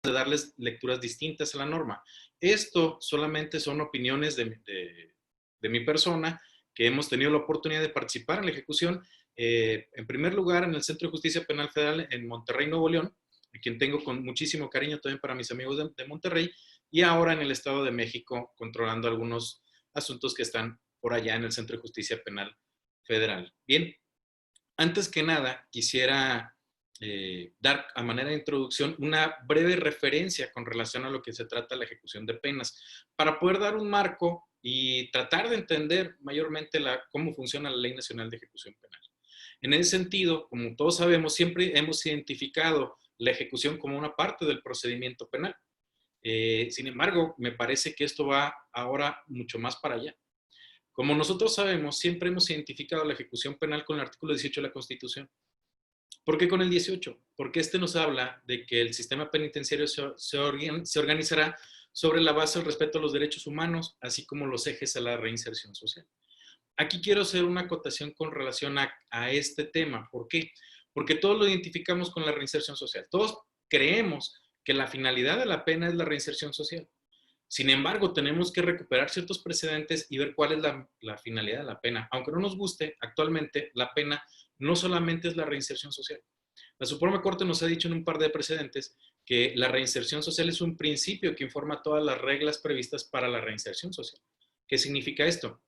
de darles lecturas distintas a la norma. Esto solamente son opiniones de mi persona, que hemos tenido la oportunidad de participar en la ejecución, en primer lugar en el Centro de Justicia Penal Federal en Monterrey, Nuevo León, a quien tengo con muchísimo cariño también para mis amigos de Monterrey, y ahora en el Estado de México, controlando algunos asuntos que están por allá en el Centro de Justicia Penal Federal. Bien, antes que nada, quisiera dar a manera de introducción una breve referencia con relación a lo que se trata la ejecución de penas, para poder dar un marco y tratar de entender mayormente cómo funciona la Ley Nacional de Ejecución Penal. En ese sentido, como todos sabemos, siempre hemos identificado la ejecución como una parte del procedimiento penal. Sin embargo, me parece que esto va ahora mucho más para allá. Como nosotros sabemos, siempre hemos identificado la ejecución penal con el artículo 18 de la Constitución. ¿Por qué con el 18? Porque este nos habla de que el sistema penitenciario se organizará sobre la base del respeto a los derechos humanos, así como los ejes a la reinserción social. Aquí quiero hacer una acotación con relación a este tema. ¿Por qué? Porque todos lo identificamos con la reinserción social. Todos creemos que la finalidad de la pena es la reinserción social. Sin embargo, tenemos que recuperar ciertos precedentes y ver cuál es la finalidad de la pena. Aunque no nos guste, actualmente la pena no solamente es la reinserción social. La Suprema Corte nos ha dicho en un par de precedentes que la reinserción social es un principio que informa todas las reglas previstas para la reinserción social. ¿Qué significa esto?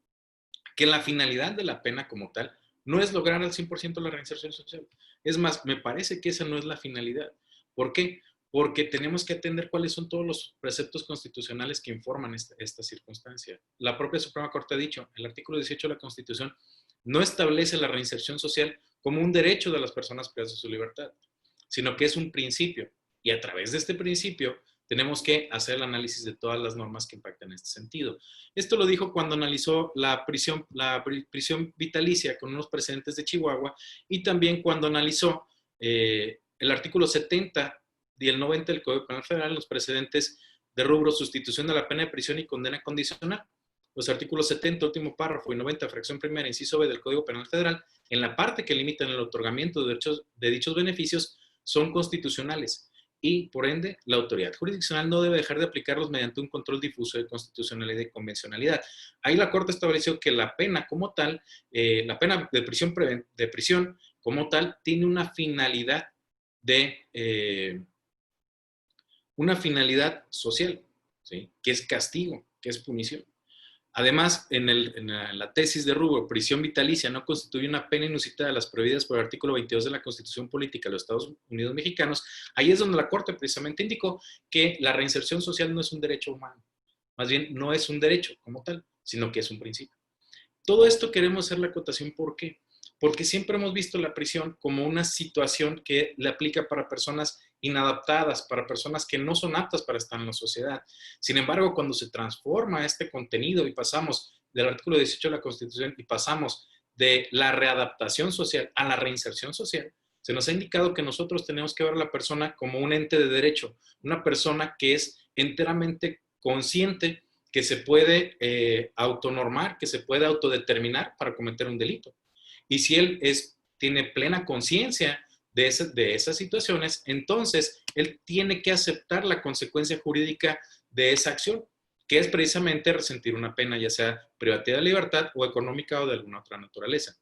Que la finalidad de la pena como tal no es lograr al 100% la reinserción social. Es más, me parece que esa no es la finalidad. ¿Por qué? Porque tenemos que atender cuáles son todos los preceptos constitucionales que informan esta circunstancia. La propia Suprema Corte ha dicho, el artículo 18 de la Constitución no establece la reinserción social como un derecho de las personas privadas de su libertad, sino que es un principio. Y a través de este principio tenemos que hacer el análisis de todas las normas que impactan en este sentido. Esto lo dijo cuando analizó la prisión vitalicia con unos precedentes de Chihuahua, y también cuando analizó el artículo 70 y el 90 del Código Penal Federal, los precedentes de rubro sustitución de la pena de prisión y condena condicional. Los artículos 70, último párrafo, y 90, fracción primera, inciso B del Código Penal Federal, en la parte que limitan el otorgamiento de dichos beneficios, son constitucionales. Y, por ende, la autoridad jurisdiccional no debe dejar de aplicarlos mediante un control difuso de constitucionalidad y de convencionalidad. Ahí la Corte estableció que la pena como tal, la pena de prisión como tal, tiene una finalidad social, ¿sí? Que es castigo, que es punición. Además, en la tesis de rubro, prisión vitalicia no constituye una pena inusitada de las prohibidas por el artículo 22 de la Constitución Política de los Estados Unidos Mexicanos. Ahí es donde la Corte precisamente indicó que la reinserción social no es un derecho humano. Más bien, no es un derecho como tal, sino que es un principio. Todo esto queremos hacer la acotación, ¿por qué? Porque siempre hemos visto la prisión como una situación que le aplica para personas inadaptadas, para personas que no son aptas para estar en la sociedad. Sin embargo, cuando se transforma este contenido y pasamos del artículo 18 de la Constitución y pasamos de la readaptación social a la reinserción social, se nos ha indicado que nosotros tenemos que ver a la persona como un ente de derecho, una persona que es enteramente consciente, que se puede autonormar, que se puede autodeterminar para cometer un delito. Y si él tiene plena conciencia de esas situaciones, entonces él tiene que aceptar la consecuencia jurídica de esa acción, que es precisamente resentir una pena, ya sea privativa de libertad o económica o de alguna otra naturaleza.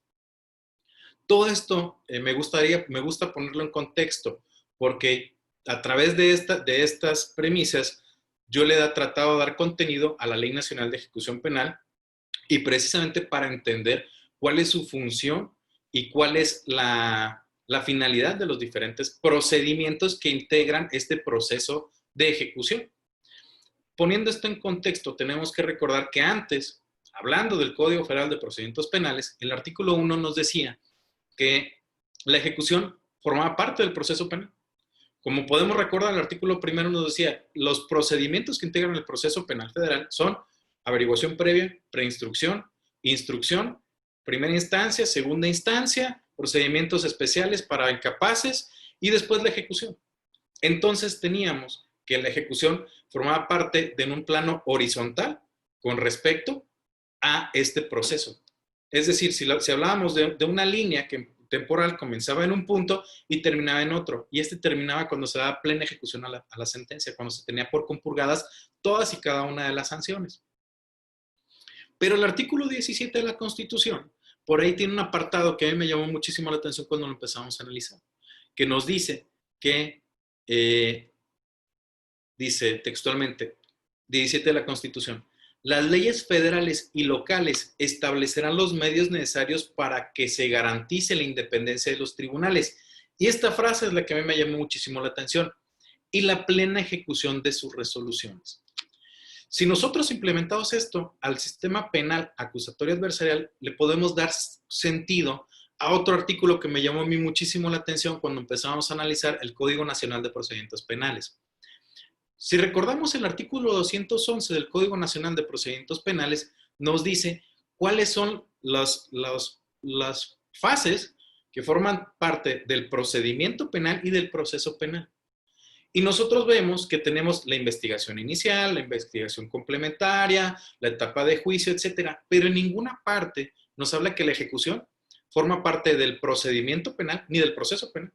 Todo esto me gusta ponerlo en contexto, porque a través de estas premisas, yo le he tratado de dar contenido a la Ley Nacional de Ejecución Penal, y precisamente para entender cuál es su función y cuál es la finalidad de los diferentes procedimientos que integran este proceso de ejecución. Poniendo esto en contexto, tenemos que recordar que antes, hablando del Código Federal de Procedimientos Penales, el artículo 1 nos decía que la ejecución formaba parte del proceso penal. Como podemos recordar, el artículo primero nos decía, los procedimientos que integran el proceso penal federal son averiguación previa, preinstrucción, instrucción, primera instancia, segunda instancia, procedimientos especiales para incapaces y después la ejecución. Entonces teníamos que la ejecución formaba parte de un plano horizontal con respecto a este proceso. Es decir, si hablábamos de una línea que temporal comenzaba en un punto y terminaba en otro. Y este terminaba cuando se daba plena ejecución a la sentencia, cuando se tenía por compurgadas todas y cada una de las sanciones. Pero el artículo 17 de la Constitución, por ahí tiene un apartado que a mí me llamó muchísimo la atención cuando lo empezamos a analizar, que nos dice que, dice textualmente, 17 de la Constitución, las leyes federales y locales establecerán los medios necesarios para que se garantice la independencia de los tribunales. Y esta frase es la que a mí me llamó muchísimo la atención. Y la plena ejecución de sus resoluciones. Si nosotros implementamos esto al sistema penal acusatorio adversarial, le podemos dar sentido a otro artículo que me llamó a mí muchísimo la atención cuando empezamos a analizar el Código Nacional de Procedimientos Penales. Si recordamos el artículo 211 del Código Nacional de Procedimientos Penales, nos dice cuáles son las fases que forman parte del procedimiento penal y del proceso penal. Y nosotros vemos que tenemos la investigación inicial, la investigación complementaria, la etapa de juicio, etcétera, pero en ninguna parte nos habla que la ejecución forma parte del procedimiento penal ni del proceso penal.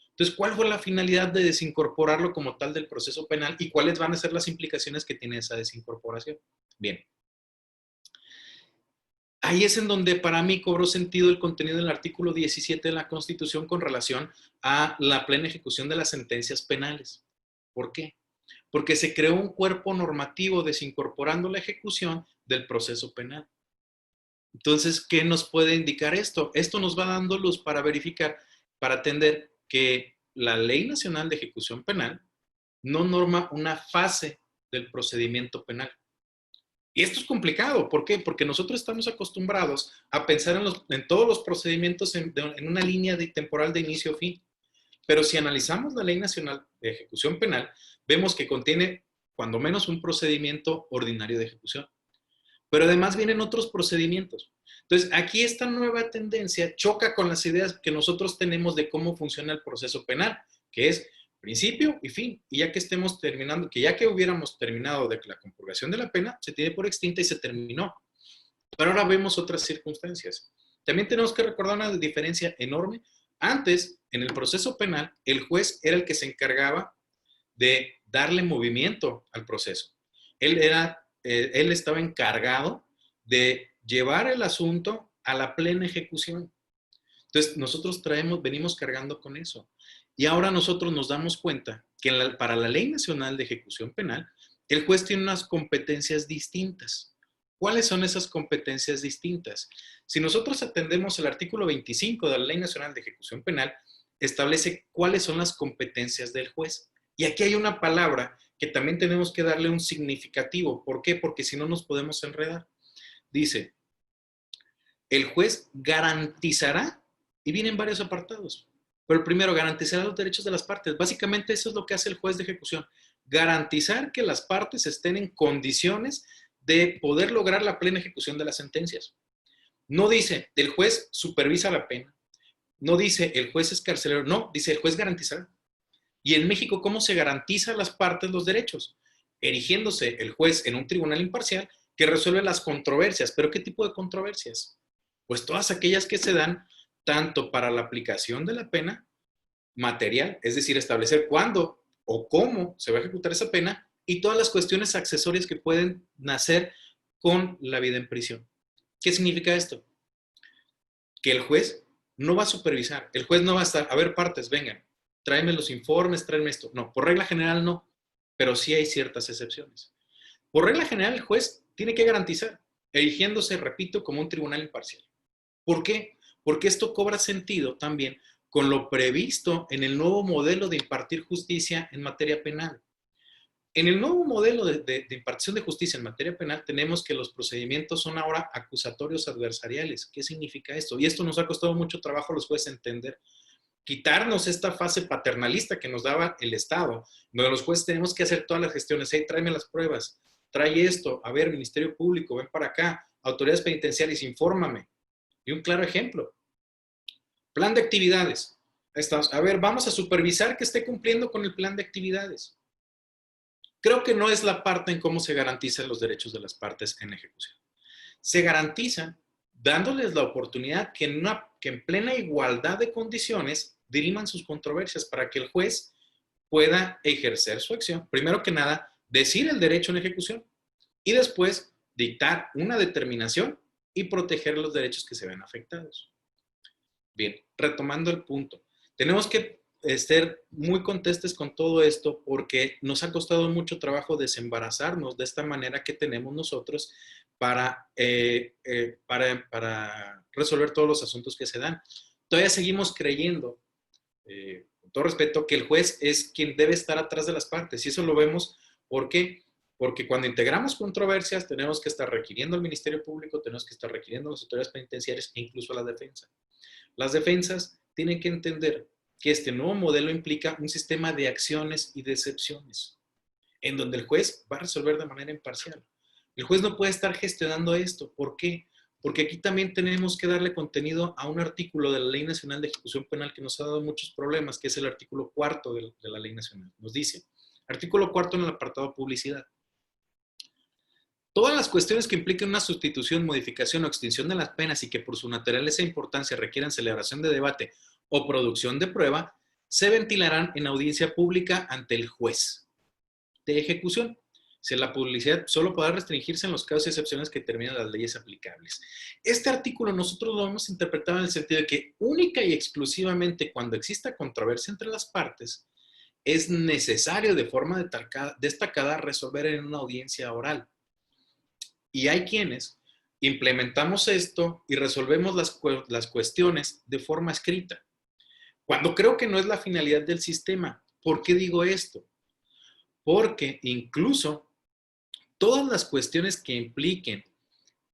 Entonces, ¿cuál fue la finalidad de desincorporarlo como tal del proceso penal y cuáles van a ser las implicaciones que tiene esa desincorporación? Bien. Ahí es en donde para mí cobró sentido el contenido del artículo 17 de la Constitución con relación a la plena ejecución de las sentencias penales. ¿Por qué? Porque se creó un cuerpo normativo desincorporando la ejecución del proceso penal. Entonces, ¿qué nos puede indicar esto? Esto nos va dando luz para verificar, para atender que la Ley Nacional de Ejecución Penal no norma una fase del procedimiento penal. Y esto es complicado. ¿Por qué? Porque nosotros estamos acostumbrados a pensar en todos los procedimientos en una línea temporal de inicio a fin. Pero si analizamos la Ley Nacional de Ejecución Penal, vemos que contiene cuando menos un procedimiento ordinario de ejecución. Pero además vienen otros procedimientos. Entonces, aquí esta nueva tendencia choca con las ideas que nosotros tenemos de cómo funciona el proceso penal, que es principio y fin. Y ya que estemos terminando, que ya que hubiéramos terminado de la compurgación de la pena, se tiene por extinta y se terminó. Pero ahora vemos otras circunstancias. También tenemos que recordar una diferencia enorme. Antes, en el proceso penal, el juez era el que se encargaba de darle movimiento al proceso. Él estaba encargado de llevar el asunto a la plena ejecución. Entonces, nosotros venimos cargando con eso. Y ahora nosotros nos damos cuenta que para la Ley Nacional de Ejecución Penal, el juez tiene unas competencias distintas. ¿Cuáles son esas competencias distintas? Si nosotros atendemos el artículo 25 de la Ley Nacional de Ejecución Penal, establece cuáles son las competencias del juez. Y aquí hay una palabra que también tenemos que darle un significativo. ¿Por qué? Porque si no nos podemos enredar. Dice, el juez garantizará, y vienen varios apartados, pero el primero, garantizará los derechos de las partes. Básicamente eso es lo que hace el juez de ejecución. Garantizar que las partes estén en condiciones de poder lograr la plena ejecución de las sentencias. No dice, el juez supervisa la pena. No dice, el juez es carcelero. No, dice, el juez garantizará. Y en México, ¿cómo se garantiza a las partes los derechos? Erigiéndose el juez en un tribunal imparcial que resuelve las controversias. ¿Pero qué tipo de controversias? Pues todas aquellas que se dan tanto para la aplicación de la pena material, es decir, establecer cuándo o cómo se va a ejecutar esa pena, y todas las cuestiones accesorias que pueden nacer con la vida en prisión. ¿Qué significa esto? Que el juez no va a supervisar, el juez no va a estar, a ver, partes, vengan, tráeme los informes, tráeme esto. No, por regla general no, pero sí hay ciertas excepciones. Por regla general, el juez tiene que garantizar, erigiéndose, repito, como un tribunal imparcial. ¿Por qué? Porque esto cobra sentido también con lo previsto en el nuevo modelo de impartir justicia en materia penal. En el nuevo modelo de impartición de justicia en materia penal tenemos que los procedimientos son ahora acusatorios adversariales. ¿Qué significa esto? Y esto nos ha costado mucho trabajo a los jueces entender. Quitarnos esta fase paternalista que nos daba el Estado, donde los jueces tenemos que hacer todas las gestiones. Hey, tráeme las pruebas, trae esto, a ver, Ministerio Público, ven para acá, autoridades penitenciarias, infórmame. Y un claro ejemplo, plan de actividades. A ver, vamos a supervisar que esté cumpliendo con el plan de actividades. Creo que no es la parte en cómo se garantizan los derechos de las partes en ejecución. Se garantizan dándoles la oportunidad que en plena igualdad de condiciones diriman sus controversias para que el juez pueda ejercer su acción. Primero que nada, decir el derecho en ejecución y después dictar una determinación y proteger los derechos que se ven afectados. Bien, retomando el punto, tenemos que ser muy contestes con todo esto porque nos ha costado mucho trabajo desembarazarnos de esta manera que tenemos nosotros para resolver todos los asuntos que se dan. Todavía seguimos creyendo, con todo respeto, que el juez es quien debe estar atrás de las partes y eso lo vemos porque cuando integramos controversias tenemos que estar requiriendo al Ministerio Público, tenemos que estar requiriendo a las autoridades penitenciarias e incluso a la defensa. Las defensas tienen que entender que este nuevo modelo implica un sistema de acciones y de excepciones, en donde el juez va a resolver de manera imparcial. El juez no puede estar gestionando esto. ¿Por qué? Porque aquí también tenemos que darle contenido a un artículo de la Ley Nacional de Ejecución Penal que nos ha dado muchos problemas, que es el artículo 4 de la Ley Nacional. Nos dice, artículo 4 en el apartado publicidad. Todas las cuestiones que impliquen una sustitución, modificación o extinción de las penas y que por su naturaleza e importancia requieran celebración de debate o producción de prueba, se ventilarán en audiencia pública ante el juez de ejecución. Si la publicidad solo podrá restringirse en los casos y excepciones que determinan las leyes aplicables. Este artículo nosotros lo hemos interpretado en el sentido de que única y exclusivamente cuando exista controversia entre las partes, es necesario de forma destacada resolver en una audiencia oral. Y hay quienes implementamos esto y resolvemos las cuestiones de forma escrita, cuando creo que no es la finalidad del sistema. ¿Por qué digo esto? Porque incluso todas las cuestiones que impliquen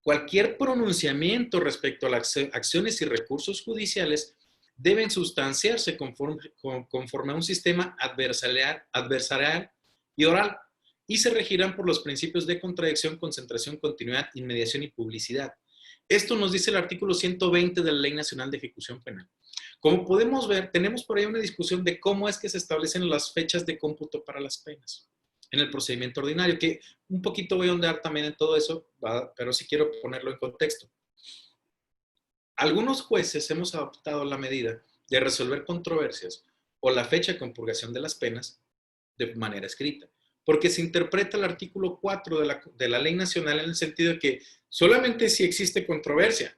cualquier pronunciamiento respecto a las acciones y recursos judiciales deben sustanciarse conforme a un sistema adversarial y oral y se regirán por los principios de contradicción, concentración, continuidad, inmediación y publicidad. Esto nos dice el artículo 120 de la Ley Nacional de Ejecución Penal. Como podemos ver, tenemos por ahí una discusión de cómo es que se establecen las fechas de cómputo para las penas en el procedimiento ordinario, que un poquito voy a ahondar también en todo eso, pero sí quiero ponerlo en contexto. Algunos jueces hemos adoptado la medida de resolver controversias o la fecha de compurgación de las penas de manera escrita, porque se interpreta el artículo 4 de la Ley Nacional en el sentido de que solamente si existe controversia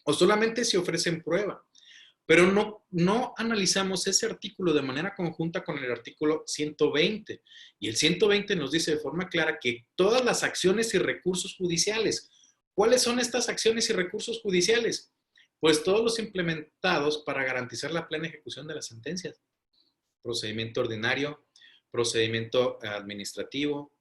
o solamente si ofrecen prueba, pero no analizamos ese artículo de manera conjunta con el artículo 120. Y el 120 nos dice de forma clara que todas las acciones y recursos judiciales, ¿cuáles son estas acciones y recursos judiciales? Pues todos los implementados para garantizar la plena ejecución de las sentencias. Procedimiento ordinario, procedimiento administrativo,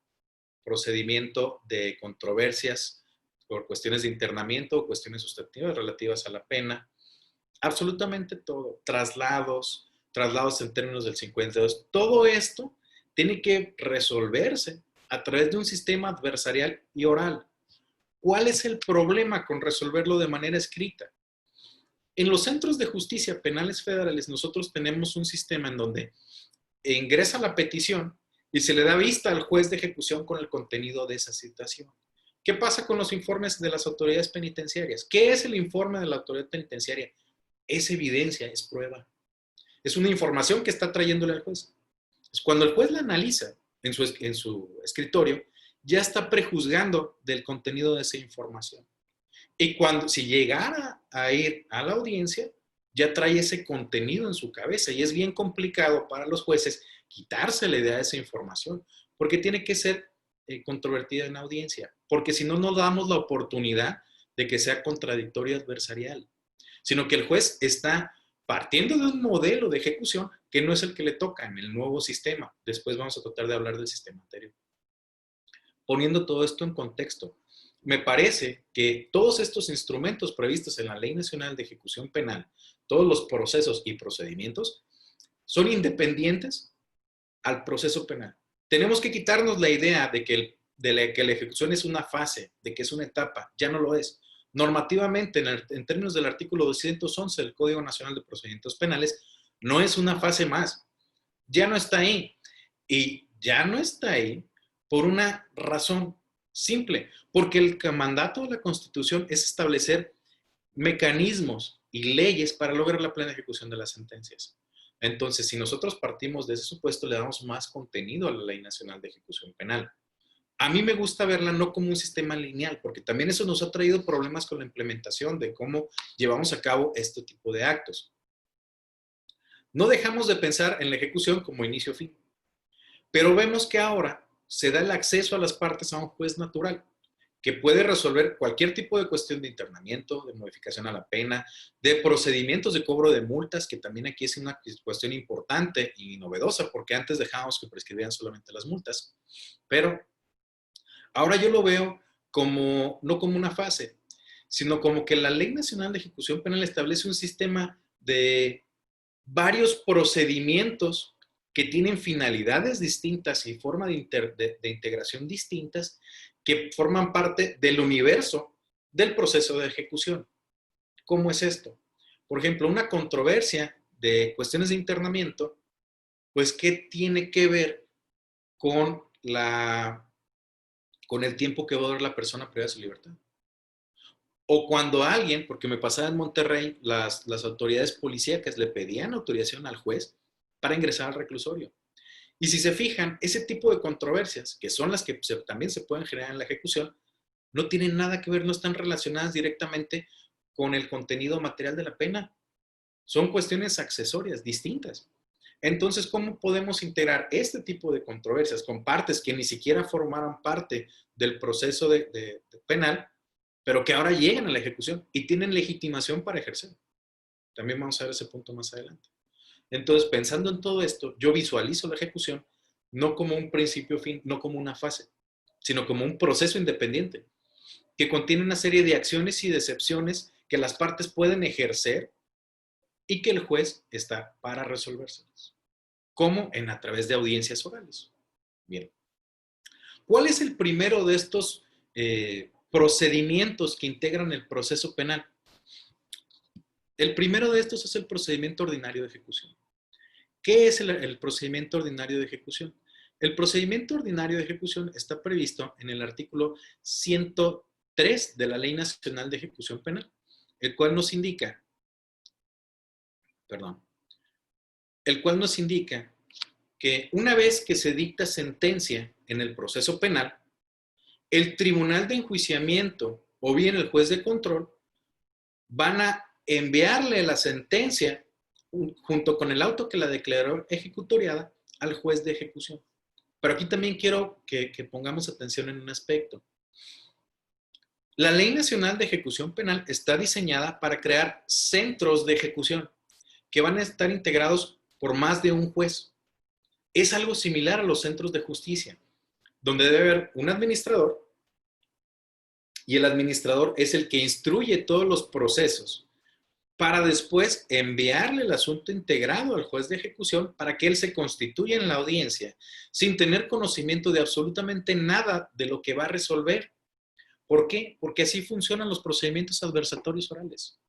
procedimiento de controversias por cuestiones de internamiento o cuestiones sustantivas relativas a la pena, absolutamente todo, traslados en términos del 52, todo esto tiene que resolverse a través de un sistema adversarial y oral. ¿Cuál es el problema con resolverlo de manera escrita? En los centros de justicia penales federales nosotros tenemos un sistema en donde ingresa la petición y se le da vista al juez de ejecución con el contenido de esa citación. ¿Qué pasa con los informes de las autoridades penitenciarias? ¿Qué es el informe de la autoridad penitenciaria? Es evidencia, es prueba. Es una información que está trayéndole al juez. Cuando el juez la analiza en su escritorio, ya está prejuzgando del contenido de esa información. Y si llegara a ir a la audiencia, ya trae ese contenido en su cabeza y es bien complicado para los jueces quitarse la idea de esa información porque tiene que ser controvertida en audiencia, porque si no, no damos la oportunidad de que sea contradictorio adversarial, sino que el juez está partiendo de un modelo de ejecución que no es el que le toca en el nuevo sistema. Después vamos a tratar de hablar del sistema anterior. Poniendo todo esto en contexto, me parece que todos estos instrumentos previstos en la Ley Nacional de Ejecución Penal, todos los procesos y procedimientos, son independientes al proceso penal. Tenemos que quitarnos la idea de que la ejecución es una fase, de que es una etapa. Ya no lo es. Normativamente, en términos del artículo 211 del Código Nacional de Procedimientos Penales, no es una fase más. Ya no está ahí. Y ya no está ahí por una razón simple, porque el mandato de la Constitución es establecer mecanismos y leyes para lograr la plena ejecución de las sentencias. Entonces, si nosotros partimos de ese supuesto, le damos más contenido a la Ley Nacional de Ejecución Penal. A mí me gusta verla no como un sistema lineal, porque también eso nos ha traído problemas con la implementación de cómo llevamos a cabo este tipo de actos. No dejamos de pensar en la ejecución como inicio-fin, pero vemos que ahora se da el acceso a las partes a un juez natural, que puede resolver cualquier tipo de cuestión de internamiento, de modificación a la pena, de procedimientos de cobro de multas, que también aquí es una cuestión importante y novedosa, porque antes dejábamos que prescribieran solamente las multas. Pero ahora yo lo veo como, no como una fase, sino como que la Ley Nacional de Ejecución Penal establece un sistema de varios procedimientos que tienen finalidades distintas y forma de integración distintas que forman parte del universo del proceso de ejecución. ¿Cómo es esto? Por ejemplo, una controversia de cuestiones de internamiento, pues, ¿qué tiene que ver con, con el tiempo que va a durar la persona privada de su libertad? O cuando alguien, porque me pasaba en Monterrey, las autoridades policíacas le pedían autorización al juez para ingresar al reclusorio. Y si se fijan, ese tipo de controversias, que son las que también se pueden generar en la ejecución, no tienen nada que ver, no están relacionadas directamente con el contenido material de la pena. Son cuestiones accesorias, distintas. Entonces, ¿cómo podemos integrar este tipo de controversias con partes que ni siquiera formaron parte del proceso de penal, pero que ahora llegan a la ejecución y tienen legitimación para ejercer? También vamos a ver ese punto más adelante. Entonces, pensando en todo esto, yo visualizo la ejecución no como un principio-fin, no como una fase, sino como un proceso independiente que contiene una serie de acciones y de excepciones que las partes pueden ejercer y que el juez está para resolvérselas. ¿Cómo? A través de audiencias orales. Bien. ¿Cuál es el primero de estos procedimientos que integran el proceso penal? El primero de estos es el procedimiento ordinario de ejecución. ¿Qué es el procedimiento ordinario de ejecución? El procedimiento ordinario de ejecución está previsto en el artículo 103 de la Ley Nacional de Ejecución Penal, el cual nos indica, que una vez que se dicta sentencia en el proceso penal, el tribunal de enjuiciamiento o bien el juez de control van a enviarle la sentencia junto con el auto que la declaró ejecutoriada al juez de ejecución. Pero aquí también quiero que pongamos atención en un aspecto. La Ley Nacional de Ejecución Penal está diseñada para crear centros de ejecución que van a estar integrados por más de un juez. Es algo similar a los centros de justicia, donde debe haber un administrador y el administrador es el que instruye todos los procesos para después enviarle el asunto integrado al juez de ejecución para que él se constituya en la audiencia sin tener conocimiento de absolutamente nada de lo que va a resolver. ¿Por qué? Porque así funcionan los procedimientos adversatorios orales.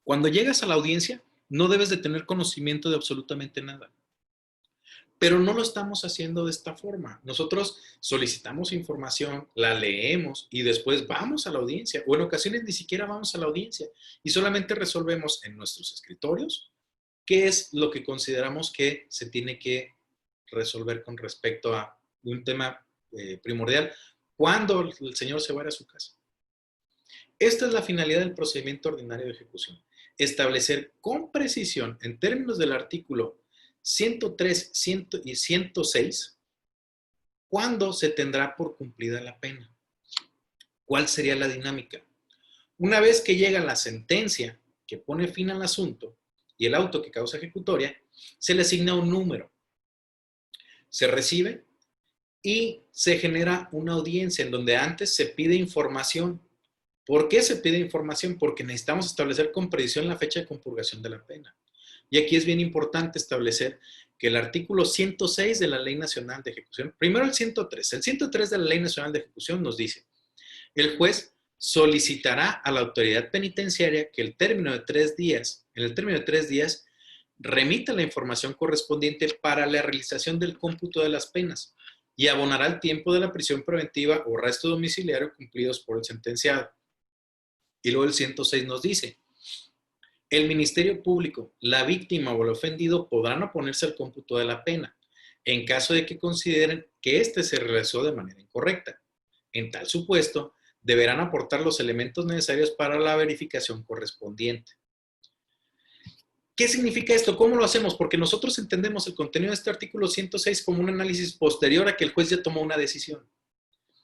Cuando llegas a la audiencia, no debes de tener conocimiento de absolutamente nada. Pero no lo estamos haciendo de esta forma. Nosotros solicitamos información, la leemos y después vamos a la audiencia. O en ocasiones ni siquiera vamos a la audiencia y solamente resolvemos en nuestros escritorios qué es lo que consideramos que se tiene que resolver con respecto a un tema primordial cuando el señor se va a su casa. Esta es la finalidad del procedimiento ordinario de ejecución. Establecer con precisión, en términos del artículo 103 y 106, cuándo se tendrá por cumplida la pena. ¿Cuál sería la dinámica? Una vez que llega la sentencia que pone fin al asunto y el auto que causa ejecutoria, se le asigna un número. Se recibe y se genera una audiencia en donde antes se pide información. ¿Por qué se pide información? Porque necesitamos establecer con precisión la fecha de compurgación de la pena. Y aquí es bien importante establecer que el artículo 106 de la Ley Nacional de Ejecución, primero el 103. El 103 de la Ley Nacional de Ejecución nos dice, el juez solicitará a la autoridad penitenciaria que en el término de 3 días, remita la información correspondiente para la realización del cómputo de las penas y abonará el tiempo de la prisión preventiva o arresto domiciliario cumplidos por el sentenciado. Y luego el 106 nos dice, el Ministerio Público, la víctima o el ofendido podrán oponerse al cómputo de la pena en caso de que consideren que éste se realizó de manera incorrecta. En tal supuesto, deberán aportar los elementos necesarios para la verificación correspondiente. ¿Qué significa esto? ¿Cómo lo hacemos? Porque nosotros entendemos el contenido de este artículo 106 como un análisis posterior a que el juez ya tomó una decisión.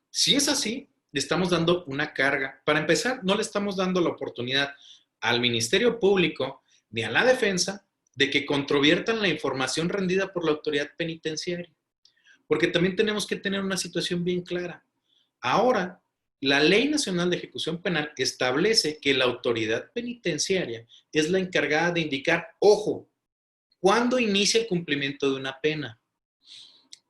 Si es así, le estamos dando una carga. Para empezar, no le estamos dando la oportunidad al Ministerio Público ni a la defensa de que controviertan la información rendida por la autoridad penitenciaria. Porque también tenemos que tener una situación bien clara. Ahora, la Ley Nacional de Ejecución Penal establece que la autoridad penitenciaria es la encargada de indicar, ojo, cuándo inicia el cumplimiento de una pena.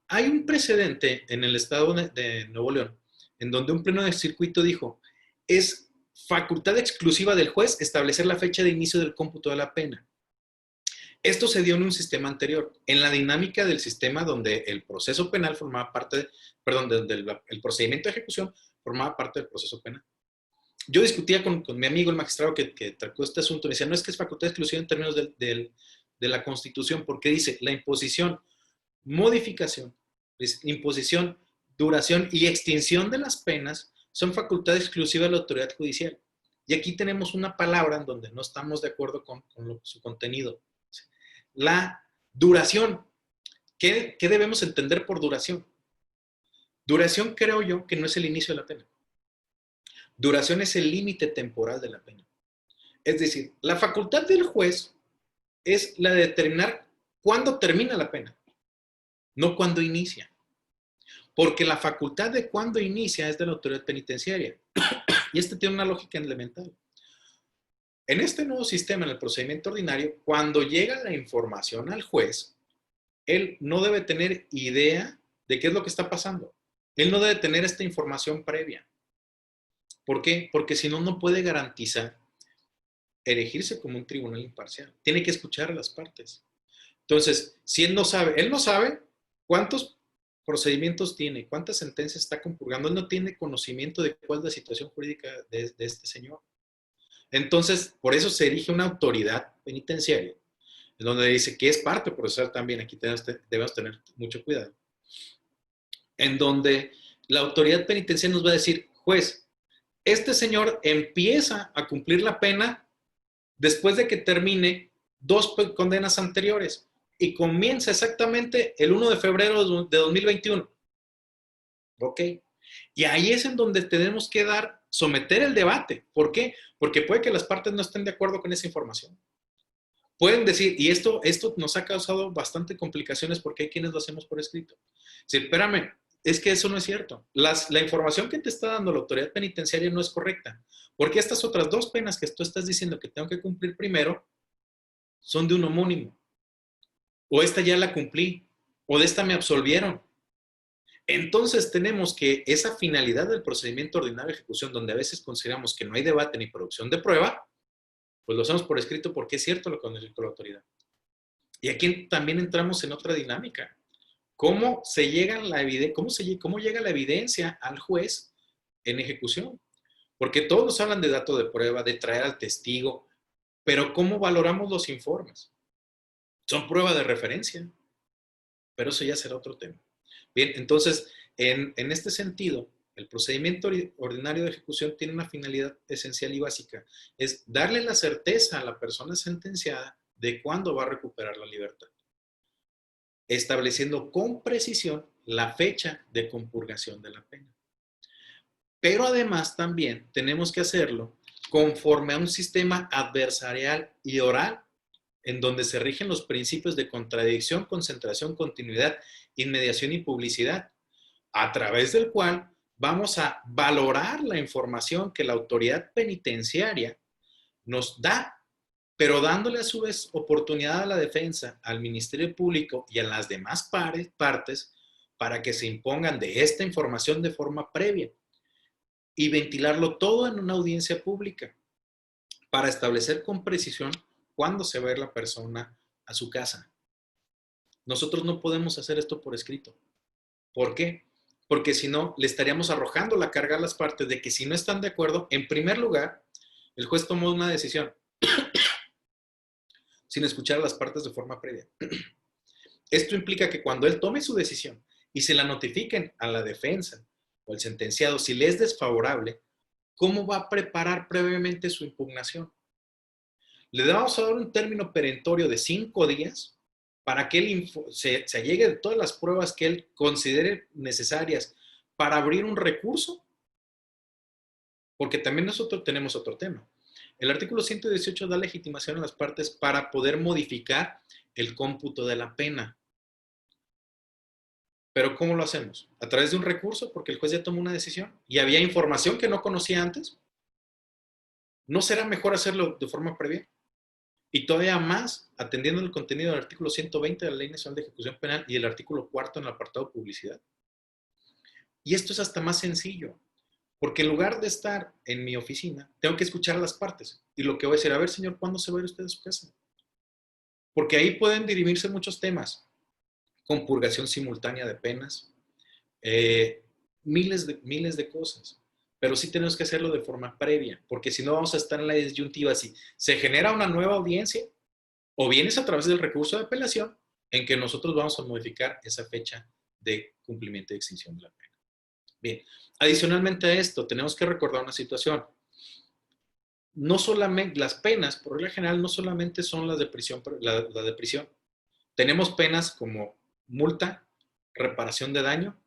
Hay un precedente en el estado de Nuevo León, en donde un pleno de circuito dijo, es facultad exclusiva del juez establecer la fecha de inicio del cómputo de la pena. Esto se dio en un sistema anterior, en la dinámica del sistema donde el proceso penal formaba parte, donde el procedimiento de ejecución formaba parte del proceso penal. Yo discutía con mi amigo, el magistrado que trató este asunto, y decía, no es que es facultad exclusiva en términos de la Constitución, porque dice, la imposición, modificación, imposición, duración y extinción de las penas son facultad exclusiva de la autoridad judicial. Y aquí tenemos una palabra en donde no estamos de acuerdo con su contenido. La duración. ¿Qué debemos entender por duración? Duración creo yo que no es el inicio de la pena. Duración es el límite temporal de la pena. Es decir, la facultad del juez es la de determinar cuándo termina la pena, no cuándo inicia. Porque la facultad de cuándo inicia es de la autoridad penitenciaria. Y este tiene una lógica elemental. En este nuevo sistema, en el procedimiento ordinario, cuando llega la información al juez, él no debe tener idea de qué es lo que está pasando. Él no debe tener esta información previa. ¿Por qué? Porque si no, no puede garantizar erigirse como un tribunal imparcial. Tiene que escuchar a las partes. Entonces, si él no sabe cuántos procedimientos tiene, cuántas sentencias está compurgando, él no tiene conocimiento de cuál es la situación jurídica de este señor. Entonces, por eso se erige una autoridad penitenciaria, en donde dice que es parte procesal también, aquí debemos tener mucho cuidado, en donde la autoridad penitenciaria nos va a decir, juez, este señor empieza a cumplir la pena después de que termine 2 condenas anteriores y comienza exactamente el 1 de febrero de 2021. ¿Ok? Y ahí es en donde tenemos que someter el debate. ¿Por qué? Porque puede que las partes no estén de acuerdo con esa información. Pueden decir, y esto nos ha causado bastante complicaciones porque hay quienes lo hacemos por escrito. Sí, espérame, es que eso no es cierto. La información que te está dando la autoridad penitenciaria no es correcta. Porque estas otras 2 penas que tú estás diciendo que tengo que cumplir primero son de un homónimo. O esta ya la cumplí. O de esta me absolvieron. Entonces tenemos que esa finalidad del procedimiento ordinario de ejecución, donde a veces consideramos que no hay debate ni producción de prueba, pues lo hacemos por escrito porque es cierto lo que nos dice la autoridad. Y aquí también entramos en otra dinámica. ¿Cómo llega la evidencia al juez en ejecución? Porque todos nos hablan de dato de prueba, de traer al testigo, pero ¿cómo valoramos los informes? Son prueba de referencia, pero eso ya será otro tema. Bien, entonces, en este sentido, el procedimiento ordinario de ejecución tiene una finalidad esencial y básica, es darle la certeza a la persona sentenciada de cuándo va a recuperar la libertad, estableciendo con precisión la fecha de compurgación de la pena. Pero además también tenemos que hacerlo conforme a un sistema adversarial y oral, en donde se rigen los principios de contradicción, concentración, continuidad, inmediación y publicidad, a través del cual vamos a valorar la información que la autoridad penitenciaria nos da, pero dándole a su vez oportunidad a la defensa, al Ministerio Público y a las demás partes para que se impongan de esta información de forma previa y ventilarlo todo en una audiencia pública para establecer con precisión cuándo se va a ir la persona a su casa. Nosotros no podemos hacer esto por escrito. ¿Por qué? Porque si no, le estaríamos arrojando la carga a las partes de que si no están de acuerdo, en primer lugar, El juez tomó una decisión sin escuchar a las partes de forma previa. Esto implica que cuando él tome su decisión y se la notifiquen a la defensa o al sentenciado, si le es desfavorable, ¿cómo va a preparar previamente su impugnación? Le vamos a dar un término perentorio de 5 días para que él se allegue de todas las pruebas que él considere necesarias para abrir un recurso, porque también nosotros tenemos otro tema. El artículo 118 da legitimación a las partes para poder modificar el cómputo de la pena. Pero ¿cómo lo hacemos? ¿A través de un recurso? Porque el juez ya tomó una decisión y había información que no conocía antes. ¿No será mejor hacerlo de forma previa? Y todavía más, atendiendo el contenido del artículo 120 de la Ley Nacional de Ejecución Penal y el artículo 4 en el apartado publicidad. Y esto es hasta más sencillo, porque en lugar de estar en mi oficina, tengo que escuchar a las partes. Y lo que voy a decir, a ver, señor, ¿cuándo se va a ir usted a su casa? Porque ahí pueden dirimirse muchos temas. Con purgación simultánea de penas, miles de cosas. Pero sí tenemos que hacerlo de forma previa, porque si no vamos a estar en la disyuntiva si se genera una nueva audiencia o bien es a través del recurso de apelación en que nosotros vamos a modificar esa fecha de cumplimiento y extinción de la pena. Bien, adicionalmente a esto, tenemos que recordar una situación. No solamente las penas, por regla general, no solamente son las de prisión, la de prisión. Tenemos penas como multa, reparación de daño,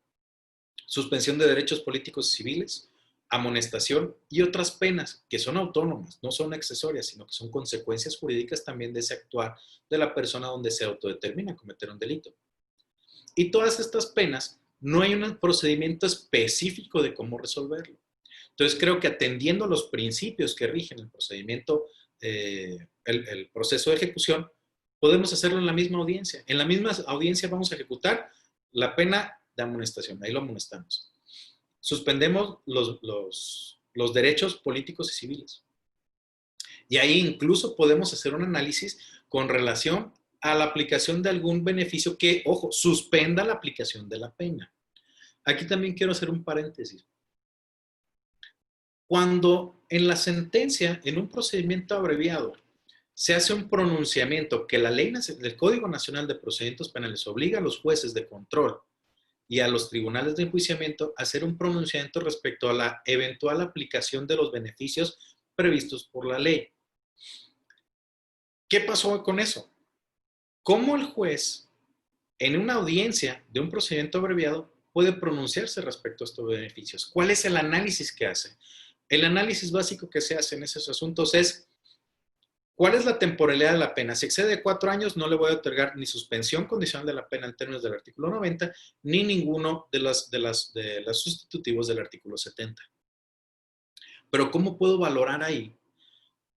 suspensión de derechos políticos y civiles, amonestación y otras penas que son autónomas, no son accesorias, sino que son consecuencias jurídicas también de ese actuar de la persona donde se autodetermina cometer un delito. Y todas estas penas, no hay un procedimiento específico de cómo resolverlo. Entonces creo que atendiendo los principios que rigen el procedimiento, el proceso de ejecución, podemos hacerlo en la misma audiencia. En la misma audiencia vamos a ejecutar la pena de amonestación, ahí lo amonestamos. Suspendemos los derechos políticos y civiles. Y ahí incluso podemos hacer un análisis con relación a la aplicación de algún beneficio que, ojo, suspenda la aplicación de la pena. Aquí también quiero hacer un paréntesis. Cuando en la sentencia, en un procedimiento abreviado, se hace un pronunciamiento que la ley del Código Nacional de Procedimientos Penales obliga a los jueces de control y a los tribunales de enjuiciamiento a hacer un pronunciamiento respecto a la eventual aplicación de los beneficios previstos por la ley. ¿Qué pasó con eso? ¿Cómo el juez, en una audiencia de un procedimiento abreviado, puede pronunciarse respecto a estos beneficios? ¿Cuál es el análisis que hace? El análisis básico que se hace en esos asuntos es ¿cuál es la temporalidad de la pena? Si excede 4 años, no le voy a otorgar ni suspensión condicional de la pena en términos del artículo 90, ni ninguno de los sustitutivos del artículo 70. Pero ¿cómo puedo valorar ahí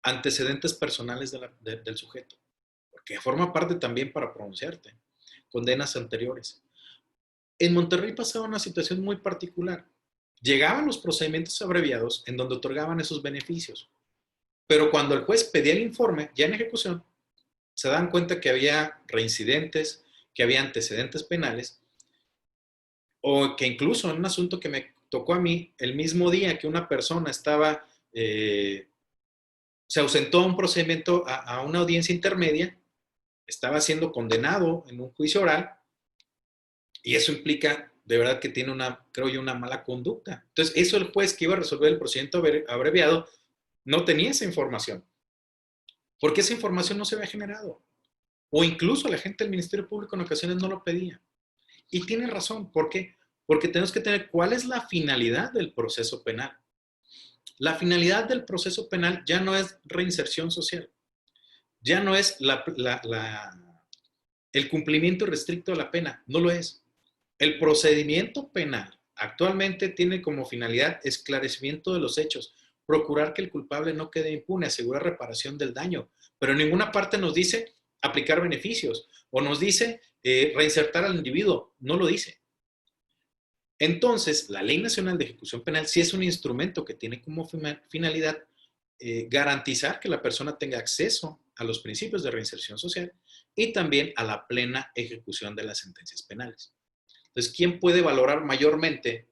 antecedentes personales del sujeto? Porque forma parte también para pronunciarte. Condenas anteriores. En Monterrey pasaba una situación muy particular. Llegaban los procedimientos abreviados en donde otorgaban esos beneficios. Pero cuando el juez pedía el informe, ya en ejecución, se dan cuenta que había reincidentes, que había antecedentes penales, o que incluso en un asunto que me tocó a mí, el mismo día que una persona estaba, se ausentó a un procedimiento, a una audiencia intermedia, estaba siendo condenado en un juicio oral, y eso implica de verdad que tiene creo yo, una mala conducta. Entonces, eso el juez que iba a resolver el procedimiento abreviado no tenía esa información, porque esa información no se había generado. O incluso la gente del Ministerio Público en ocasiones no lo pedía. Y tiene razón, ¿por qué? Porque tenemos que tener cuál es la finalidad del proceso penal. La finalidad del proceso penal ya no es reinserción social, ya no es el cumplimiento restricto de la pena, no lo es. El procedimiento penal actualmente tiene como finalidad esclarecimiento de los hechos, procurar que el culpable no quede impune, asegurar reparación del daño, pero en ninguna parte nos dice aplicar beneficios o nos dice reinsertar al individuo, no lo dice. Entonces, la Ley Nacional de Ejecución Penal sí es un instrumento que tiene como finalidad garantizar que la persona tenga acceso a los principios de reinserción social y también a la plena ejecución de las sentencias penales. Entonces, ¿quién puede valorar mayormente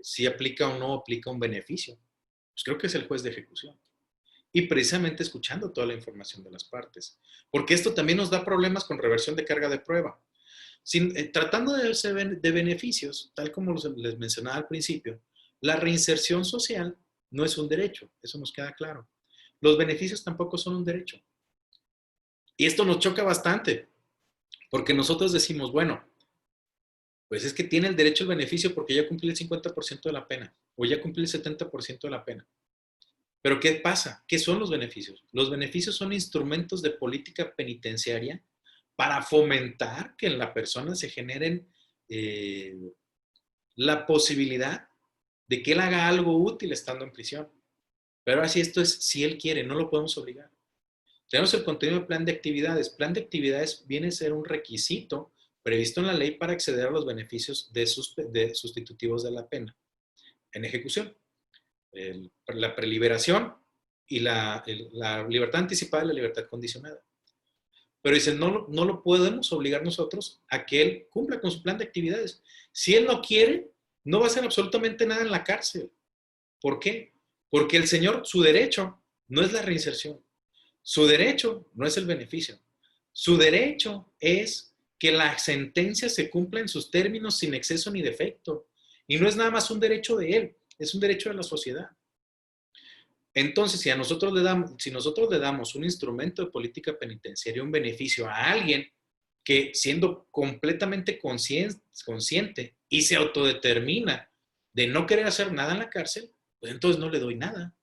si aplica o no aplica un beneficio? Pues creo que es el juez de ejecución. y precisamente escuchando toda la información de las partes. Porque esto también nos da problemas con reversión de carga de prueba. Tratando de beneficios, tal como les mencionaba al principio, la reinserción social no es un derecho, eso nos queda claro. Los beneficios tampoco son un derecho. Y esto nos choca bastante, porque nosotros decimos, bueno, pues es que tiene el derecho al beneficio porque ya cumplí el 50% de la pena, o ya cumplí el 70% de la pena. Pero ¿qué pasa? ¿Qué son los beneficios? Los beneficios son instrumentos de política penitenciaria para fomentar que en la persona se generen la posibilidad de que él haga algo útil estando en prisión. Pero así esto es si él quiere, no lo podemos obligar. Tenemos el contenido del plan de actividades. Plan de actividades viene a ser un requisito previsto en la ley para acceder a los beneficios de sustitutivos de la pena en ejecución. La preliberación y la libertad anticipada y la libertad condicionada. Pero dicen, no lo podemos obligar nosotros a que él cumpla con su plan de actividades. Si él no quiere, no va a hacer absolutamente nada en la cárcel. ¿Por qué? Porque el señor, su derecho no es la reinserción. Su derecho no es el beneficio. Su derecho es que la sentencia se cumpla en sus términos sin exceso ni defecto. Y no es nada más un derecho de él, es un derecho de la sociedad. Entonces, si nosotros le damos un instrumento de política penitenciaria, un beneficio a alguien que siendo completamente consciente y se autodetermina de no querer hacer nada en la cárcel, pues entonces no le doy nada.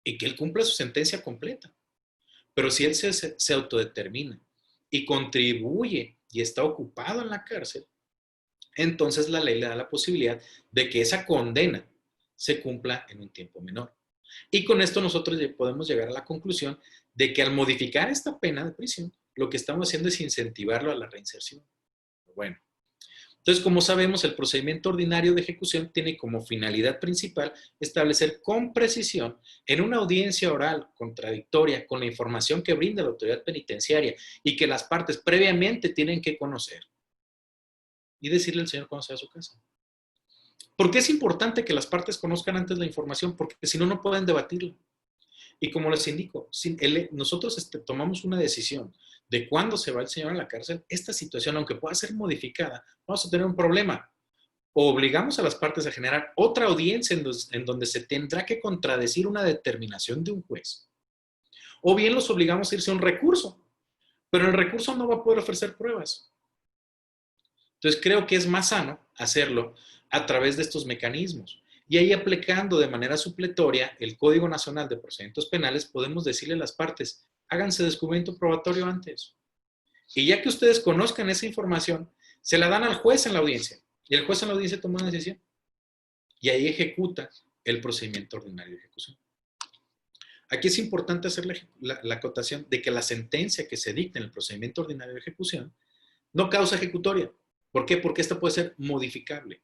Y que él cumpla su sentencia completa. Pero si él se autodetermina y contribuye y está ocupado en la cárcel, entonces la ley le da la posibilidad de que esa condena se cumpla en un tiempo menor. Y con esto nosotros podemos llegar a la conclusión de que al modificar esta pena de prisión, lo que estamos haciendo es incentivarlo a la reinserción. Bueno, entonces, como sabemos, el procedimiento ordinario de ejecución tiene como finalidad principal establecer con precisión en una audiencia oral contradictoria con la información que brinda la autoridad penitenciaria y que las partes previamente tienen que conocer y decirle al señor cuando sea a su casa. ¿Por qué es importante que las partes conozcan antes la información? Porque si no, no pueden debatirla. Y como les indico, si nosotros tomamos una decisión de cuándo se va el señor a la cárcel, esta situación, aunque pueda ser modificada, vamos a tener un problema. O obligamos a las partes a generar otra audiencia en donde se tendrá que contradecir una determinación de un juez. O bien los obligamos a irse a un recurso, pero el recurso no va a poder ofrecer pruebas. Entonces creo que es más sano hacerlo a través de estos mecanismos. Y ahí aplicando de manera supletoria el Código Nacional de Procedimientos Penales, podemos decirle a las partes, háganse descubrimiento probatorio antes. Y ya que ustedes conozcan esa información, se la dan al juez en la audiencia. Y el juez en la audiencia toma una decisión. Y ahí ejecuta el procedimiento ordinario de ejecución. Aquí es importante hacer la acotación de que la sentencia que se dicta en el procedimiento ordinario de ejecución no causa ejecutoria. ¿Por qué? Porque esta puede ser modificable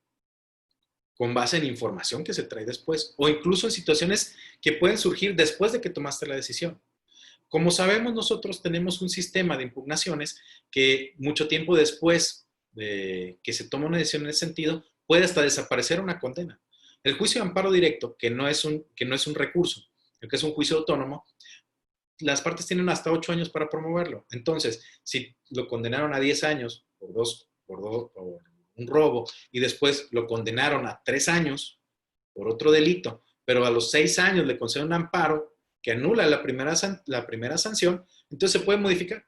con base en información que se trae después o incluso en situaciones que pueden surgir después de que tomaste la decisión. Como sabemos, nosotros tenemos un sistema de impugnaciones que mucho tiempo después de que se toma una decisión en ese sentido, puede hasta desaparecer una condena. El juicio de amparo directo, que no es un recurso, que es un juicio autónomo, las partes tienen hasta 8 años para promoverlo. Entonces, si lo condenaron a 10 años por un robo y después lo condenaron a 3 años por otro delito, pero a los 6 años le conceden un amparo que anula la primera sanción, entonces se puede modificar.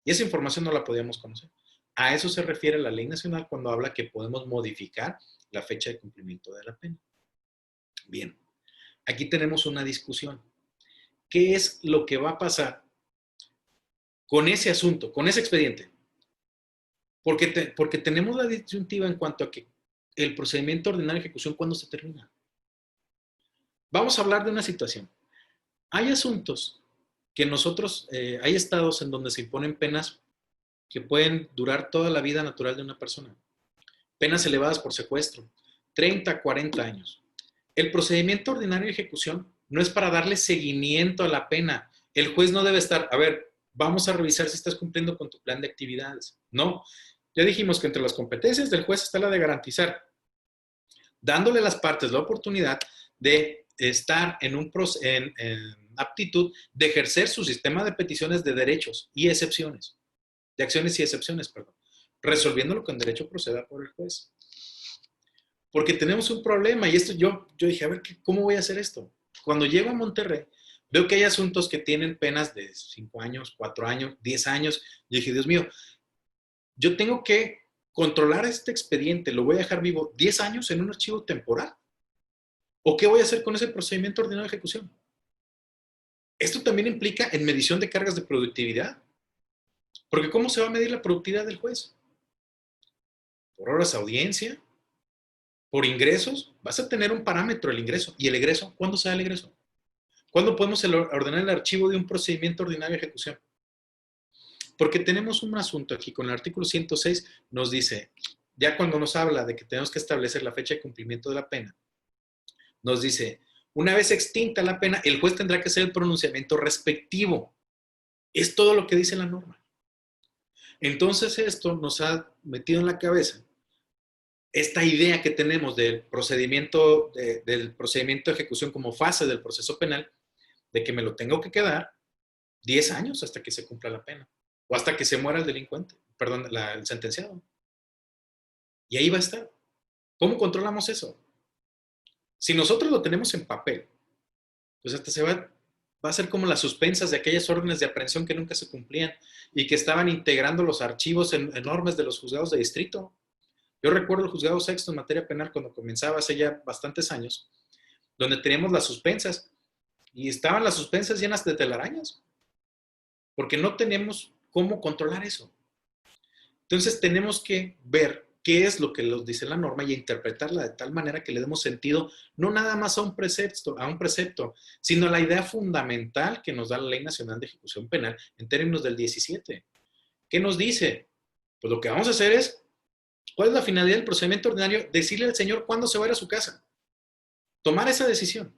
Y esa información no la podíamos conocer. A eso se refiere la ley nacional cuando habla que podemos modificar la fecha de cumplimiento de la pena. Bien, aquí tenemos una discusión. ¿Qué es lo que va a pasar con ese asunto, con ese expediente? Porque tenemos la disyuntiva en cuanto a que el procedimiento ordinario de ejecución, ¿cuándo se termina? Vamos a hablar de una situación. Hay asuntos que nosotros, hay estados en donde se imponen penas que pueden durar toda la vida natural de una persona. Penas elevadas por secuestro, 30, 40 años. El procedimiento ordinario de ejecución no es para darle seguimiento a la pena. El juez no debe estar, a ver, vamos a revisar si estás cumpliendo con tu plan de actividades. No, ya dijimos que entre las competencias del juez está la de garantizar, dándole a las partes la oportunidad de estar aptitud de ejercer su sistema de peticiones de derechos y excepciones, de acciones y excepciones, perdón, resolviéndolo con derecho proceda por el juez. Porque tenemos un problema y esto yo dije, a ver, ¿cómo voy a hacer esto? Cuando llego a Monterrey, veo que hay asuntos que tienen penas de 5 años, 4 años, 10 años. Yo dije, Dios mío, yo tengo que controlar este expediente, lo voy a dejar vivo 10 años en un archivo temporal. ¿O qué voy a hacer con ese procedimiento ordinario de ejecución? Esto también implica en medición de cargas de productividad. Porque ¿cómo se va a medir la productividad del juez? ¿Por horas de audiencia? ¿Por ingresos? Vas a tener un parámetro, el ingreso. ¿Y el egreso? ¿Cuándo se da el egreso? ¿Cuándo podemos ordenar el archivo de un procedimiento ordinario de ejecución? Porque tenemos un asunto aquí con el artículo 106, nos dice, ya cuando nos habla de que tenemos que establecer la fecha de cumplimiento de la pena, nos dice, una vez extinta la pena, el juez tendrá que hacer el pronunciamiento respectivo. Es todo lo que dice la norma. Entonces esto nos ha metido en la cabeza esta idea que tenemos del procedimiento de ejecución como fase del proceso penal, de que me lo tengo que quedar 10 años hasta que se cumpla la pena, o hasta que se muera el delincuente, perdón, el sentenciado. Y ahí va a estar. ¿Cómo controlamos eso? Si nosotros lo tenemos en papel, pues hasta va a ser como las suspensas de aquellas órdenes de aprehensión que nunca se cumplían y que estaban integrando los archivos enormes de los juzgados de distrito. Yo recuerdo el juzgado sexto en materia penal cuando comenzaba hace ya bastantes años, donde teníamos las suspensas y estaban las suspensas llenas de telarañas, porque no tenemos cómo controlar eso. Entonces tenemos que ver qué es lo que nos dice la norma y interpretarla de tal manera que le demos sentido no nada más a un precepto, sino a la idea fundamental que nos da la Ley Nacional de Ejecución Penal en términos del 17. ¿Qué nos dice? Pues lo que vamos a hacer es, ¿cuál es la finalidad del procedimiento ordinario? Decirle al señor cuándo se va a ir a su casa. Tomar esa decisión.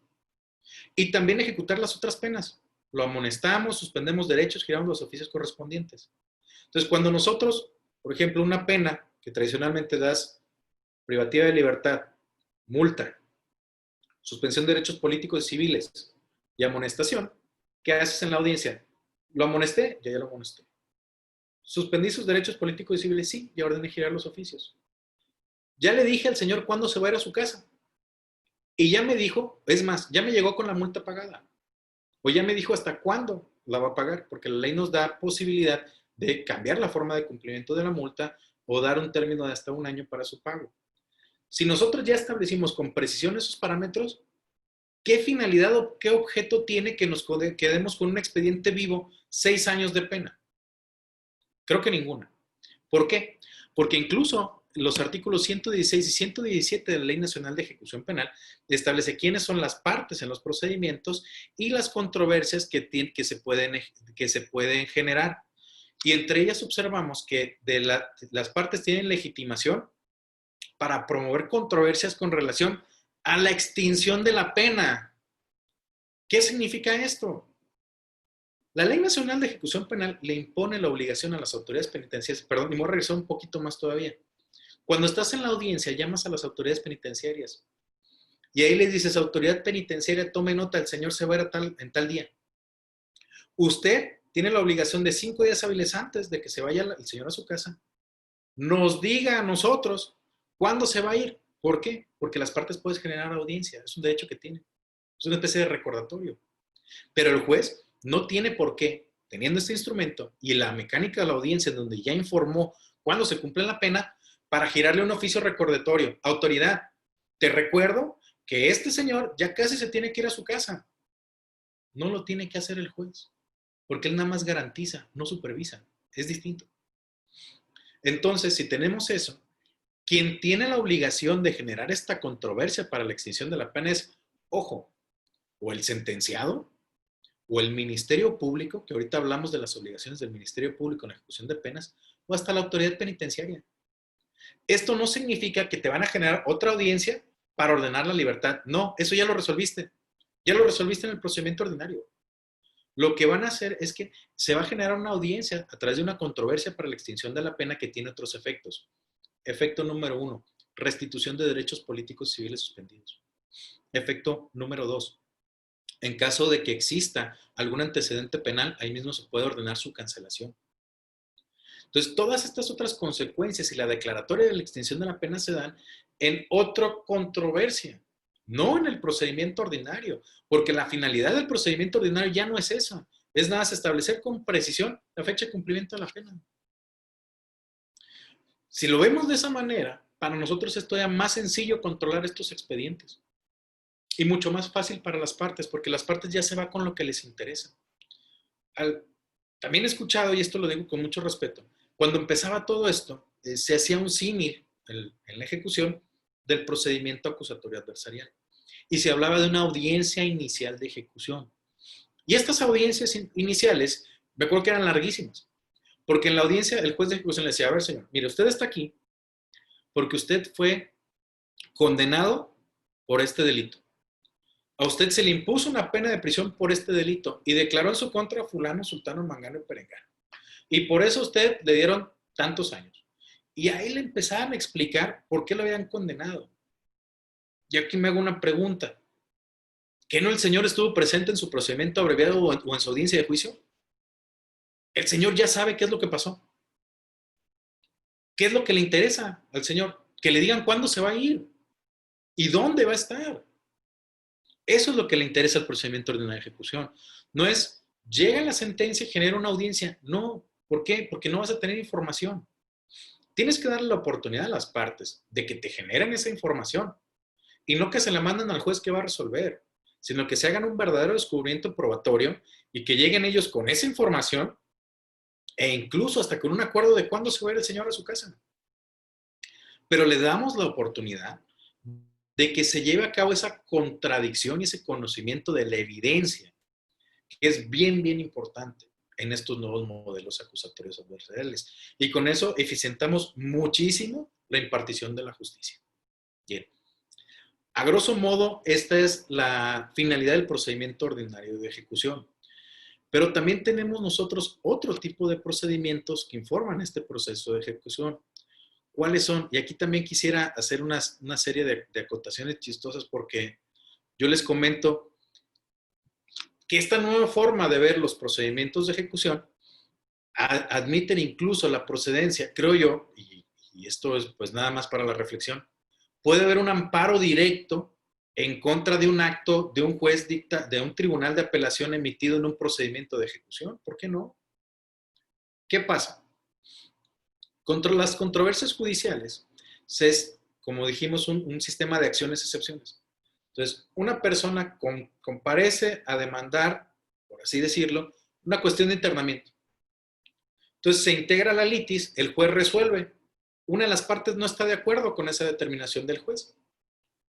Y también ejecutar las otras penas. Lo amonestamos, suspendemos derechos, giramos los oficios correspondientes. Entonces, cuando nosotros, por ejemplo, una pena que tradicionalmente das privativa de libertad, multa, suspensión de derechos políticos y civiles y amonestación, ¿qué haces en la audiencia? ¿Lo amonesté? Ya lo amonesté. ¿Suspendí sus derechos políticos y civiles? Sí, ya ordené girar los oficios. Ya le dije al señor cuándo se va a ir a su casa. Y ya me dijo, es más, ya me llegó con la multa pagada. O ya me dijo hasta cuándo la va a pagar, porque la ley nos da posibilidad de cambiar la forma de cumplimiento de la multa o dar un término de hasta un año para su pago. Si nosotros ya establecimos con precisión esos parámetros, ¿qué finalidad o qué objeto tiene que nos quedemos con un expediente vivo 6 años de pena? Creo que ninguna. ¿Por qué? Porque incluso los artículos 116 y 117 de la Ley Nacional de Ejecución Penal establece quiénes son las partes en los procedimientos y las controversias que se pueden generar. Y entre ellas observamos que las partes tienen legitimación para promover controversias con relación a la extinción de la pena. ¿Qué significa esto? La Ley Nacional de Ejecución Penal le impone la obligación a las autoridades penitenciarias, perdón, y me voy a regresar un poquito más todavía. Cuando estás en la audiencia, llamas a las autoridades penitenciarias y ahí les dices, autoridad penitenciaria, tome nota, el señor se va a ir en tal día. Usted tiene la obligación de 5 días hábiles antes de que se vaya el señor a su casa, nos diga a nosotros cuándo se va a ir. ¿Por qué? Porque las partes pueden generar audiencia, es un derecho que tienen. Es una especie de recordatorio. Pero el juez no tiene por qué, teniendo este instrumento y la mecánica de la audiencia donde ya informó cuándo se cumple la pena, para girarle un oficio recordatorio. Autoridad, te recuerdo que este señor ya casi se tiene que ir a su casa. No lo tiene que hacer el juez, porque él nada más garantiza, no supervisa. Es distinto. Entonces, si tenemos eso, quien tiene la obligación de generar esta controversia para la extinción de la pena es, ojo, o el sentenciado, o el Ministerio Público, que ahorita hablamos de las obligaciones del Ministerio Público en la ejecución de penas, o hasta la autoridad penitenciaria. Esto no significa que te van a generar otra audiencia para ordenar la libertad. No, eso ya lo resolviste. Ya lo resolviste en el procedimiento ordinario. Lo que van a hacer es que se va a generar una audiencia a través de una controversia para la extinción de la pena que tiene otros efectos. Efecto número 1, restitución de derechos políticos y civiles suspendidos. Efecto número 2, En caso de que exista algún antecedente penal, ahí mismo se puede ordenar su cancelación. Entonces, todas estas otras consecuencias y la declaratoria de la extinción de la pena se dan en otra controversia, no en el procedimiento ordinario, porque la finalidad del procedimiento ordinario ya no es esa, es nada más establecer con precisión la fecha de cumplimiento de la pena. Si lo vemos de esa manera, para nosotros es todavía más sencillo controlar estos expedientes y mucho más fácil para las partes, porque las partes ya se van con lo que les interesa. También he escuchado, y esto lo digo con mucho respeto, cuando empezaba todo esto, se hacía un símil en la ejecución del procedimiento acusatorio adversarial. Y se hablaba de una audiencia inicial de ejecución. Y estas audiencias iniciales, me acuerdo que eran larguísimas, porque en la audiencia el juez de ejecución le decía, a ver señor, mire, usted está aquí porque usted fue condenado por este delito. A usted se le impuso una pena de prisión por este delito y declaró en su contra fulano, sultano, mangano y perengano. Y por eso a usted le dieron tantos años. Y ahí le empezaban a explicar por qué lo habían condenado. Y aquí me hago una pregunta. ¿Que no el señor estuvo presente en su procedimiento abreviado o en su audiencia de juicio? El señor ya sabe qué es lo que pasó. ¿Qué es lo que le interesa al señor? Que le digan cuándo se va a ir y dónde va a estar. Eso es lo que le interesa al procedimiento ordinario de ejecución. No es, llega la sentencia y genera una audiencia. No. ¿Por qué? Porque no vas a tener información. Tienes que darle la oportunidad a las partes de que te generen esa información y no que se la manden al juez que va a resolver, sino que se hagan un verdadero descubrimiento probatorio y que lleguen ellos con esa información e incluso hasta con un acuerdo de cuándo se va a ir el señor a su casa. Pero le damos la oportunidad de que se lleve a cabo esa contradicción y ese conocimiento de la evidencia, que es bien, bien importante en estos nuevos modelos acusatorios adversariales. Y con eso eficientamos muchísimo la impartición de la justicia. Bien. A grosso modo, esta es la finalidad del procedimiento ordinario de ejecución. Pero también tenemos nosotros otro tipo de procedimientos que informan este proceso de ejecución. ¿Cuáles son? Y aquí también quisiera hacer una serie de acotaciones chistosas porque yo les comento que esta nueva forma de ver los procedimientos de ejecución admiten incluso la procedencia, creo yo, y esto es pues nada más para la reflexión, puede haber un amparo directo en contra de un acto de un juez de un tribunal de apelación emitido en un procedimiento de ejecución. ¿Por qué no? ¿Qué pasa? Contra las controversias judiciales, como dijimos, un sistema de acciones-excepciones. Entonces, una persona comparece a demandar, por así decirlo, una cuestión de internamiento. Entonces, se integra la litis, el juez resuelve. Una de las partes no está de acuerdo con esa determinación del juez.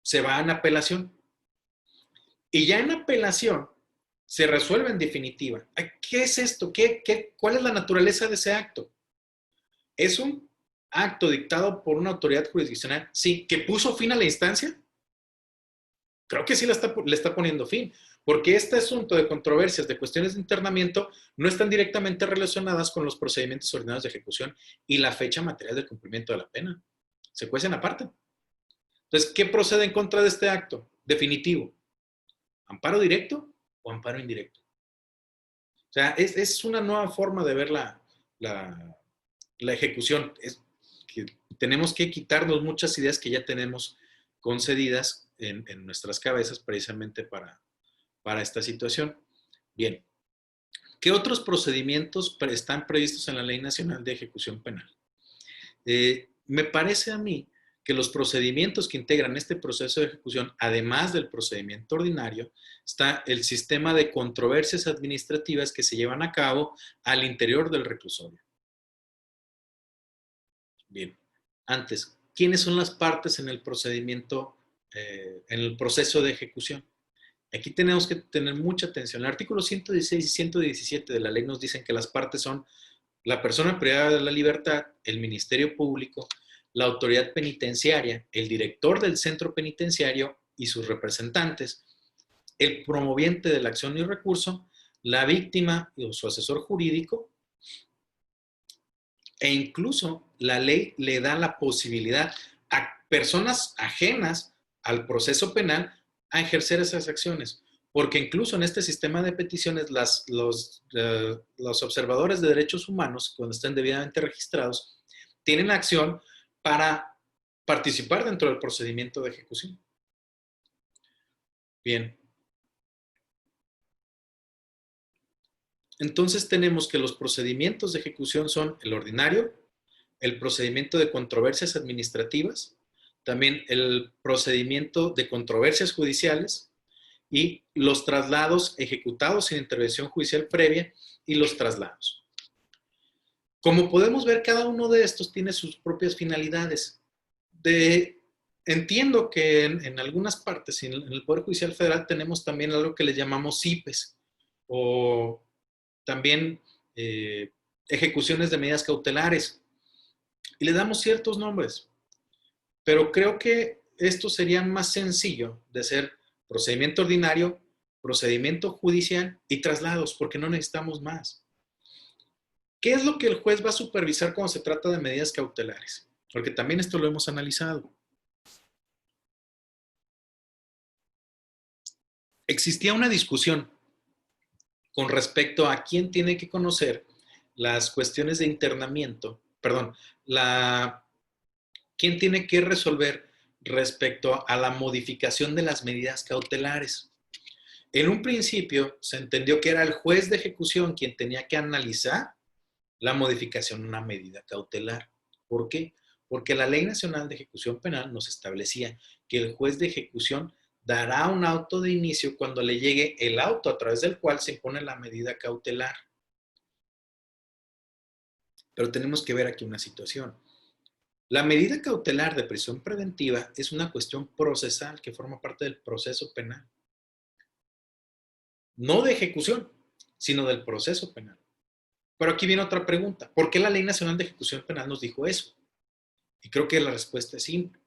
Se va en apelación. Y ya en apelación se resuelve en definitiva. ¿Qué es esto? ¿Cuál es la naturaleza de ese acto? ¿Es un acto dictado por una autoridad jurisdiccional? Sí. ¿Que puso fin a la instancia? Creo que sí le está poniendo fin, porque este asunto de controversias, de cuestiones de internamiento, no están directamente relacionadas con los procedimientos ordinarios de ejecución y la fecha material del cumplimiento de la pena. Se cuecen aparte. Entonces, ¿qué procede en contra de este acto definitivo? ¿Amparo directo o amparo indirecto? O sea, es una nueva forma de ver la ejecución. Es que tenemos que quitarnos muchas ideas que ya tenemos concedidas en nuestras cabezas precisamente para esta situación. Bien, ¿qué otros procedimientos están previstos en la Ley Nacional de Ejecución Penal? Me parece a mí que los procedimientos que integran este proceso de ejecución, además del procedimiento ordinario, está el sistema de controversias administrativas que se llevan a cabo al interior del reclusorio. Bien, antes, ¿quiénes son las partes en el procedimiento, en el proceso de ejecución? Aquí tenemos que tener mucha atención. El artículo 116 y 117 de la ley nos dicen que las partes son la persona privada de la libertad, el Ministerio Público, la autoridad penitenciaria, el director del centro penitenciario y sus representantes, el promoviente de la acción y recurso, la víctima o su asesor jurídico, e incluso la ley le da la posibilidad a personas ajenas al proceso penal a ejercer esas acciones. Porque incluso en este sistema de peticiones, los observadores de derechos humanos, cuando estén debidamente registrados, tienen acción para participar dentro del procedimiento de ejecución. Bien. Entonces tenemos que los procedimientos de ejecución son el ordinario, el procedimiento de controversias administrativas, también el procedimiento de controversias judiciales y los traslados ejecutados sin intervención judicial previa y los traslados. Como podemos ver, cada uno de estos tiene sus propias finalidades. Entiendo que en algunas partes, en el Poder Judicial Federal, tenemos también algo que le llamamos CIPES, o también ejecuciones de medidas cautelares, y le damos ciertos nombres, pero creo que esto sería más sencillo de hacer procedimiento ordinario, procedimiento judicial y traslados, porque no necesitamos más. ¿Qué es lo que el juez va a supervisar cuando se trata de medidas cautelares? Porque también esto lo hemos analizado. Existía una discusión con respecto a quién tiene que conocer las cuestiones de internamiento, perdón, quién tiene que resolver respecto a la modificación de las medidas cautelares. En un principio se entendió que era el juez de ejecución quien tenía que analizar la modificación de una medida cautelar. ¿Por qué? Porque la Ley Nacional de Ejecución Penal nos establecía que el juez de ejecución dará un auto de inicio cuando le llegue el auto a través del cual se impone la medida cautelar. Pero tenemos que ver aquí una situación. La medida cautelar de prisión preventiva es una cuestión procesal que forma parte del proceso penal. No de ejecución, sino del proceso penal. Pero aquí viene otra pregunta. ¿Por qué la Ley Nacional de Ejecución Penal nos dijo eso? Y creo que la respuesta es simple.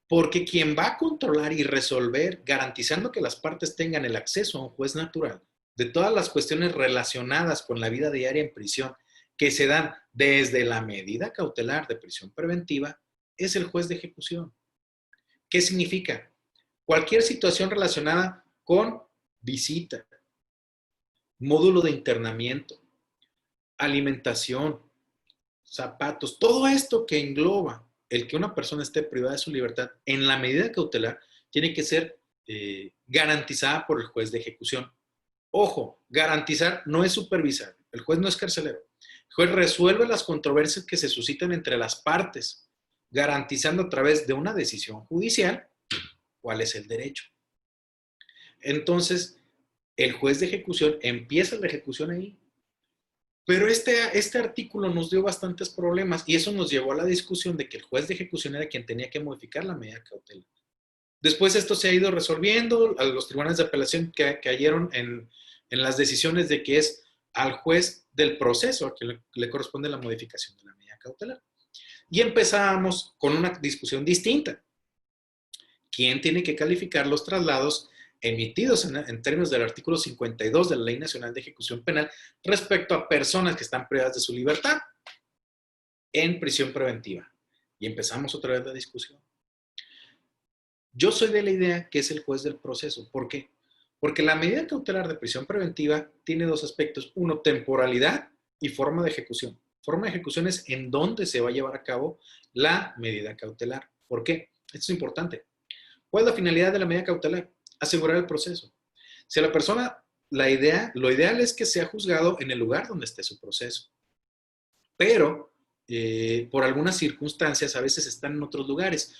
Porque quien va a controlar y resolver, garantizando que las partes tengan el acceso a un juez natural, de todas las cuestiones relacionadas con la vida diaria en prisión, que se dan desde la medida cautelar de prisión preventiva, es el juez de ejecución. ¿Qué significa? Cualquier situación relacionada con visita, módulo de internamiento, alimentación, zapatos, todo esto que engloba el que una persona esté privada de su libertad en la medida cautelar tiene que ser garantizada por el juez de ejecución. Ojo, garantizar no es supervisar. El juez no es carcelero. El juez resuelve las controversias que se suscitan entre las partes, garantizando a través de una decisión judicial cuál es el derecho. Entonces, el juez de ejecución empieza la ejecución ahí. Pero este artículo nos dio bastantes problemas y eso nos llevó a la discusión de que el juez de ejecución era quien tenía que modificar la medida cautelar. Después esto se ha ido resolviendo, a los tribunales de apelación que cayeron en las decisiones de que es al juez del proceso a quien le corresponde la modificación de la medida cautelar. Y empezamos con una discusión distinta. ¿Quién tiene que calificar los traslados emitidos en términos del artículo 52 de la Ley Nacional de Ejecución Penal respecto a personas que están privadas de su libertad en prisión preventiva? Y empezamos otra vez la discusión. Yo soy de la idea que es el juez del proceso. ¿Por qué? Porque la medida cautelar de prisión preventiva tiene dos aspectos. Uno, temporalidad y forma de ejecución. Forma de ejecución es en dónde se va a llevar a cabo la medida cautelar. ¿Por qué? Esto es importante. ¿Cuál es la finalidad de la medida cautelar? Asegurar el proceso. Si a la persona, lo ideal es que sea juzgado en el lugar donde esté su proceso. Pero, por algunas circunstancias, a veces están en otros lugares.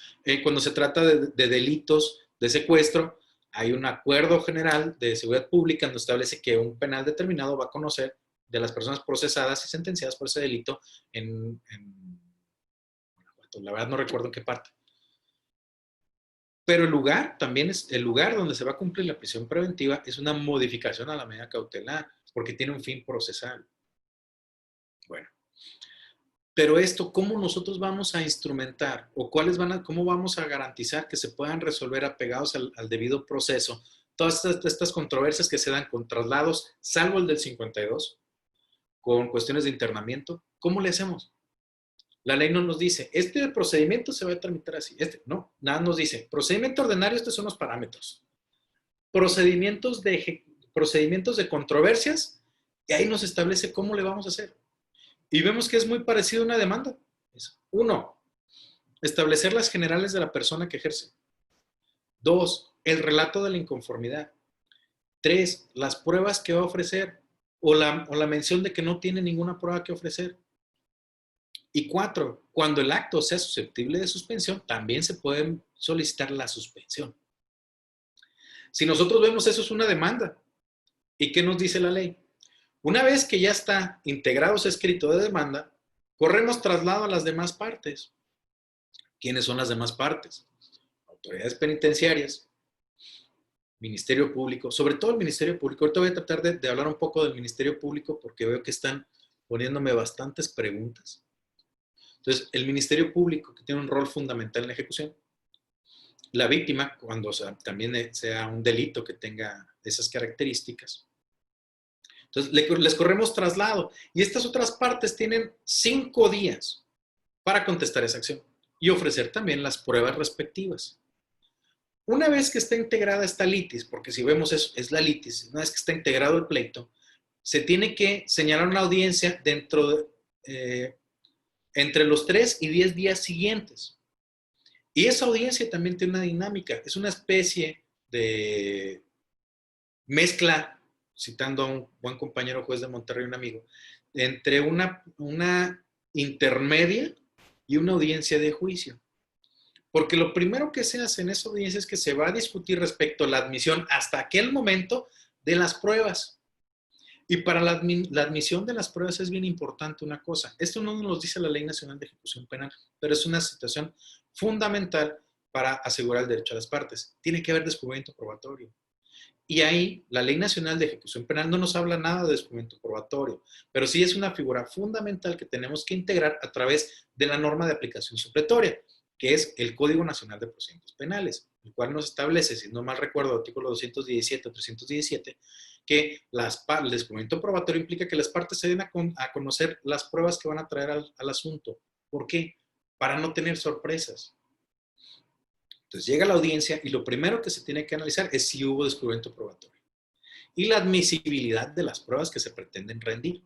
Cuando se trata de delitos de secuestro, hay un acuerdo general de seguridad pública donde establece que un penal determinado va a conocer de las personas procesadas y sentenciadas por ese delito en Guanajuato. La verdad no recuerdo en qué parte. Pero el lugar también es el lugar donde se va a cumplir la prisión preventiva, es una modificación a la medida cautelar, porque tiene un fin procesal. Bueno, pero esto, ¿cómo nosotros vamos a instrumentar o cómo vamos a garantizar que se puedan resolver apegados al debido proceso todas estas controversias que se dan con traslados, salvo el del 52, con cuestiones de internamiento? ¿Cómo le hacemos? La ley no nos dice, este procedimiento se va a tramitar así. No, nada nos dice, procedimiento ordinario, estos son los parámetros. procedimientos de controversias, y ahí nos establece cómo le vamos a hacer. Y vemos que es muy parecido a una demanda. Uno, establecer las generales de la persona que ejerce. Dos, el relato de la inconformidad. Tres, las pruebas que va a ofrecer o la mención de que no tiene ninguna prueba que ofrecer. Y cuatro, cuando el acto sea susceptible de suspensión, también se puede solicitar la suspensión. Si nosotros vemos eso es una demanda. ¿Y qué nos dice la ley? Una vez que ya está integrado ese escrito de demanda, corremos traslado a las demás partes. ¿Quiénes son las demás partes? Autoridades penitenciarias, Ministerio Público, sobre todo el Ministerio Público. Ahorita voy a tratar de hablar un poco del Ministerio Público porque veo que están poniéndome bastantes preguntas. Entonces, el Ministerio Público, que tiene un rol fundamental en la ejecución. La víctima, cuando también sea un delito que tenga esas características. Entonces, les corremos traslado. Y estas otras partes tienen 5 días para contestar esa acción y ofrecer también las pruebas respectivas. Una vez que está integrada esta litis, porque si vemos eso, es la litis, una vez que está integrado el pleito, se tiene que señalar una audiencia entre los 3 y 10 días siguientes. Y esa audiencia también tiene una dinámica, es una especie de mezcla, citando a un buen compañero juez de Monterrey, un amigo, entre una intermedia y una audiencia de juicio. Porque lo primero que se hace en esa audiencia es que se va a discutir respecto a la admisión hasta aquel momento de las pruebas. Y para la admisión de las pruebas es bien importante una cosa. Esto no nos lo dice la Ley Nacional de Ejecución Penal, pero es una situación fundamental para asegurar el derecho a las partes. Tiene que haber descubrimiento probatorio. Y ahí la Ley Nacional de Ejecución Penal no nos habla nada de descubrimiento probatorio, pero sí es una figura fundamental que tenemos que integrar a través de la norma de aplicación supletoria, que es el Código Nacional de Procedimientos Penales, el cual nos establece, si no mal recuerdo, artículo 217 o 317, que el descubrimiento probatorio implica que las partes se den a conocer las pruebas que van a traer al asunto. ¿Por qué? Para no tener sorpresas. Entonces llega la audiencia y lo primero que se tiene que analizar es si hubo descubrimiento probatorio y la admisibilidad de las pruebas que se pretenden rendir.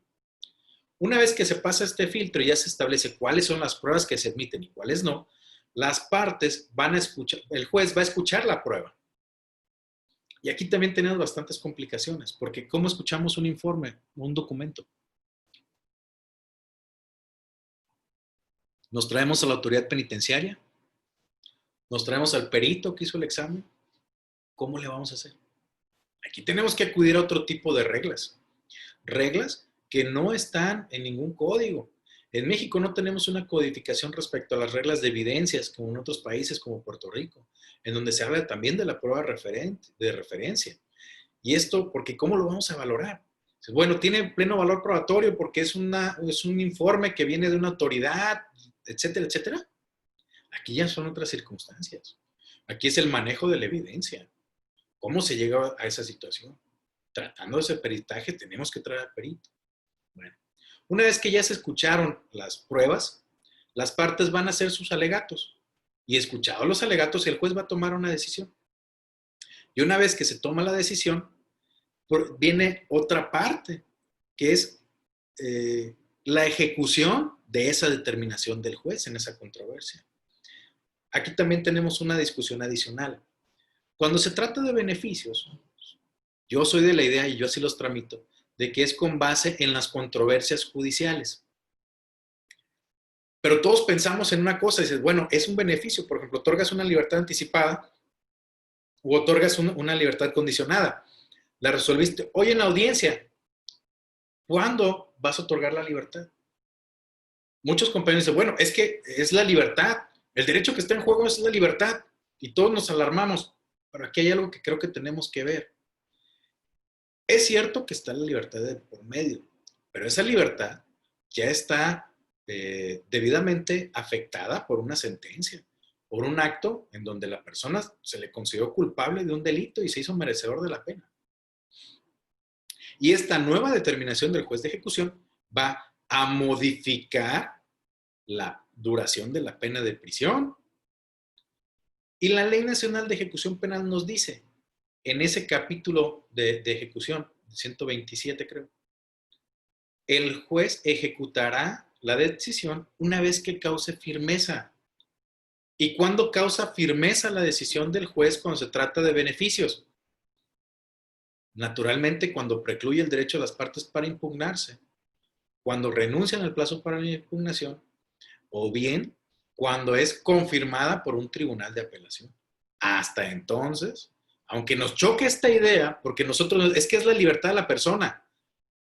Una vez que se pasa este filtro y ya se establece cuáles son las pruebas que se admiten y cuáles no, las partes van a escuchar, el juez va a escuchar la prueba. Y aquí también tenemos bastantes complicaciones, porque ¿cómo escuchamos un informe, un documento? Nos traemos a la autoridad penitenciaria, nos traemos al perito que hizo el examen. ¿Cómo le vamos a hacer? Aquí tenemos que acudir a otro tipo de reglas. Reglas que no están en ningún código. En México no tenemos una codificación respecto a las reglas de evidencias como en otros países como Puerto Rico, en donde se habla también de la prueba de referencia. Y esto, porque ¿cómo lo vamos a valorar? Bueno, tiene pleno valor probatorio porque es un informe que viene de una autoridad, etcétera, etcétera. Aquí ya son otras circunstancias. Aquí es el manejo de la evidencia. ¿Cómo se llega a esa situación? Tratando ese peritaje, tenemos que traer al perito. Bueno, una vez que ya se escucharon las pruebas, las partes van a hacer sus alegatos. Y escuchados los alegatos, el juez va a tomar una decisión. Y una vez que se toma la decisión, viene otra parte, que es la ejecución de esa determinación del juez en esa controversia. Aquí también tenemos una discusión adicional. Cuando se trata de beneficios, yo soy de la idea, y yo así los tramito, de que es con base en las controversias judiciales. Pero todos pensamos en una cosa, y dices, bueno, es un beneficio, por ejemplo, otorgas una libertad anticipada o otorgas una libertad condicionada. La resolviste hoy en la audiencia. ¿Cuándo vas a otorgar la libertad? Muchos compañeros dicen, bueno, es que es la libertad. El derecho que está en juego es la libertad. Y todos nos alarmamos. Pero aquí hay algo que creo que tenemos que ver. Es cierto que está la libertad de por medio, pero esa libertad ya está debidamente afectada por una sentencia, por un acto en donde la persona se le consideró culpable de un delito y se hizo merecedor de la pena. Y esta nueva determinación del juez de ejecución va a modificar la duración de la pena de prisión. Y la Ley Nacional de Ejecución Penal nos dice, en ese capítulo de ejecución, 127 creo, el juez ejecutará la decisión una vez que cause firmeza. ¿Y cuándo causa firmeza la decisión del juez cuando se trata de beneficios? Naturalmente, cuando precluye el derecho de las partes para impugnarse, cuando renuncian al plazo para la impugnación, o bien cuando es confirmada por un tribunal de apelación. Hasta entonces, aunque nos choque esta idea, porque nosotros, es que es la libertad de la persona.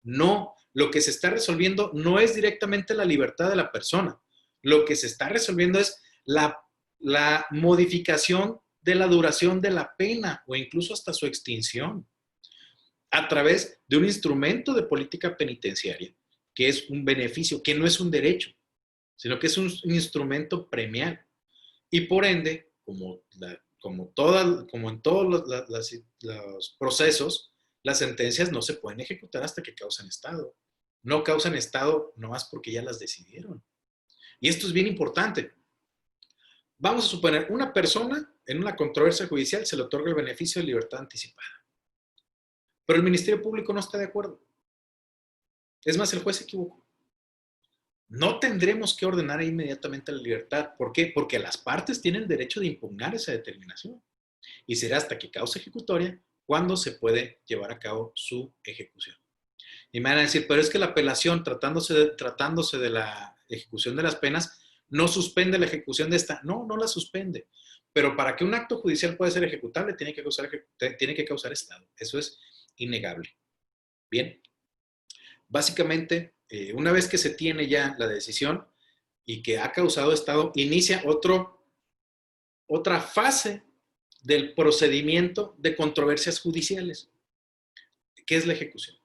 No, lo que se está resolviendo no es directamente la libertad de la persona. Lo que se está resolviendo es la modificación de la duración de la pena o incluso hasta su extinción a través de un instrumento de política penitenciaria que es un beneficio, que no es un derecho, sino que es un instrumento premial. Y por ende, como en todos los procesos, las sentencias no se pueden ejecutar hasta que causan estado. No causan estado nomás porque ya las decidieron. Y esto es bien importante. Vamos a suponer, una persona en una controversia judicial se le otorga el beneficio de libertad anticipada. Pero el Ministerio Público no está de acuerdo. Es más, el juez se equivocó. No tendremos que ordenar inmediatamente la libertad. ¿Por qué? Porque las partes tienen derecho de impugnar esa determinación. Y será hasta que cause ejecutoria cuando se puede llevar a cabo su ejecución. Y me van a decir, pero es que la apelación, tratándose de la ejecución de las penas, no suspende la ejecución de esta. No, no la suspende. Pero para que un acto judicial pueda ser ejecutable, tiene que causar estado. Eso es innegable. Bien. Básicamente, una vez que se tiene ya la decisión y que ha causado estado, inicia otra fase del procedimiento de controversias judiciales, que es la ejecución.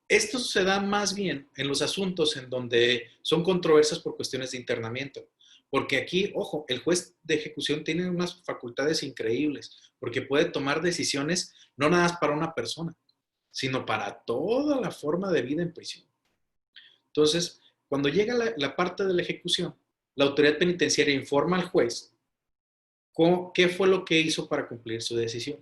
Esto se da más bien en los asuntos en donde son controversias por cuestiones de internamiento. Porque aquí, ojo, el juez de ejecución tiene unas facultades increíbles, porque puede tomar decisiones no nada más para una persona, sino para toda la forma de vida en prisión. Entonces, cuando llega la parte de la ejecución, la autoridad penitenciaria informa al juez qué fue lo que hizo para cumplir su decisión.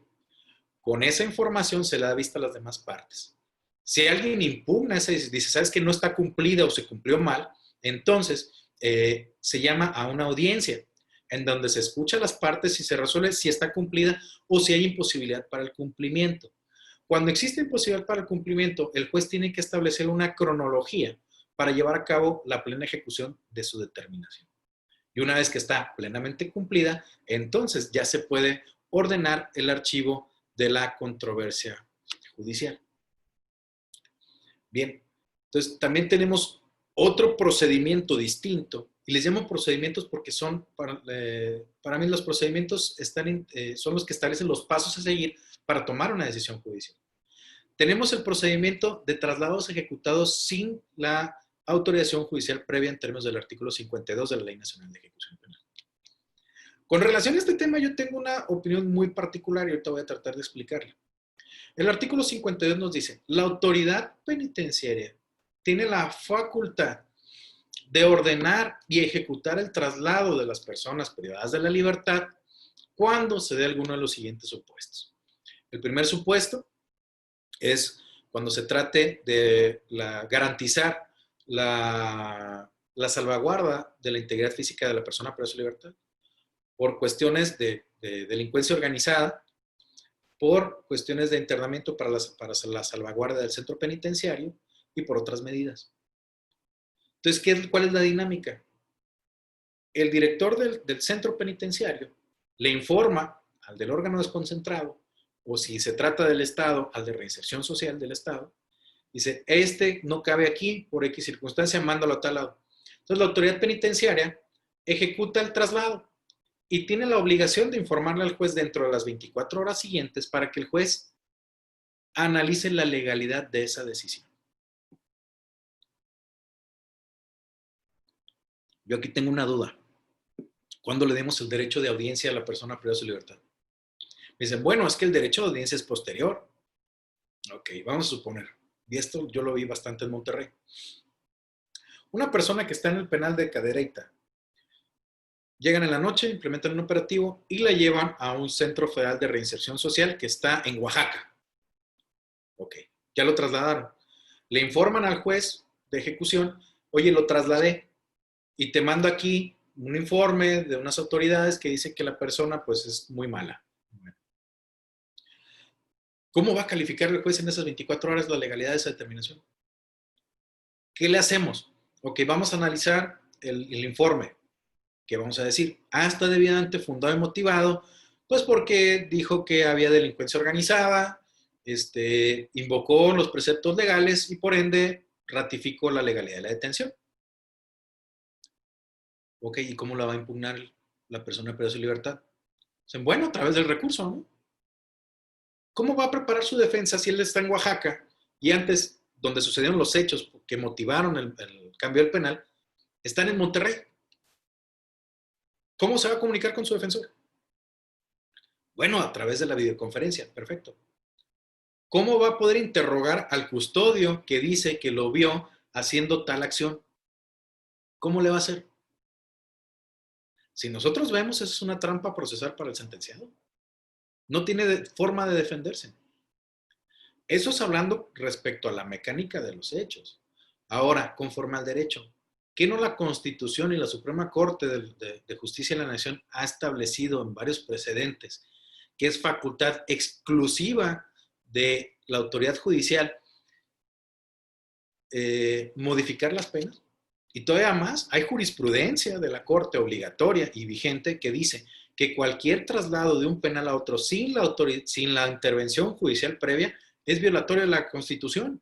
Con esa información se le da vista a las demás partes. Si alguien impugna esa decisión, dice, sabes que no está cumplida o se cumplió mal, entonces se llama a una audiencia en donde se escucha a las partes y se resuelve si está cumplida o si hay imposibilidad para el cumplimiento. Cuando existe imposibilidad para el cumplimiento, el juez tiene que establecer una cronología para llevar a cabo la plena ejecución de su determinación. Y una vez que está plenamente cumplida, entonces ya se puede ordenar el archivo de la controversia judicial. Bien, entonces también tenemos otro procedimiento distinto, y les llamo procedimientos porque son, para mí los procedimientos son los que establecen los pasos a seguir para tomar una decisión judicial. Tenemos el procedimiento de traslados ejecutados sin la autorización judicial previa en términos del artículo 52 de la Ley Nacional de Ejecución Penal. Con relación a este tema, yo tengo una opinión muy particular y ahorita voy a tratar de explicarla. El artículo 52 nos dice, la autoridad penitenciaria tiene la facultad de ordenar y ejecutar el traslado de las personas privadas de la libertad cuando se dé alguno de los siguientes supuestos. El primer supuesto es cuando se trate de garantizar la salvaguarda de la integridad física de la persona presa de libertad por cuestiones de delincuencia organizada, por cuestiones de internamiento para la salvaguarda del centro penitenciario y por otras medidas. Entonces, ¿cuál es la dinámica? El director del centro penitenciario le informa al del órgano desconcentrado, o si se trata del Estado, al de reinserción social del Estado, dice, este no cabe aquí por X circunstancia, mándalo a tal lado. Entonces, la autoridad penitenciaria ejecuta el traslado y tiene la obligación de informarle al juez dentro de las 24 horas siguientes para que el juez analice la legalidad de esa decisión. Yo aquí tengo una duda. ¿Cuándo le demos el derecho de audiencia a la persona privada de su libertad? Me dicen, bueno, es que el derecho de audiencia es posterior. Ok, vamos a suponer. Y esto yo lo vi bastante en Monterrey. Una persona que está en el penal de Cadereyta Llegan en la noche, implementan un operativo y la llevan a un centro federal de reinserción social que está en Oaxaca. Ok, ya lo trasladaron. Le informan al juez de ejecución, oye, lo trasladé y te mando aquí un informe de unas autoridades que dice que la persona pues es muy mala. ¿Cómo va a calificar el juez en esas 24 horas la legalidad de esa determinación? ¿Qué le hacemos? Ok, vamos a analizar el informe. ¿Qué vamos a decir? Está debidamente fundado y motivado, pues porque dijo que había delincuencia organizada, invocó los preceptos legales y por ende ratificó la legalidad de la detención. Ok, ¿y cómo la va a impugnar la persona privada de su libertad? Bueno, a través del recurso, ¿no? ¿Cómo va a preparar su defensa si él está en Oaxaca y antes, donde sucedieron los hechos que motivaron el cambio del penal, están en Monterrey? ¿Cómo se va a comunicar con su defensor? Bueno, a través de la videoconferencia, perfecto. ¿Cómo va a poder interrogar al custodio que dice que lo vio haciendo tal acción? ¿Cómo le va a hacer? Si nosotros vemos, eso es una trampa procesal para el sentenciado. No tiene forma de defenderse. Eso es hablando respecto a la mecánica de los hechos. Ahora, conforme al derecho, ¿qué no la Constitución y la Suprema Corte de Justicia de la Nación ha establecido en varios precedentes que es facultad exclusiva de la autoridad judicial modificar las penas? Y todavía más, hay jurisprudencia de la Corte obligatoria y vigente que dice que cualquier traslado de un penal a otro sin la intervención judicial previa es violatorio de la Constitución.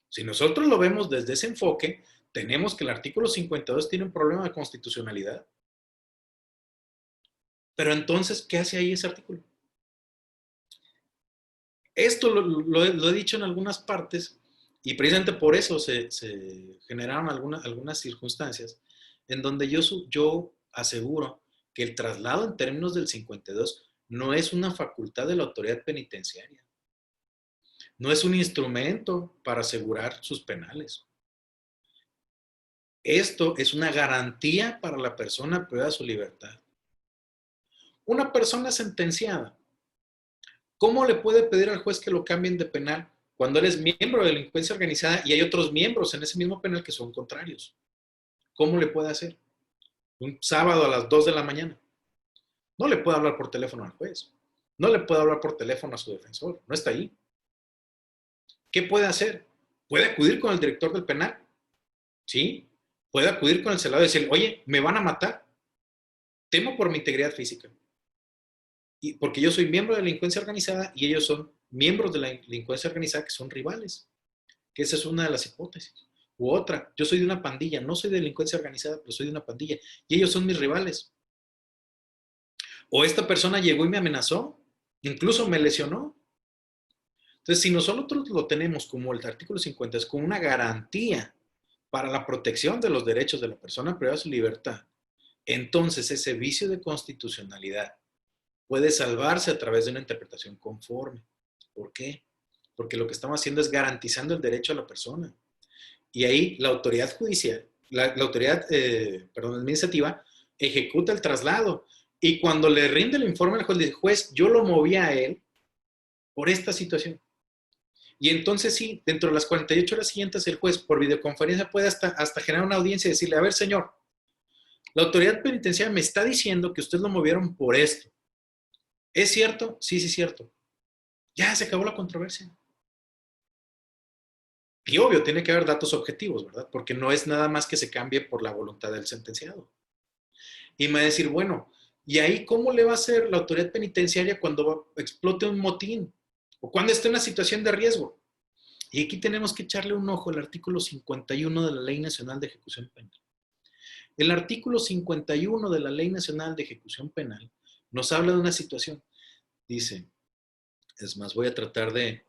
Si nosotros lo vemos desde ese enfoque, tenemos que el artículo 52 tiene un problema de constitucionalidad. Pero entonces, ¿qué hace ahí ese artículo? Esto lo he dicho en algunas partes y precisamente por eso se generaron algunas circunstancias en donde yo aseguro que el traslado en términos del 52 no es una facultad de la autoridad penitenciaria, no es un instrumento para asegurar sus penales. Esto es una garantía para la persona privada de su libertad. Una persona sentenciada, ¿cómo le puede pedir al juez que lo cambien de penal cuando él es miembro de delincuencia organizada y hay otros miembros en ese mismo penal que son contrarios? ¿Cómo le puede hacer? Un sábado a las 2 de la mañana. No le puede hablar por teléfono al juez. No le puede hablar por teléfono a su defensor. No está ahí. ¿Qué puede hacer? Puede acudir con el director del penal. ¿Sí? Puede acudir con el celador y decir, oye, me van a matar. Temo por mi integridad física. Y porque yo soy miembro de la delincuencia organizada y ellos son miembros de la delincuencia organizada que son rivales. Que esa es una de las hipótesis. U otra, yo soy de una pandilla, no soy de delincuencia organizada, pero soy de una pandilla y ellos son mis rivales. O esta persona llegó y me amenazó, incluso me lesionó. Entonces, si nosotros lo tenemos como el artículo 50, es como una garantía para la protección de los derechos de la persona privada de su libertad, entonces ese vicio de constitucionalidad puede salvarse a través de una interpretación conforme. ¿Por qué? Porque lo que estamos haciendo es garantizando el derecho a la persona. Y ahí la autoridad judicial, la autoridad, administrativa, ejecuta el traslado. Y cuando le rinde el informe al juez, le dice, juez, yo lo moví a él por esta situación. Y entonces sí, dentro de las 48 horas siguientes, el juez por videoconferencia puede hasta generar una audiencia y decirle, a ver, señor, la autoridad penitenciaria me está diciendo que usted lo movieron por esto. ¿Es cierto? Sí, sí, es cierto. Ya se acabó la controversia. Y obvio, tiene que haber datos objetivos, ¿verdad? Porque no es nada más que se cambie por la voluntad del sentenciado. Y me va a decir, bueno, ¿y ahí cómo le va a hacer la autoridad penitenciaria cuando explote un motín? O cuando esté en una situación de riesgo. Y aquí tenemos que echarle un ojo al artículo 51 de la Ley Nacional de Ejecución Penal. El artículo 51 de la Ley Nacional de Ejecución Penal nos habla de una situación. Dice, es más, voy a tratar de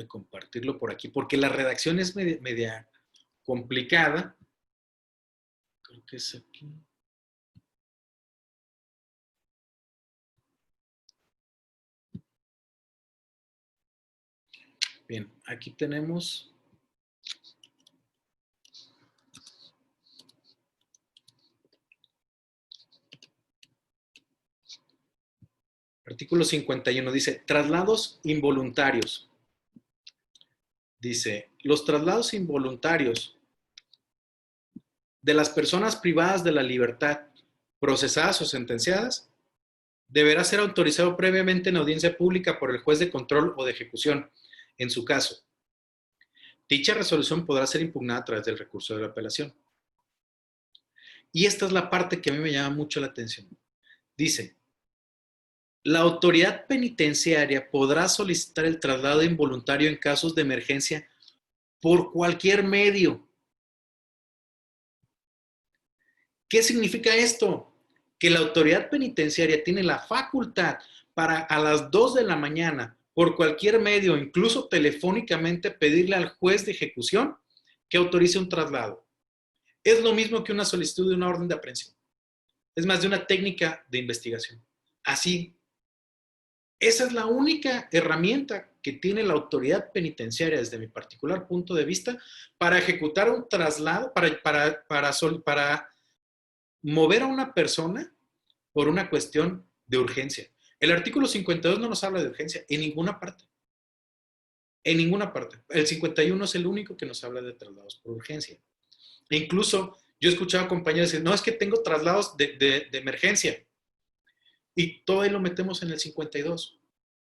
compartirlo por aquí, porque la redacción es media complicada. Creo que es aquí. Bien, aquí tenemos. Artículo 51 dice, traslados involuntarios. Dice, los traslados involuntarios de las personas privadas de la libertad, procesadas o sentenciadas, deberá ser autorizado previamente en audiencia pública por el juez de control o de ejecución, en su caso. Dicha resolución podrá ser impugnada a través del recurso de la apelación. Y esta es la parte que a mí me llama mucho la atención. Dice, la autoridad penitenciaria podrá solicitar el traslado involuntario en casos de emergencia por cualquier medio. ¿Qué significa esto? Que la autoridad penitenciaria tiene la facultad para a las 2 de la mañana, por cualquier medio, incluso telefónicamente, pedirle al juez de ejecución que autorice un traslado. Es lo mismo que una solicitud de una orden de aprehensión. Es más, de una técnica de investigación. Así, esa es la única herramienta que tiene la autoridad penitenciaria, desde mi particular punto de vista, para ejecutar un traslado, para mover a una persona por una cuestión de urgencia. El artículo 52 no nos habla de urgencia en ninguna parte. En ninguna parte. El 51 es el único que nos habla de traslados por urgencia. E incluso yo he escuchado a compañeros decir, no, es que tengo traslados de emergencia. Y todo ahí lo metemos en el 52.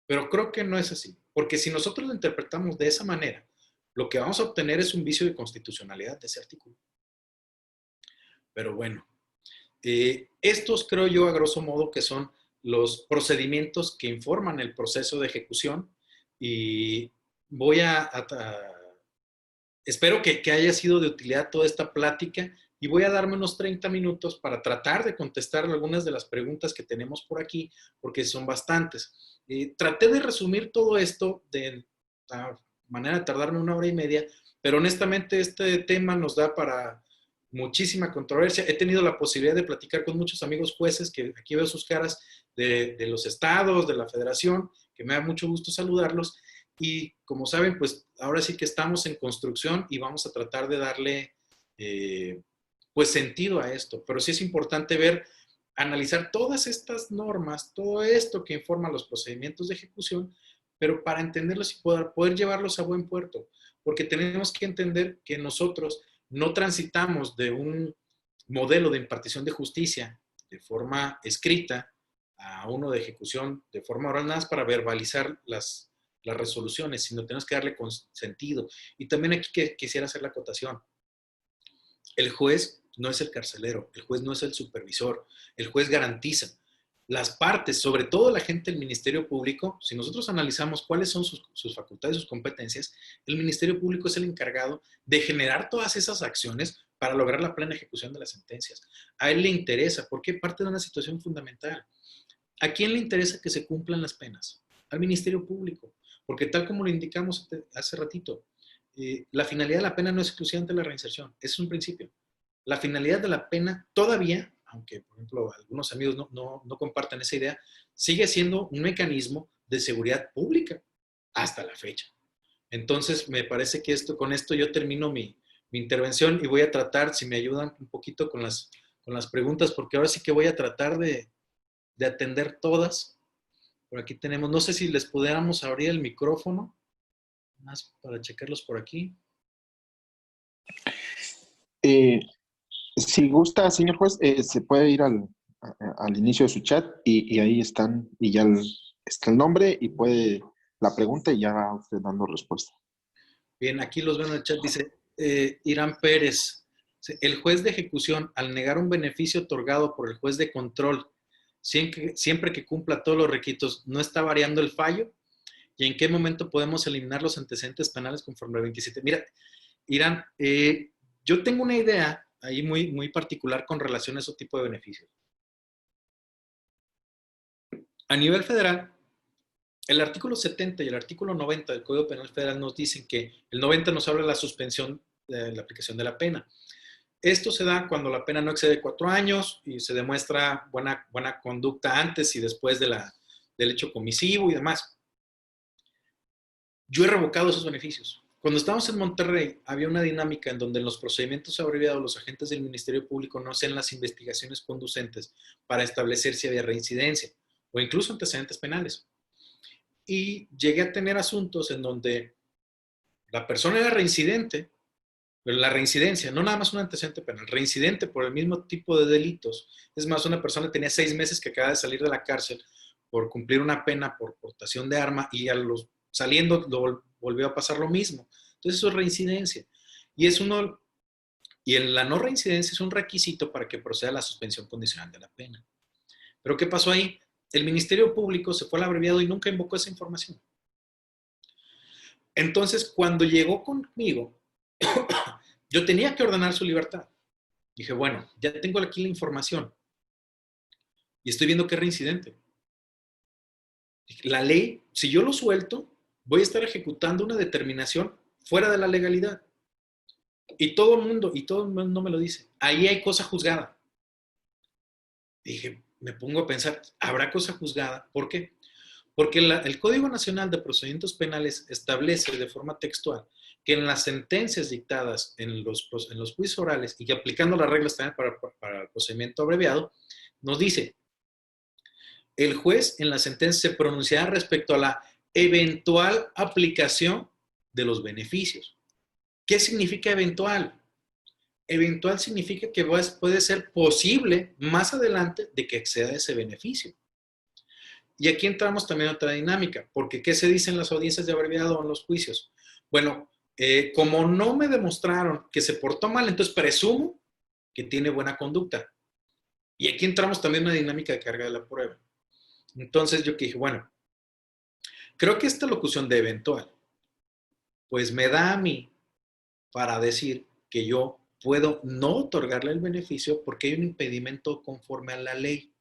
Pero creo que no es así. Porque si nosotros lo interpretamos de esa manera, lo que vamos a obtener es un vicio de constitucionalidad de ese artículo. Pero bueno, estos creo yo a grosso modo que son los procedimientos que informan el proceso de ejecución y voy espero que haya sido de utilidad toda esta plática y voy a darme unos 30 minutos para tratar de contestar algunas de las preguntas que tenemos por aquí, porque son bastantes. Traté de resumir todo esto de la manera de tardarme 1 hora y media, pero honestamente este tema nos da para muchísima controversia. He tenido la posibilidad de platicar con muchos amigos jueces, que aquí veo sus caras, de los estados, de la federación, que me da mucho gusto saludarlos. Y como saben, pues ahora sí que estamos en construcción y vamos a tratar de darle pues sentido a esto. Pero sí es importante ver, analizar todas estas normas, todo esto que informa los procedimientos de ejecución, pero para entenderlos y poder llevarlos a buen puerto. Porque tenemos que entender que nosotros no transitamos de un modelo de impartición de justicia de forma escrita a uno de ejecución de forma oral, nada más para verbalizar las resoluciones, sino tenemos que darle sentido. Y también aquí quisiera hacer la acotación. El juez no es el carcelero, el juez no es el supervisor, el juez garantiza. Las partes, sobre todo la gente del Ministerio Público, si nosotros analizamos cuáles son sus facultades, sus competencias, el Ministerio Público es el encargado de generar todas esas acciones para lograr la plena ejecución de las sentencias. A él le interesa, porque parte de una situación fundamental. ¿A quién le interesa que se cumplan las penas? Al Ministerio Público, porque tal como lo indicamos hace ratito, la finalidad de la pena no es exclusivamente la reinserción, ese es un principio. La finalidad de la pena todavía, aunque por ejemplo algunos amigos no compartan esa idea, sigue siendo un mecanismo de seguridad pública hasta la fecha. Entonces me parece que con esto yo termino mi intervención y voy a tratar, si me ayudan un poquito con las preguntas, porque ahora sí que voy a tratar de atender todas. Por aquí tenemos, no sé si les pudiéramos abrir el micrófono, más para checarlos por aquí. Si gusta, señor juez, se puede ir al inicio de su chat y ahí están, y ya está el nombre y puede la pregunta y ya va usted dando respuesta. Bien, aquí los veo en el chat, dice Irán Pérez, el juez de ejecución, al negar un beneficio otorgado por el juez de control, siempre que cumpla todos los requisitos, ¿no está variando el fallo? ¿Y en qué momento podemos eliminar los antecedentes penales conforme al 27? Mira, Irán, yo tengo una idea ahí muy particular con relación a ese tipo de beneficios. A nivel federal, el artículo 70 y el artículo 90 del Código Penal Federal nos dicen que el 90 nos habla de la suspensión de la aplicación de la pena. Esto se da cuando la pena no excede 4 años y se demuestra buena conducta antes y después del hecho comisivo y demás. Yo he revocado esos beneficios. Cuando estábamos en Monterrey, había una dinámica en donde en los procedimientos abreviados los agentes del Ministerio Público no hacían las investigaciones conducentes para establecer si había reincidencia. o incluso antecedentes penales. Y llegué a tener asuntos en donde la persona era reincidente, pero la reincidencia, no nada más un antecedente penal, reincidente por el mismo tipo de delitos. Es más, una persona tenía 6 meses que acaba de salir de la cárcel por cumplir una pena por portación de arma y saliendo volvió a pasar lo mismo. Entonces eso es reincidencia. Y la no reincidencia es un requisito para que proceda la suspensión condicional de la pena. Pero ¿qué pasó ahí? El Ministerio Público se fue al abreviado y nunca invocó esa información. Entonces, cuando llegó conmigo, yo tenía que ordenar su libertad. Dije, bueno, ya tengo aquí la información y estoy viendo que es reincidente. La ley, si yo lo suelto, voy a estar ejecutando una determinación fuera de la legalidad. Y todo el mundo me lo dice. Ahí hay cosa juzgada. Dije, me pongo a pensar, ¿habrá cosa juzgada? ¿Por qué? Porque el Código Nacional de Procedimientos Penales establece de forma textual que en las sentencias dictadas en los juicios orales y que aplicando las reglas también para el procedimiento abreviado, nos dice, el juez en la sentencia se pronunciará respecto a la eventual aplicación de los beneficios. ¿Qué significa eventual? Eventual significa que puede ser posible más adelante de que exceda ese beneficio. Y aquí entramos también en otra dinámica, porque ¿qué se dice en las audiencias de abreviado o en los juicios? Bueno, como no me demostraron que se portó mal, entonces presumo que tiene buena conducta. Y aquí entramos también en una dinámica de carga de la prueba. Entonces yo dije, bueno, creo que esta locución de eventual, pues me da a mí para decir que yo puedo no otorgarle el beneficio porque hay un impedimento conforme a la ley.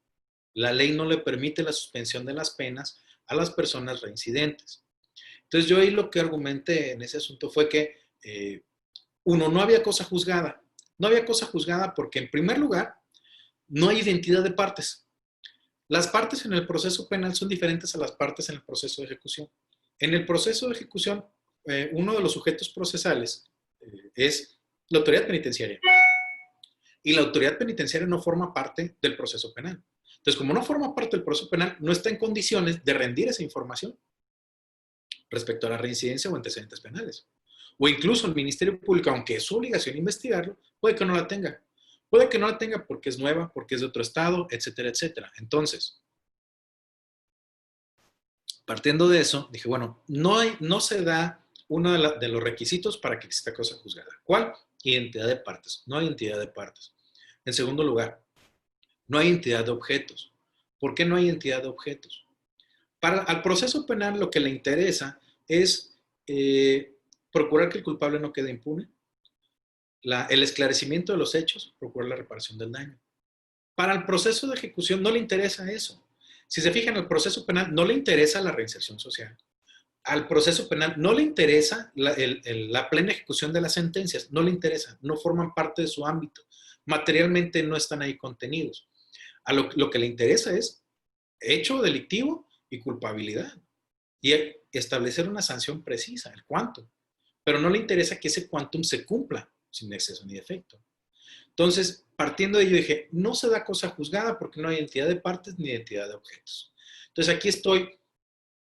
La ley no le permite la suspensión de las penas a las personas reincidentes. Entonces yo ahí lo que argumenté en ese asunto fue que, no había cosa juzgada. No había cosa juzgada porque en primer lugar, no hay identidad de partes. Las partes en el proceso penal son diferentes a las partes en el proceso de ejecución. En el proceso de ejecución, uno de los sujetos procesales es la autoridad penitenciaria. Y la autoridad penitenciaria no forma parte del proceso penal. Entonces, como no forma parte del proceso penal, no está en condiciones de rendir esa información respecto a la reincidencia o antecedentes penales. O incluso el Ministerio Público, aunque es su obligación investigarlo, puede que no la tenga. Puede que no la tenga porque es nueva, porque es de otro estado, etcétera, etcétera. Entonces, partiendo de eso, dije, bueno, no se da uno de los requisitos para que exista cosa juzgada. ¿Cuál? Identidad de partes. No hay identidad de partes. En segundo lugar, no hay identidad de objetos. ¿Por qué no hay identidad de objetos? Al proceso penal lo que le interesa es procurar que el culpable no quede impune, el esclarecimiento de los hechos, procurar la reparación del daño. Para el proceso de ejecución no le interesa eso. Si se fijan, al proceso penal no le interesa la reinserción social. Al proceso penal no le interesa la plena ejecución de las sentencias, no le interesa, no forman parte de su ámbito. Materialmente no están ahí contenidos. A lo que le interesa es hecho delictivo y culpabilidad. Y establecer una sanción precisa, el quantum. Pero no le interesa que ese quantum se cumpla sin exceso ni defecto. Entonces, partiendo de ello, dije, no se da cosa juzgada porque no hay identidad de partes ni identidad de objetos. Entonces,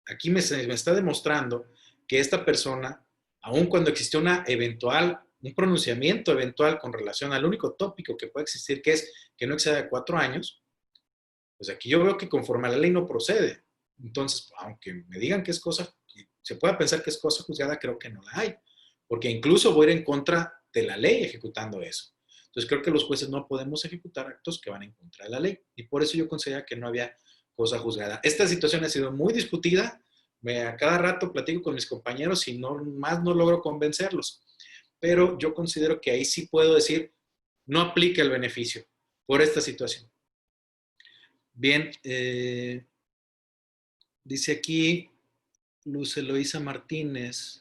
aquí me está demostrando que esta persona, aun cuando existió un pronunciamiento eventual con relación al único tópico que puede existir, que es que no exceda de 4 años, pues aquí yo veo que conforme a la ley no procede. Entonces, aunque me digan que es cosa, se pueda pensar que es cosa juzgada, creo que no la hay. Porque incluso voy a ir en contra de la ley ejecutando eso. Entonces, creo que los jueces no podemos ejecutar actos que van en contra de la ley. Y por eso yo consideraba que no había cosa juzgada. Esta situación ha sido muy discutida. A cada rato platico con mis compañeros y no logro convencerlos. Pero yo considero que ahí sí puedo decir, no aplica el beneficio por esta situación. Bien, dice aquí Luz Eloísa Martínez,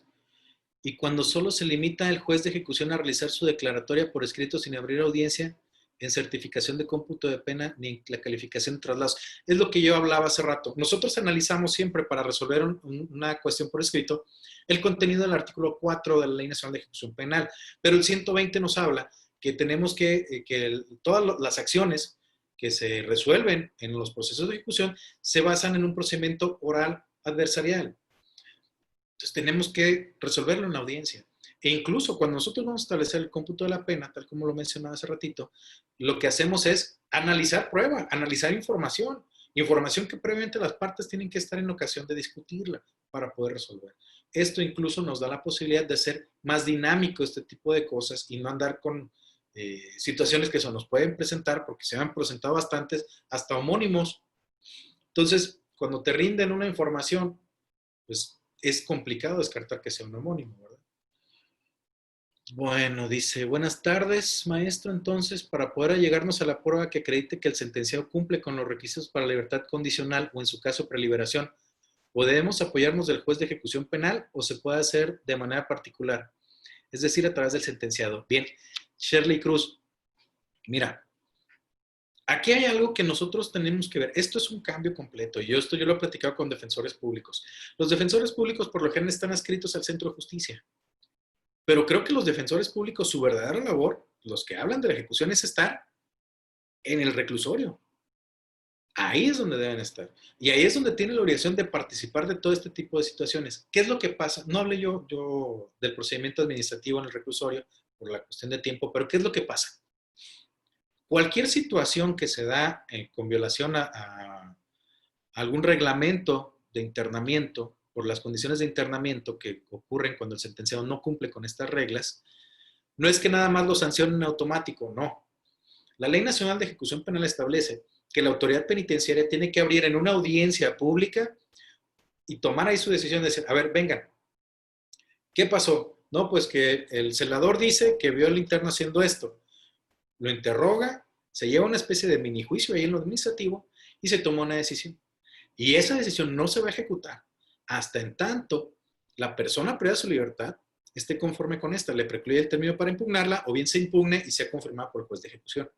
y cuando solo se limita el juez de ejecución a realizar su declaratoria por escrito sin abrir audiencia en certificación de cómputo de pena ni en la calificación de traslados. Es lo que yo hablaba hace rato. Nosotros analizamos siempre para resolver una cuestión por escrito el contenido del artículo 4 de la Ley Nacional de Ejecución Penal, pero el 120 nos habla que tenemos que todas las acciones que se resuelven en los procesos de ejecución se basan en un procedimiento oral adversarial. Entonces tenemos que resolverlo en la audiencia. E incluso cuando nosotros vamos a establecer el cómputo de la pena, tal como lo mencionaba hace ratito, lo que hacemos es analizar prueba, analizar información, información que previamente las partes tienen que estar en ocasión de discutirla para poder resolver. Esto incluso nos da la posibilidad de hacer más dinámico este tipo de cosas y no andar con situaciones que se nos pueden presentar, porque se han presentado bastantes, hasta homónimos. Entonces, cuando te rinden una información, pues es complicado descartar que sea un homónimo, ¿verdad? Bueno, dice, buenas tardes, maestro. Entonces, para poder allegarnos a la prueba que acredite que el sentenciado cumple con los requisitos para la libertad condicional o en su caso preliberación, ¿podemos apoyarnos del juez de ejecución penal o se puede hacer de manera particular? Es decir, a través del sentenciado. Bien, Shirley Cruz, mira, aquí hay algo que nosotros tenemos que ver. Esto es un cambio completo. Yo lo he platicado con defensores públicos. Los defensores públicos por lo general están adscritos al Centro de Justicia. Pero creo que los defensores públicos, su verdadera labor, los que hablan de la ejecución, es estar en el reclusorio. Ahí es donde deben estar. Y ahí es donde tienen la obligación de participar de todo este tipo de situaciones. ¿Qué es lo que pasa? No hablé yo del procedimiento administrativo en el reclusorio por la cuestión de tiempo, pero ¿qué es lo que pasa? Cualquier situación que se da con violación a algún reglamento de internamiento, por las condiciones de internamiento que ocurren cuando el sentenciado no cumple con estas reglas, no es que nada más lo sancionen en automático, no. La Ley Nacional de Ejecución Penal establece que la autoridad penitenciaria tiene que abrir en una audiencia pública y tomar ahí su decisión de decir, a ver, vengan, ¿qué pasó? No, pues que el celador dice que vio al interno haciendo esto. Lo interroga, se lleva una especie de mini juicio ahí en lo administrativo y se toma una decisión. Y esa decisión no se va a ejecutar hasta en tanto la persona privada de su libertad esté conforme con esta, le precluye el término para impugnarla o bien se impugne y sea confirmada por el juez de ejecución.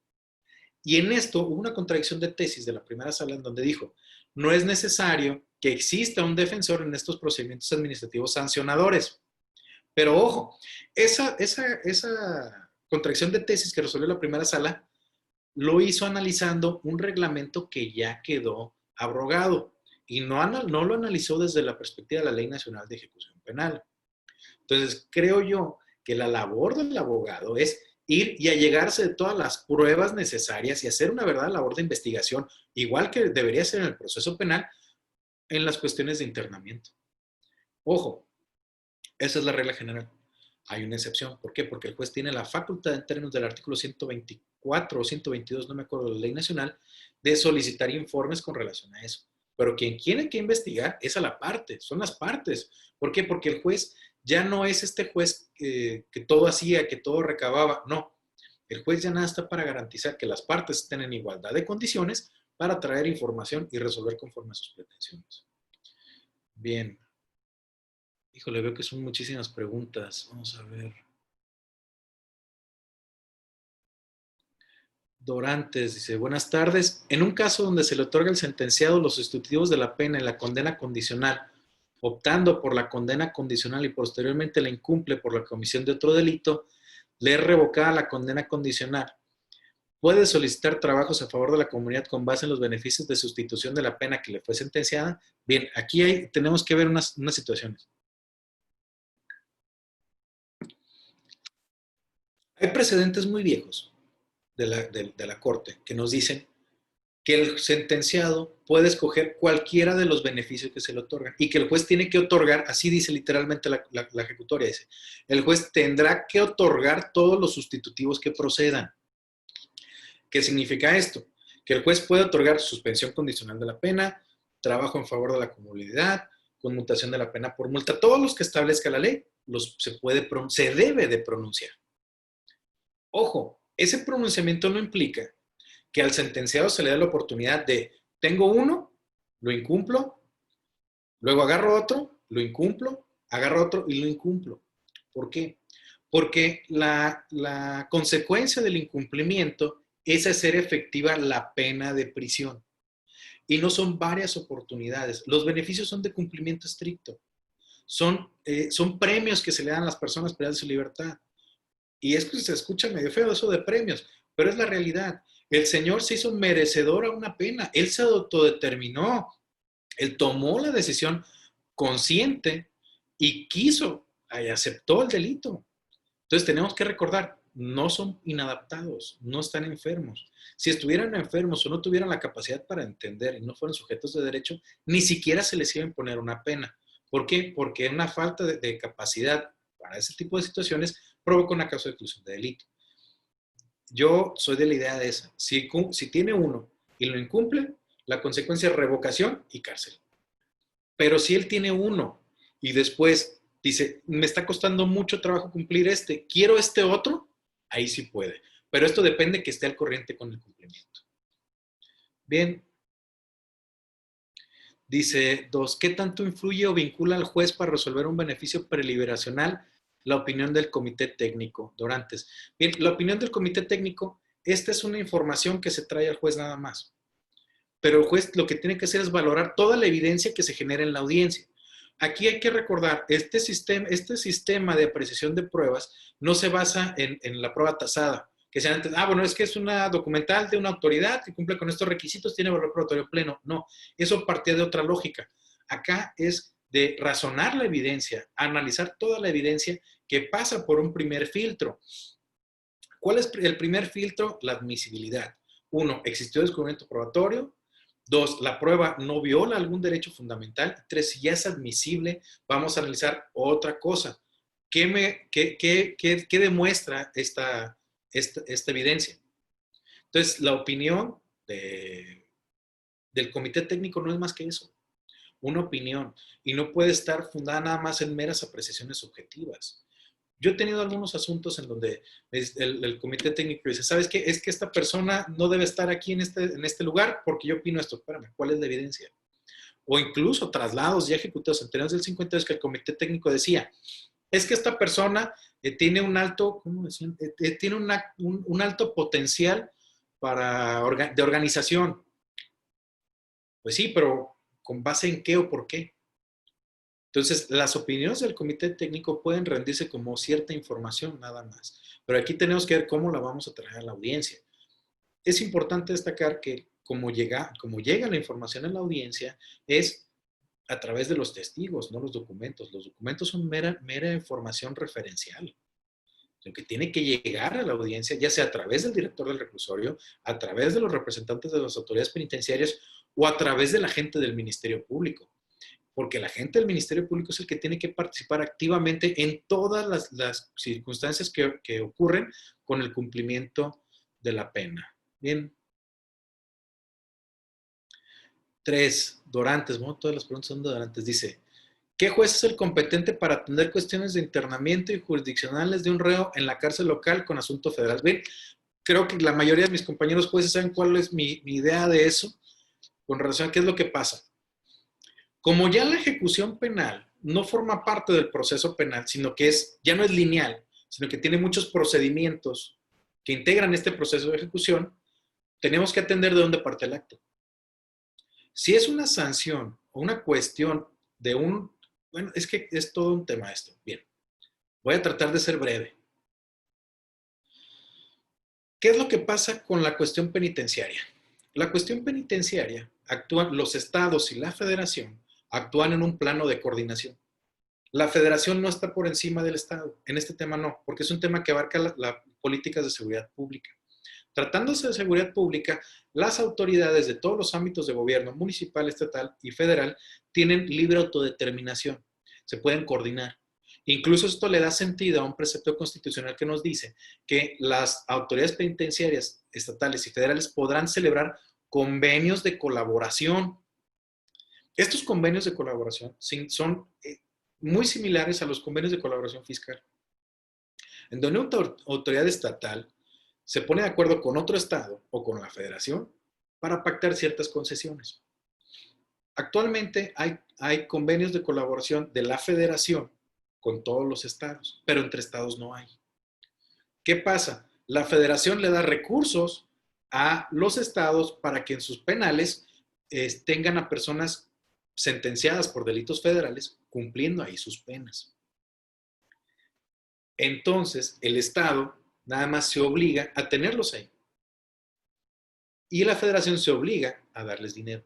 Y en esto hubo una contradicción de tesis de la primera sala en donde dijo, no es necesario que exista un defensor en estos procedimientos administrativos sancionadores. Pero ojo, esa contradicción de tesis que resolvió la primera sala lo hizo analizando un reglamento que ya quedó abrogado y no lo analizó desde la perspectiva de la Ley Nacional de Ejecución Penal. Entonces, creo yo que la labor del abogado es ir y allegarse de todas las pruebas necesarias y hacer una verdadera labor de investigación, igual que debería ser en el proceso penal, en las cuestiones de internamiento. Ojo, esa es la regla general. Hay una excepción. ¿Por qué? Porque el juez tiene la facultad, en términos del artículo 124 o 122, no me acuerdo, de la Ley Nacional, de solicitar informes con relación a eso. Pero quien tiene que investigar es a la parte, son las partes. ¿Por qué? Porque el juez ya no es este juez que todo hacía, que todo recababa. No, el juez ya nada está para garantizar que las partes estén en igualdad de condiciones para traer información y resolver conforme a sus pretensiones. Bien. Híjole, veo que son muchísimas preguntas. Vamos a ver. Dorantes dice, buenas tardes. En un caso donde se le otorga al sentenciado los sustitutivos de la pena en la condena condicional, optando por la condena condicional y posteriormente la incumple por la comisión de otro delito, le es revocada la condena condicional. ¿Puede solicitar trabajos a favor de la comunidad con base en los beneficios de sustitución de la pena que le fue sentenciada? Bien, aquí tenemos que ver unas situaciones. Hay precedentes muy viejos de la Corte que nos dicen que el sentenciado puede escoger cualquiera de los beneficios que se le otorgan y que el juez tiene que otorgar, así dice literalmente la ejecutoria, dice, el juez tendrá que otorgar todos los sustitutivos que procedan. ¿Qué significa esto? Que el juez puede otorgar suspensión condicional de la pena, trabajo en favor de la comunidad, conmutación de la pena por multa, todos los que establezca la ley, se debe de pronunciar. Ojo, ese pronunciamiento no implica que al sentenciado se le dé la oportunidad de, tengo uno, lo incumplo, luego agarro otro, lo incumplo, agarro otro y lo incumplo. ¿Por qué? Porque la consecuencia del incumplimiento es hacer efectiva la pena de prisión. Y no son varias oportunidades. Los beneficios son de cumplimiento estricto. Son premios que se le dan a las personas privadas de su libertad. Y es que se escucha medio feo eso de premios, pero es la realidad. El señor se hizo merecedor a una pena. Él se autodeterminó. Él tomó la decisión consciente y quiso y aceptó el delito. Entonces tenemos que recordar, no son inadaptados, no están enfermos. Si estuvieran enfermos o no tuvieran la capacidad para entender y no fueran sujetos de derecho, ni siquiera se les iba a imponer una pena. ¿Por qué? Porque una falta de capacidad para ese tipo de situaciones provoca una causa de exclusión de delito. Yo soy de la idea de esa. Si tiene uno y lo incumple, la consecuencia es revocación y cárcel. Pero si él tiene uno y después dice, me está costando mucho trabajo cumplir quiero este otro, ahí sí puede. Pero esto depende que esté al corriente con el cumplimiento. Bien. Dice 2, ¿qué tanto influye o vincula al juez para resolver un beneficio preliberacional la opinión del comité técnico? Dorantes. Bien, la opinión del comité técnico, esta es una información que se trae al juez nada más. Pero el juez lo que tiene que hacer es valorar toda la evidencia que se genera en la audiencia. Aquí hay que recordar, este sistema de apreciación de pruebas no se basa en la prueba tasada, que sean antes, bueno, es que es una documental de una autoridad que cumple con estos requisitos, tiene valor probatorio pleno. No, eso partía de otra lógica. Acá es de razonar la evidencia, analizar toda la evidencia que pasa por un primer filtro. ¿Cuál es el primer filtro? La admisibilidad. 1, existió descubrimiento probatorio. 2, la prueba no viola algún derecho fundamental. 3, si ya es admisible, vamos a analizar otra cosa. ¿Qué demuestra esta evidencia? Entonces, la opinión del comité técnico no es más que eso, una opinión, y no puede estar fundada nada más en meras apreciaciones subjetivas. Yo he tenido algunos asuntos en donde el comité técnico dice, ¿sabes qué? Es que esta persona no debe estar aquí en este lugar porque yo opino esto. Espérame, ¿cuál es la evidencia? O incluso traslados ya ejecutados en términos del 50 es que el comité técnico decía, es que esta persona tiene un alto, ¿cómo decían? Tiene un alto potencial de organización. Pues sí, pero ¿con base en qué o por qué? Entonces, las opiniones del comité técnico pueden rendirse como cierta información nada más. Pero aquí tenemos que ver cómo la vamos a traer a la audiencia. Es importante destacar que como llega la información a la audiencia es a través de los testigos, no los documentos. Los documentos son mera información referencial. Lo que tiene que llegar a la audiencia, ya sea a través del director del reclusorio, a través de los representantes de las autoridades penitenciarias o a través de la gente del Ministerio Público. Porque la gente del Ministerio Público es el que tiene que participar activamente en todas las circunstancias que ocurren con el cumplimiento de la pena. Bien. 3, Dorantes. Bueno, todas las preguntas son de Dorantes. Dice, ¿qué juez es el competente para atender cuestiones de internamiento y jurisdiccionales de un reo en la cárcel local con asunto federal? Bien, creo que la mayoría de mis compañeros jueces saben cuál es mi idea de eso con relación a qué es lo que pasa. Como ya la ejecución penal no forma parte del proceso penal, sino que ya no es lineal, sino que tiene muchos procedimientos que integran este proceso de ejecución, tenemos que atender de dónde parte el acto. Si es una sanción o una cuestión de bueno, es que es todo un tema esto. Bien, voy a tratar de ser breve. ¿Qué es lo que pasa con la cuestión penitenciaria? La cuestión penitenciaria, los estados y la federación actúan en un plano de coordinación. La federación no está por encima del estado, en este tema no, porque es un tema que abarca las políticas de seguridad pública. Tratándose de seguridad pública, las autoridades de todos los ámbitos de gobierno, municipal, estatal y federal, tienen libre autodeterminación, se pueden coordinar. Incluso esto le da sentido a un precepto constitucional que nos dice que las autoridades penitenciarias estatales y federales podrán celebrar convenios de colaboración. Estos convenios de colaboración son muy similares a los convenios de colaboración fiscal, en donde una autoridad estatal se pone de acuerdo con otro estado o con la federación para pactar ciertas concesiones. Actualmente hay convenios de colaboración de la federación con todos los estados, pero entre estados no hay. ¿Qué pasa? La federación le da recursos a los estados para que en sus penales tengan a personas sentenciadas por delitos federales cumpliendo ahí sus penas. Entonces, el estado nada más se obliga a tenerlos ahí. y la federación se obliga a darles dinero.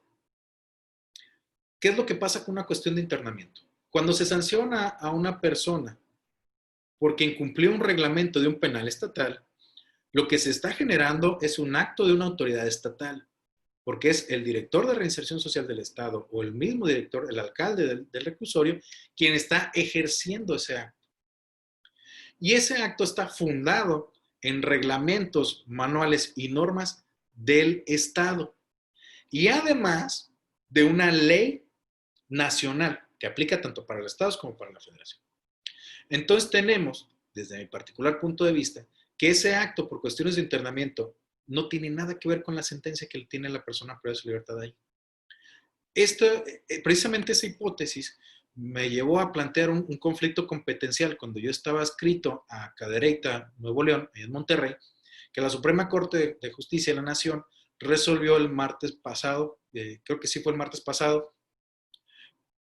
¿Qué es lo que pasa con una cuestión de internamiento? Cuando se sanciona a una persona porque incumplió un reglamento de un penal estatal, lo que se está generando es un acto de una autoridad estatal, porque es el director de reinserción social del Estado o el mismo director, el alcalde del reclusorio, quien está ejerciendo ese acto. Y ese acto está fundado en reglamentos, manuales y normas del Estado. Y además de una ley nacional que aplica tanto para los estados como para la federación. Entonces tenemos, desde mi particular punto de vista, que ese acto por cuestiones de internamiento no tiene nada que ver con la sentencia que tiene la persona privada de su libertad ahí. Precisamente esa hipótesis me llevó a plantear un conflicto competencial cuando yo estaba adscrito a Cadereyta, Nuevo León, en Monterrey, que la Suprema Corte de Justicia de la Nación resolvió el martes pasado, creo que sí fue el martes pasado.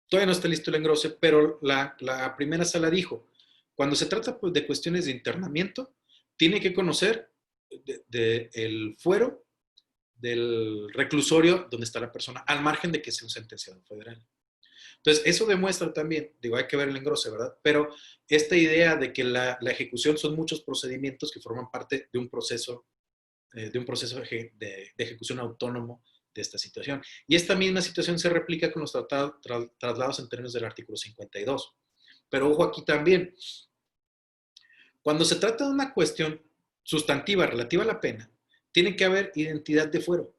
Todavía no está listo el engrose, pero la primera sala dijo, cuando se trata pues, de cuestiones de internamiento, tiene que conocer el fuero del reclusorio donde está la persona, al margen de que sea un sentenciado federal. Entonces, eso demuestra también, digo, hay que ver el engrose, ¿verdad? Pero esta idea de que la ejecución son muchos procedimientos que forman parte de un proceso de ejecución autónomo de esta situación. Y esta misma situación se replica con los traslados en términos del artículo 52. Pero ojo aquí también, cuando se trata de una cuestión sustantiva relativa a la pena, tiene que haber identidad de fuero,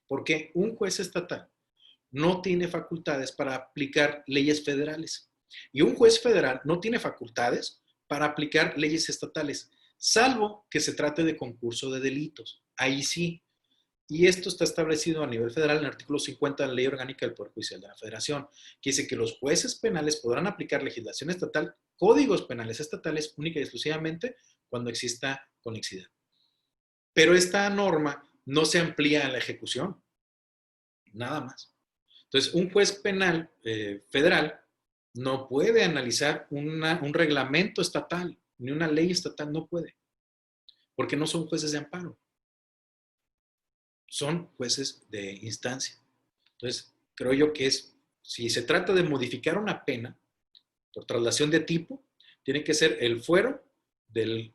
porque un juez estatal no tiene facultades para aplicar leyes federales. Y un juez federal no tiene facultades para aplicar leyes estatales, salvo que se trate de concurso de delitos. Ahí sí. Y esto está establecido a nivel federal en el artículo 50 de la Ley Orgánica del Poder Judicial de la Federación, que dice que los jueces penales podrán aplicar legislación estatal, códigos penales estatales, única y exclusivamente cuando exista conexidad. Pero esta norma no se amplía a la ejecución, nada más. Entonces, un juez penal federal no puede analizar un reglamento estatal, ni una ley estatal, no puede, porque no son jueces de amparo, son jueces de instancia. Entonces, creo yo que si se trata de modificar una pena por traslación de tipo, tiene que ser el fuero de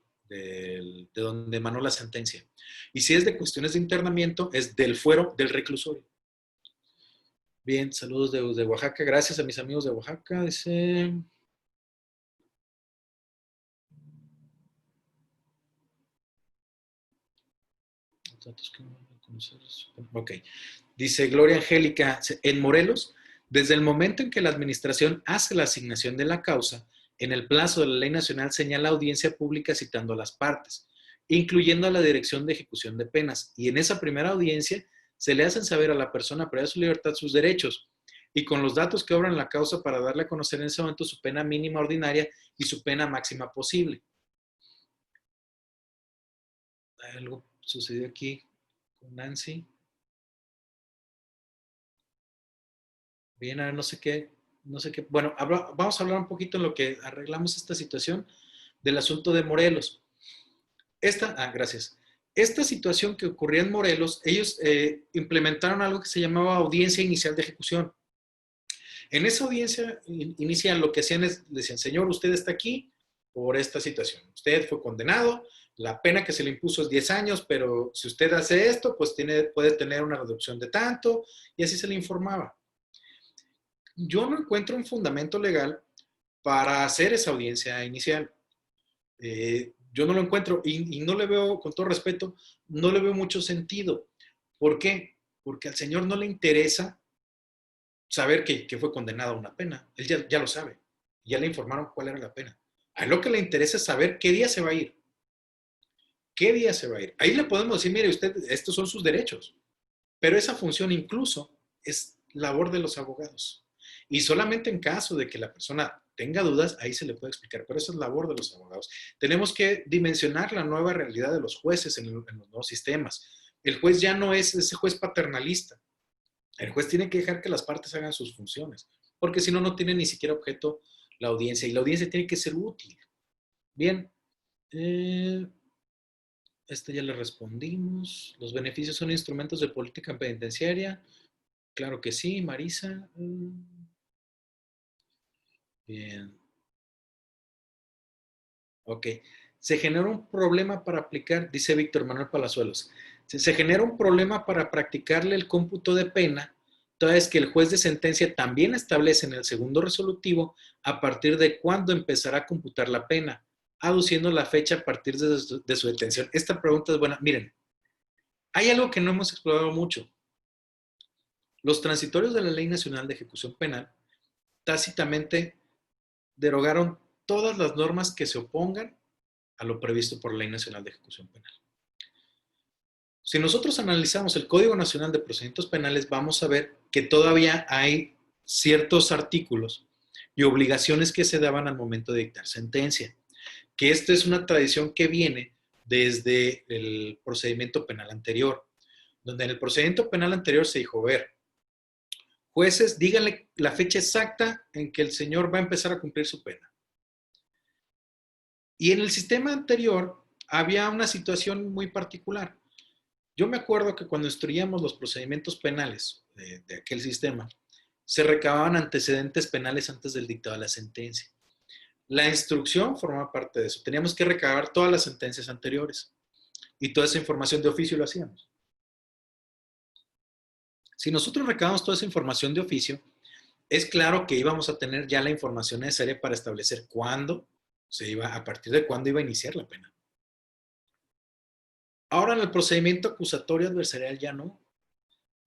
donde emanó la sentencia. Y si es de cuestiones de internamiento, es del fuero del reclusorio. Bien, saludos de Oaxaca. Gracias a mis amigos de Oaxaca. Dice... Ok. Dice Gloria Angélica, en Morelos, desde el momento en que la administración hace la asignación de la causa, en el plazo de la ley nacional señala audiencia pública citando a las partes, incluyendo a la Dirección de Ejecución de Penas. Y en esa primera audiencia se le hacen saber a la persona privada de su libertad sus derechos y con los datos que obran la causa para darle a conocer en ese momento su pena mínima ordinaria y su pena máxima posible. Algo sucedió aquí con Nancy. Bien, no sé qué. Bueno, vamos a hablar un poquito en lo que arreglamos esta situación del asunto de Morelos. Gracias. Esta situación que ocurría en Morelos, ellos implementaron algo que se llamaba audiencia inicial de ejecución. En esa audiencia inicial lo que hacían es, decían, señor, usted está aquí por esta situación. Usted fue condenado, la pena que se le impuso es 10 años, pero si usted hace esto, pues puede tener una reducción de tanto, y así se le informaba. Yo no encuentro un fundamento legal para hacer esa audiencia inicial. Yo no lo encuentro y no le veo, con todo respeto, no le veo mucho sentido. ¿Por qué? Porque al señor no le interesa saber que fue condenado a una pena. Él ya lo sabe. Ya le informaron cuál era la pena. A él lo que le interesa es saber qué día se va a ir. ¿Qué día se va a ir? Ahí le podemos decir, mire, usted, estos son sus derechos. Pero esa función incluso es labor de los abogados. Y solamente en caso de que la persona tenga dudas, ahí se le puede explicar. Pero eso es labor de los abogados. Tenemos que dimensionar la nueva realidad de los jueces en los nuevos sistemas. El juez ya no es ese juez paternalista. El juez tiene que dejar que las partes hagan sus funciones, porque si no, no tiene ni siquiera objeto la audiencia, y la audiencia tiene que ser útil. Bien, Este ya le respondimos. ¿Los beneficios son instrumentos de política penitenciaria? Claro que sí, Marisa. Bien. Ok. Se genera un problema para aplicar, dice Víctor Manuel Palazuelos. Se genera un problema para practicarle el cómputo de pena, toda vez que el juez de sentencia también establece en el segundo resolutivo a partir de cuándo empezará a computar la pena, aduciendo la fecha a partir de su detención. Esta pregunta es buena. Miren, hay algo que no hemos explorado mucho. Los transitorios de la Ley Nacional de Ejecución Penal tácitamente derogaron todas las normas que se opongan a lo previsto por la Ley Nacional de Ejecución Penal. Si nosotros analizamos el Código Nacional de Procedimientos Penales, vamos a ver que todavía hay ciertos artículos y obligaciones que se daban al momento de dictar sentencia, que esta es una tradición que viene desde el procedimiento penal anterior, donde en el procedimiento penal anterior se dijo, ver, jueces, díganle la fecha exacta en que el señor va a empezar a cumplir su pena. Y en el sistema anterior había una situación muy particular. Yo me acuerdo que cuando instruíamos los procedimientos penales de aquel sistema, se recababan antecedentes penales antes del dictado de la sentencia. La instrucción formaba parte de eso. Teníamos que recabar todas las sentencias anteriores y toda esa información de oficio lo hacíamos. Si nosotros recabamos toda esa información de oficio, es claro que íbamos a tener ya la información necesaria para establecer cuándo se iba, a partir de cuándo iba a iniciar la pena. Ahora en el procedimiento acusatorio adversarial ya no.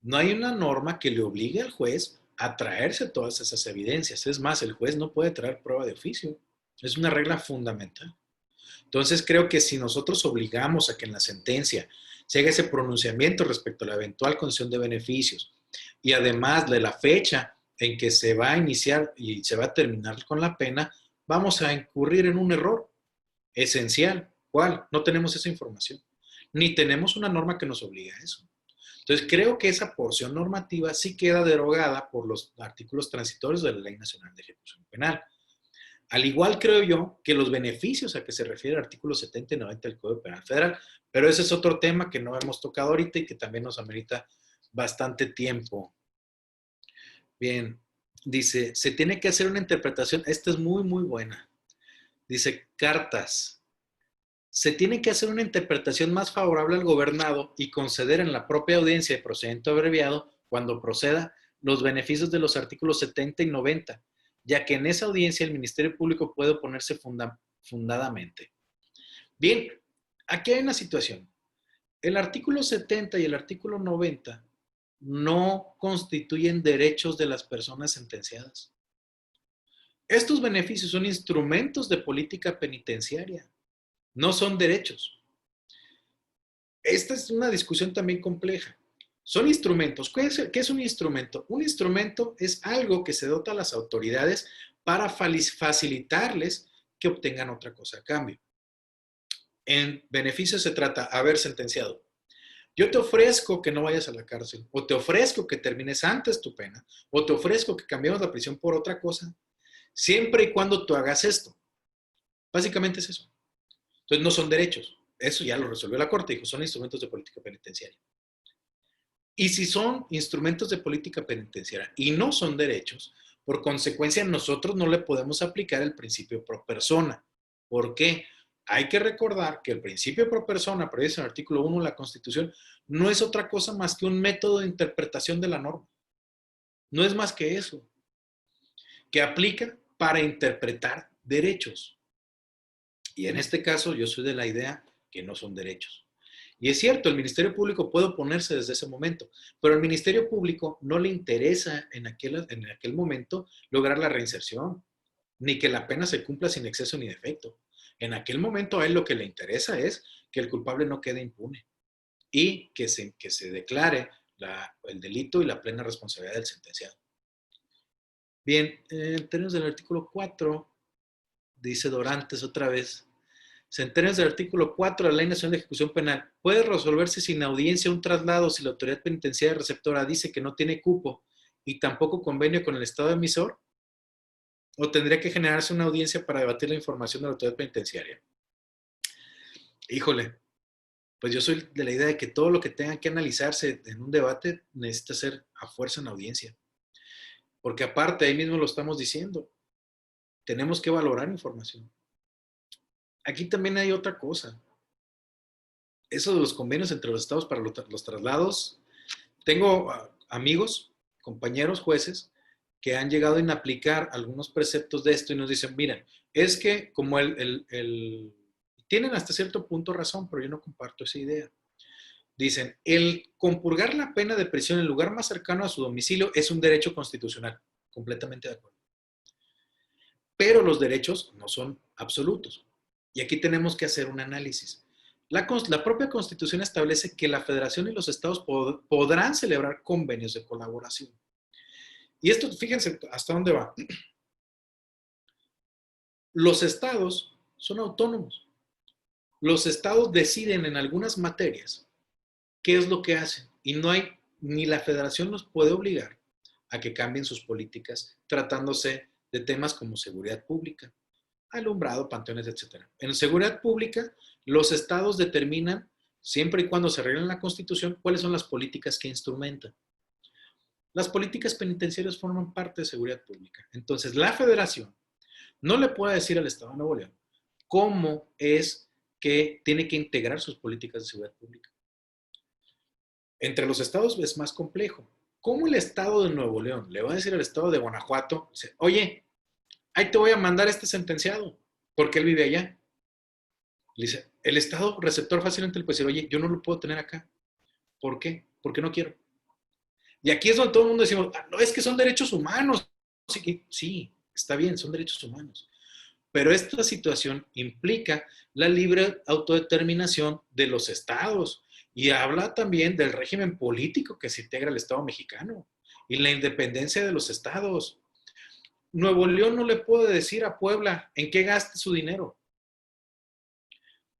No hay una norma que le obligue al juez a traerse todas esas evidencias. Es más, el juez no puede traer prueba de oficio. Es una regla fundamental. Entonces creo que si nosotros obligamos a que en la sentencia se haga ese pronunciamiento respecto a la eventual concesión de beneficios y además de la fecha en que se va a iniciar y se va a terminar con la pena, vamos a incurrir en un error esencial. ¿Cuál? No tenemos esa información, ni tenemos una norma que nos obligue a eso. Entonces, creo que esa porción normativa sí queda derogada por los artículos transitorios de la Ley Nacional de Ejecución Penal. Al igual creo yo que los beneficios a que se refiere el artículo 70 y 90 del Código Penal Federal, pero ese es otro tema que no hemos tocado ahorita y que también nos amerita bastante tiempo. Bien, dice, se tiene que hacer una interpretación, esta es muy, muy buena. Dice, cartas. Se tiene que hacer una interpretación más favorable al gobernado y conceder en la propia audiencia de procedimiento abreviado, cuando proceda, los beneficios de los artículos 70 y 90, ya que en esa audiencia el Ministerio Público puede oponerse fundadamente. Bien, aquí hay una situación. El artículo 70 y el artículo 90 no constituyen derechos de las personas sentenciadas. Estos beneficios son instrumentos de política penitenciaria, no son derechos. Esta es una discusión también compleja. Son instrumentos. ¿Qué es un instrumento? Un instrumento es algo que se dota a las autoridades para facilitarles que obtengan otra cosa a cambio. En beneficio se trata de haber sentenciado. Yo te ofrezco que no vayas a la cárcel, o te ofrezco que termines antes tu pena, o te ofrezco que cambiemos la prisión por otra cosa, siempre y cuando tú hagas esto. Básicamente es eso. Entonces no son derechos. Eso ya lo resolvió la Corte, dijo, son instrumentos de política penitenciaria. Y si son instrumentos de política penitenciaria y no son derechos, por consecuencia nosotros no le podemos aplicar el principio pro persona. ¿Por qué? Hay que recordar que el principio pro persona, previsto en el artículo 1 de la Constitución, no es otra cosa más que un método de interpretación de la norma. No es más que eso, que aplica para interpretar derechos. Y en este caso yo soy de la idea que no son derechos. Y es cierto, el Ministerio Público puede oponerse desde ese momento, pero al Ministerio Público no le interesa en aquel momento lograr la reinserción, ni que la pena se cumpla sin exceso ni defecto. En aquel momento a él lo que le interesa es que el culpable no quede impune y que se declare el delito y la plena responsabilidad del sentenciado. Bien, en términos del artículo 4, dice Dorantes otra vez, en términos del artículo 4 de la Ley Nacional de Ejecución Penal, puede resolverse sin audiencia un traslado si la autoridad penitenciaria receptora dice que no tiene cupo y tampoco convenio con el Estado emisor, o tendría que generarse una audiencia para debatir la información de la autoridad penitenciaria. Híjole, Pues yo soy de la idea de que todo lo que tenga que analizarse en un debate necesita ser a fuerza en audiencia. Porque aparte, ahí mismo lo estamos diciendo, tenemos que valorar información. Aquí también hay otra cosa. Eso de los convenios entre los estados para los traslados. Tengo amigos, compañeros jueces, que han llegado a inaplicar algunos preceptos de esto y nos dicen, miren, es que como tienen hasta cierto punto razón, pero yo no comparto esa idea. Dicen, el compurgar la pena de prisión en el lugar más cercano a su domicilio es un derecho constitucional. Completamente de acuerdo. Pero los derechos no son absolutos. Y aquí tenemos que hacer un análisis. La propia Constitución establece que la Federación y los estados podrán celebrar convenios de colaboración. Y esto, fíjense hasta dónde va. Los estados son autónomos. Los estados deciden en algunas materias qué es lo que hacen. Y no hay, ni la Federación los puede obligar a que cambien sus políticas tratándose de temas como seguridad pública, alumbrado, panteones, etc. En seguridad pública, los estados determinan, siempre y cuando se arreglen la Constitución, cuáles son las políticas que instrumentan. Las políticas penitenciarias forman parte de seguridad pública. Entonces, la Federación no le puede decir al Estado de Nuevo León cómo es que tiene que integrar sus políticas de seguridad pública. Entre los estados es más complejo. ¿Cómo el Estado de Nuevo León le va a decir al Estado de Guanajuato, oye, ahí te voy a mandar este sentenciado, porque él vive allá? Le dice, el Estado receptor fácilmente le puede decir, oye, yo no lo puedo tener acá. ¿Por qué? Porque no quiero. Y aquí es donde todo el mundo decimos, no, es que son derechos humanos. Sí, está bien, son derechos humanos. Pero esta situación implica la libre autodeterminación de los estados y habla también del régimen político que se integra el Estado mexicano y la independencia de los estados. Nuevo León no le puede decir a Puebla en qué gaste su dinero.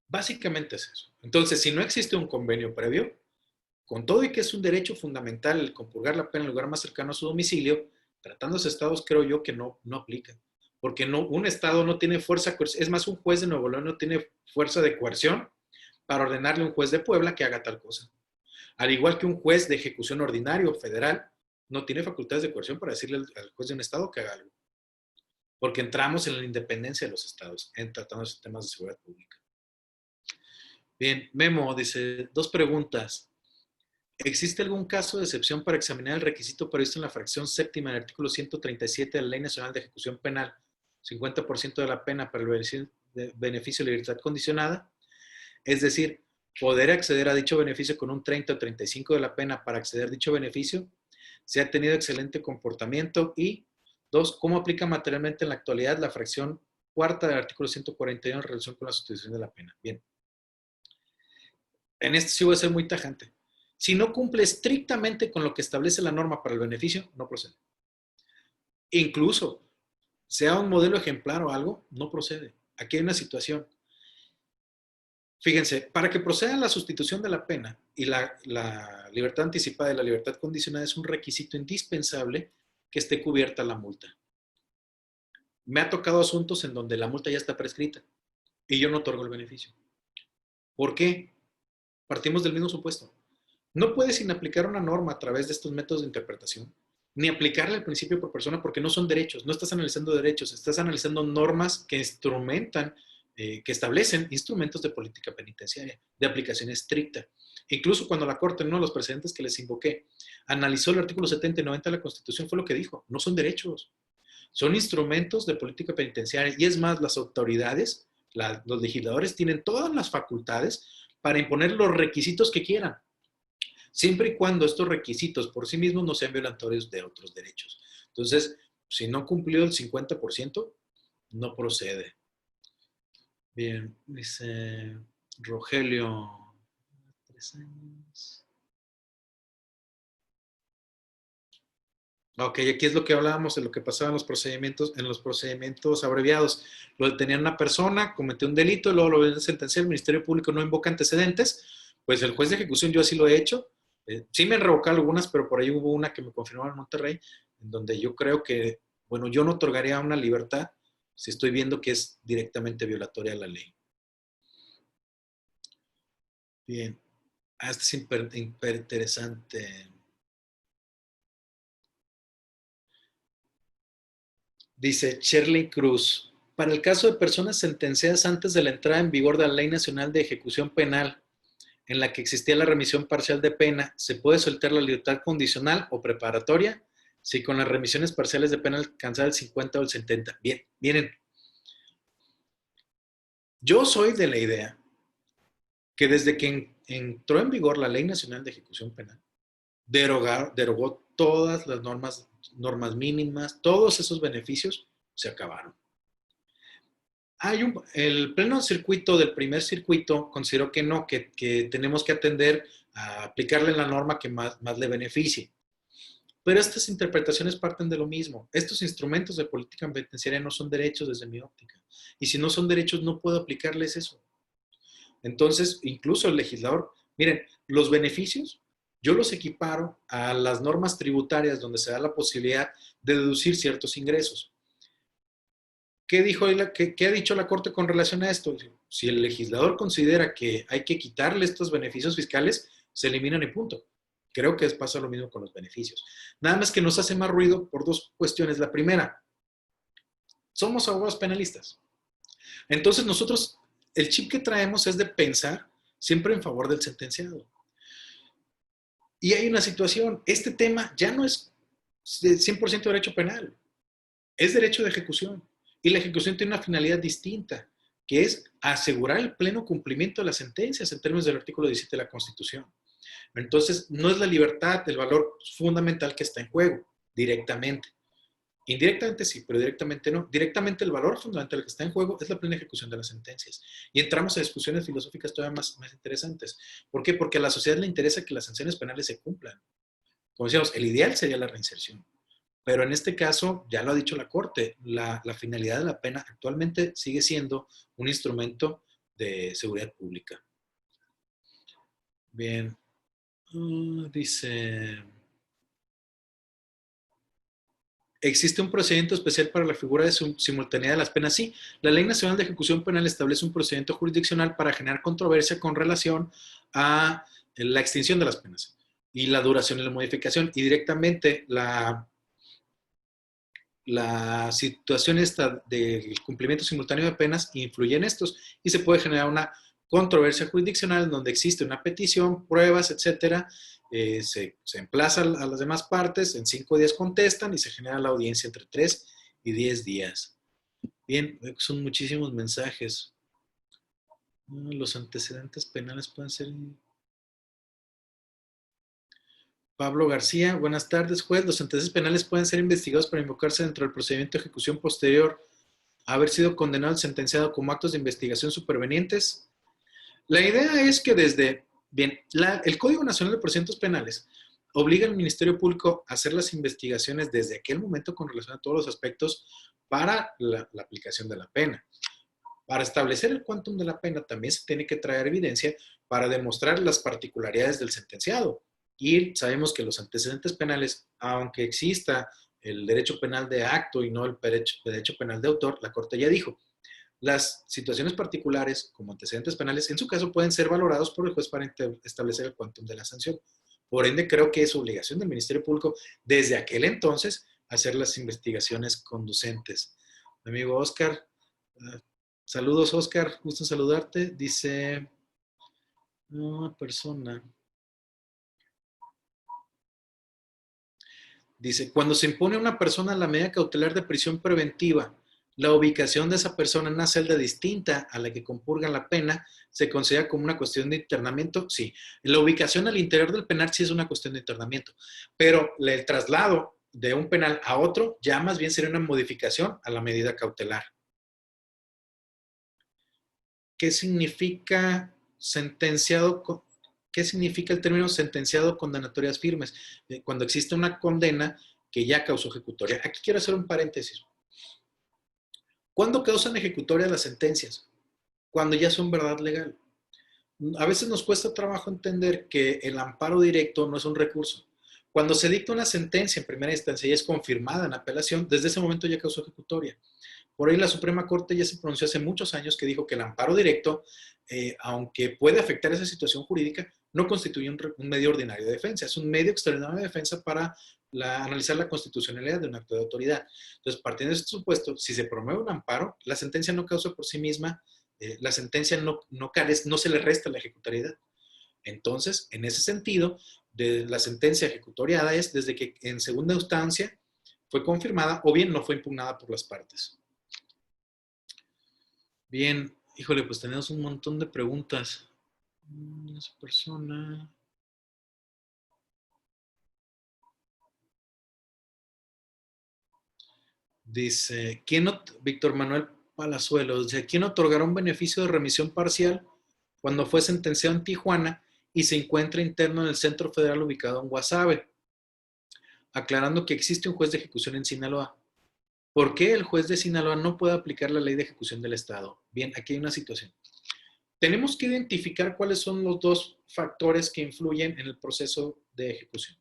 Básicamente es eso. Entonces, si no existe un convenio previo, con todo y que es un derecho fundamental el compurgar la pena en el lugar más cercano a su domicilio, tratándose estados, creo yo que no aplica. Porque un estado no tiene fuerza, es más, un juez de Nuevo León no tiene fuerza de coerción para ordenarle a un juez de Puebla que haga tal cosa. Al igual que un juez de ejecución ordinario federal no tiene facultades de coerción para decirle al juez de un estado que haga algo. Porque entramos en la independencia de los estados en tratando esos temas de seguridad pública. Bien, Memo dice, 2 preguntas. ¿Existe algún caso de excepción para examinar el requisito previsto en la fracción séptima del artículo 137 de la Ley Nacional de Ejecución Penal, 50% de la pena para el beneficio de libertad condicionada? Es decir, poder acceder a dicho beneficio con un 30 o 35 de la pena para acceder a dicho beneficio. Se ha tenido excelente comportamiento. Y 2, ¿cómo aplica materialmente en la actualidad la fracción cuarta del artículo 141 en relación con la sustitución de la pena? Bien. En esto sí voy a ser muy tajante. Si no cumple estrictamente con lo que establece la norma para el beneficio, no procede. Incluso, sea un modelo ejemplar o algo, no procede. Aquí hay una situación. Fíjense, para que proceda la sustitución de la pena y la libertad anticipada y la libertad condicionada es un requisito indispensable que esté cubierta la multa. Me ha tocado asuntos en donde la multa ya está prescrita y yo no otorgo el beneficio. ¿Por qué? Partimos del mismo supuesto. No puedes inaplicar una norma a través de estos métodos de interpretación, ni aplicarle el principio por persona porque no son derechos, no estás analizando derechos, estás analizando normas que instrumentan, que establecen instrumentos de política penitenciaria, de aplicación estricta. Incluso cuando la Corte, uno de los precedentes que les invoqué, analizó el artículo 70 y 90 de la Constitución, fue lo que dijo, no son derechos, son instrumentos de política penitenciaria. Y es más, las autoridades, los legisladores tienen todas las facultades para imponer los requisitos que quieran, siempre y cuando estos requisitos por sí mismos no sean violatorios de otros derechos. Entonces, si no cumplió el 50%, no procede. Bien, dice Rogelio, 3 años. Ok, aquí es lo que hablábamos de lo que pasaba en los procedimientos abreviados. Lo detenían una persona, cometió un delito, luego lo sentencia, el Ministerio Público no invoca antecedentes, pues el juez de ejecución, yo así lo he hecho. Sí me han revocado algunas, pero por ahí hubo una que me confirmó en Monterrey, en donde yo creo que, bueno, yo no otorgaría una libertad si estoy viendo que es directamente violatoria a la ley. Bien. Este es súper interesante. Dice Shirley Cruz. Para el caso de personas sentenciadas antes de la entrada en vigor de la Ley Nacional de Ejecución Penal, en la que existía la remisión parcial de pena, ¿se puede soltar la libertad condicional o preparatoria si con las remisiones parciales de pena alcanzar el 50 o el 70? Bien, miren, yo soy de la idea que desde que entró en vigor la Ley Nacional de Ejecución Penal, derogó todas las normas mínimas, todos esos beneficios se acabaron. El pleno circuito del primer circuito consideró que no, que tenemos que atender a aplicarle la norma que más le beneficie. Pero estas interpretaciones parten de lo mismo. Estos instrumentos de política penitenciaria no son derechos desde mi óptica. Y si no son derechos, no puedo aplicarles eso. Entonces, incluso el legislador, miren, los beneficios, yo los equiparo a las normas tributarias donde se da la posibilidad de deducir ciertos ingresos. ¿Qué ha dicho la Corte con relación a esto? Si el legislador considera que hay que quitarle estos beneficios fiscales, se eliminan y punto. Creo que pasa lo mismo con los beneficios. Nada más que nos hace más ruido por dos cuestiones. La primera, somos abogados penalistas. Entonces nosotros, el chip que traemos es de pensar siempre en favor del sentenciado. Y hay una situación, este tema ya no es de 100% derecho penal, es derecho de ejecución. Y la ejecución tiene una finalidad distinta, que es asegurar el pleno cumplimiento de las sentencias en términos del artículo 17 de la Constitución. Entonces, no es la libertad el valor fundamental que está en juego, directamente. Indirectamente sí, pero directamente no. Directamente el valor fundamental que está en juego es la plena ejecución de las sentencias. Y entramos a discusiones filosóficas todavía más interesantes. ¿Por qué? Porque a la sociedad le interesa que las sanciones penales se cumplan. Como decíamos, el ideal sería la reinserción. Pero en este caso, ya lo ha dicho la Corte, la finalidad de la pena actualmente sigue siendo un instrumento de seguridad pública. Bien. Dice, ¿existe un procedimiento especial para la figura de simultaneidad de las penas? Sí, la Ley Nacional de Ejecución Penal establece un procedimiento jurisdiccional para generar controversia con relación a la extinción de las penas y la duración y la modificación. Y directamente la situación esta del cumplimiento simultáneo de penas influye en estos y se puede generar una controversia jurisdiccional en donde existe una petición, pruebas, etcétera, se emplaza a las demás partes, en 5 días contestan y se genera la audiencia entre 3 y 10 días. Bien, son muchísimos mensajes. Los antecedentes penales pueden ser... Pablo García, buenas tardes, juez. Los antecedentes penales pueden ser investigados para invocarse dentro del procedimiento de ejecución posterior a haber sido condenado o sentenciado como actos de investigación supervenientes. La idea es que el Código Nacional de Procedimientos Penales obliga al Ministerio Público a hacer las investigaciones desde aquel momento con relación a todos los aspectos para la aplicación de la pena. Para establecer el quantum de la pena también se tiene que traer evidencia para demostrar las particularidades del sentenciado. Y sabemos que los antecedentes penales, aunque exista el derecho penal de acto y no el derecho penal de autor, la Corte ya dijo, las situaciones particulares como antecedentes penales, en su caso, pueden ser valorados por el juez para establecer el quantum de la sanción. Por ende, creo que es obligación del Ministerio Público, desde aquel entonces, hacer las investigaciones conducentes. Mi amigo Oscar, saludos Oscar, gusto en saludarte. Dice una persona... Dice, cuando se impone a una persona la medida cautelar de prisión preventiva, la ubicación de esa persona en una celda distinta a la que compurga la pena, ¿se considera como una cuestión de internamiento? Sí. La ubicación al interior del penal sí es una cuestión de internamiento, pero el traslado de un penal a otro ya más bien sería una modificación a la medida cautelar. ¿Qué significa sentenciado? ¿Qué significa el término sentenciado condenatorias firmes? Cuando existe una condena que ya causó ejecutoria. Aquí quiero hacer un paréntesis. ¿Cuándo causan ejecutoria las sentencias? Cuando ya son verdad legal. A veces nos cuesta trabajo entender que el amparo directo no es un recurso. Cuando se dicta una sentencia en primera instancia y es confirmada en apelación, desde ese momento ya causó ejecutoria. Por ahí la Suprema Corte ya se pronunció hace muchos años que dijo que el amparo directo, aunque puede afectar esa situación jurídica, no constituye un medio ordinario de defensa, es un medio extraordinario de defensa para analizar la constitucionalidad de un acto de autoridad. Entonces, partiendo de este supuesto, si se promueve un amparo, la sentencia no causa por sí misma, la sentencia no se le resta la ejecutoriedad. Entonces, en ese sentido, de la sentencia ejecutoriada es desde que en segunda instancia fue confirmada o bien no fue impugnada por las partes. Bien, híjole, pues tenemos un montón de preguntas. Esa persona. Dice, Víctor Manuel Palazuelos, dice, ¿quién otorgará un beneficio de remisión parcial cuando fue sentenciado en Tijuana y se encuentra interno en el Centro Federal ubicado en Guasave? Aclarando que existe un juez de ejecución en Sinaloa. ¿Por qué el juez de Sinaloa no puede aplicar la ley de ejecución del Estado? Bien, aquí hay una situación. Tenemos que identificar cuáles son los dos factores que influyen en el proceso de ejecución.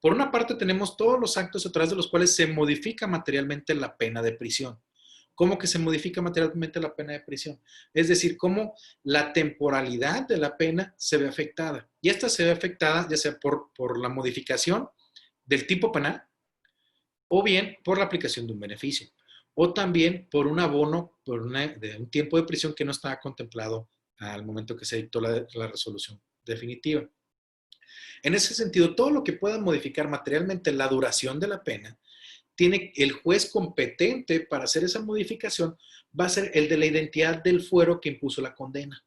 Por una parte, tenemos todos los actos a través de los cuales se modifica materialmente la pena de prisión. ¿Cómo que se modifica materialmente la pena de prisión? Es decir, cómo la temporalidad de la pena se ve afectada. Y esta se ve afectada ya sea por la modificación del tipo penal o bien por la aplicación de un beneficio o también por un abono de un tiempo de prisión que no estaba contemplado al momento que se dictó la resolución definitiva. En ese sentido, todo lo que pueda modificar materialmente la duración de la pena, tiene el juez competente para hacer esa modificación, va a ser el de la identidad del fuero que impuso la condena.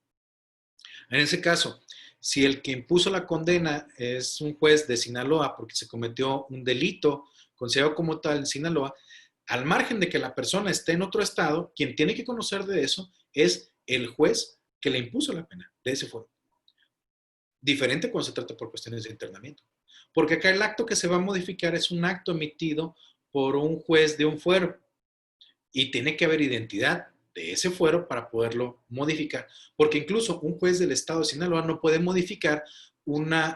En ese caso, si el que impuso la condena es un juez de Sinaloa porque se cometió un delito considerado como tal en Sinaloa, al margen de que la persona esté en otro estado, quien tiene que conocer de eso es el juez que le impuso la pena de ese fuero. Diferente cuando se trata por cuestiones de internamiento. Porque acá el acto que se va a modificar es un acto emitido por un juez de un fuero y tiene que haber identidad de ese fuero para poderlo modificar. Porque incluso un juez del estado de Sinaloa no puede modificar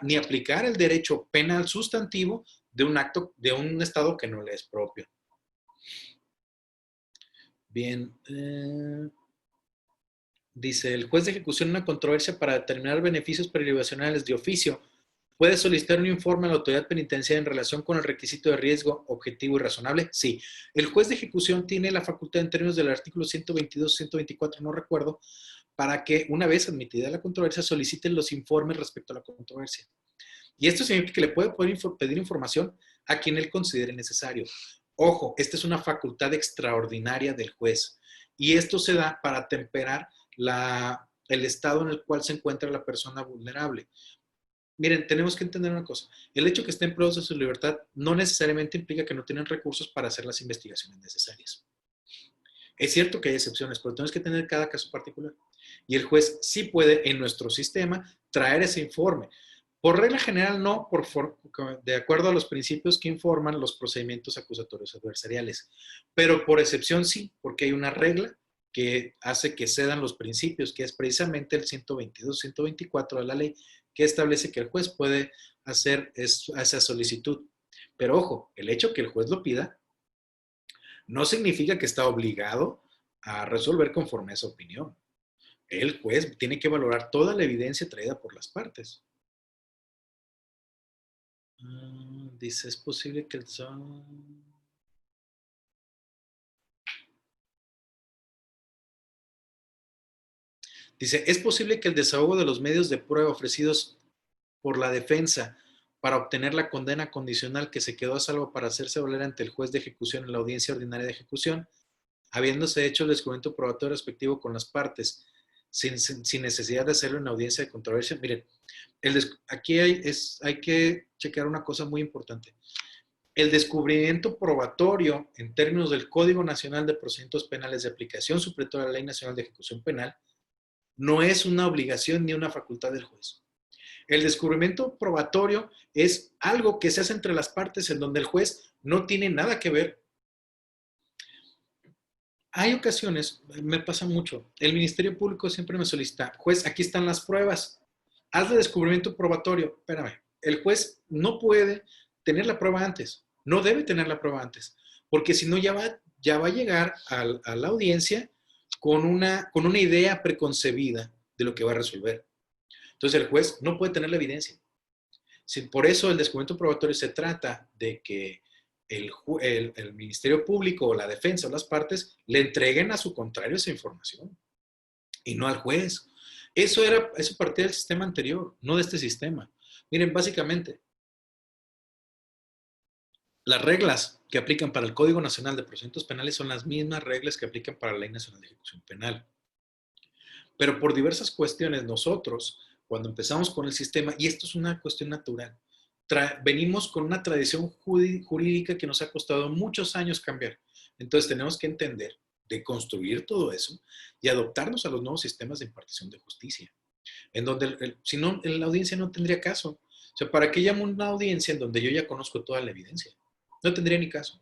ni aplicar el derecho penal sustantivo de un acto de un estado que no le es propio. Bien. Dice, el juez de ejecución en una controversia para determinar beneficios privacionales de oficio puede solicitar un informe a la autoridad penitenciaria en relación con el requisito de riesgo objetivo y razonable. Sí, el juez de ejecución tiene la facultad en términos del artículo 122, 124, no recuerdo, para que una vez admitida la controversia soliciten los informes respecto a la controversia. Y esto significa que le puede pedir información a quien él considere necesario. Ojo, esta es una facultad extraordinaria del juez y esto se da para temperar el estado en el cual se encuentra la persona vulnerable. Miren, tenemos que entender una cosa. El hecho que estén privados de su libertad no necesariamente implica que no tienen recursos para hacer las investigaciones necesarias. Es cierto que hay excepciones, pero tenemos que tener cada caso particular. Y el juez sí puede, en nuestro sistema, traer ese informe. Por regla general, no, de acuerdo a los principios que informan los procedimientos acusatorios adversariales. Pero por excepción sí, porque hay una regla que hace que cedan los principios, que es precisamente el 122, 124 de la ley, que establece que el juez puede hacer esa solicitud. Pero ojo, el hecho que el juez lo pida no significa que está obligado a resolver conforme a esa opinión. El juez tiene que valorar toda la evidencia traída por las partes. Dice, es posible que el... Dice, ¿es posible que el desahogo de los medios de prueba ofrecidos por la defensa para obtener la condena condicional que se quedó a salvo para hacerse valer ante el juez de ejecución en la audiencia ordinaria de ejecución, habiéndose hecho el descubrimiento probatorio respectivo con las partes, sin necesidad de hacerlo en audiencia de controversia? Miren, aquí hay que checar una cosa muy importante. El descubrimiento probatorio en términos del Código Nacional de Procedimientos Penales de aplicación supletoria a la Ley Nacional de Ejecución Penal no es una obligación ni una facultad del juez. El descubrimiento probatorio es algo que se hace entre las partes en donde el juez no tiene nada que ver. Hay ocasiones, me pasa mucho, el Ministerio Público siempre me solicita, juez, aquí están las pruebas, hazle descubrimiento probatorio. Espérame, el juez no puede tener la prueba antes. No debe tener la prueba antes. Porque si no, ya va a llegar a la audiencia con una idea preconcebida de lo que va a resolver. Entonces el juez no puede tener la evidencia. Por eso el descubrimiento probatorio se trata de que el Ministerio Público o la defensa o las partes le entreguen a su contrario esa información y no al juez. Eso partía del sistema anterior, no de este sistema. Miren, básicamente, las reglas que aplican para el Código Nacional de Procedimientos Penales son las mismas reglas que aplican para la Ley Nacional de Ejecución Penal. Pero por diversas cuestiones nosotros, cuando empezamos con el sistema, y esto es una cuestión natural, venimos con una tradición jurídica que nos ha costado muchos años cambiar. Entonces tenemos que entender, deconstruir todo eso y adoptarnos a los nuevos sistemas de impartición de justicia. En donde, si no, la audiencia no tendría caso. O sea, ¿para qué llamo una audiencia en donde yo ya conozco toda la evidencia? No tendría ni caso.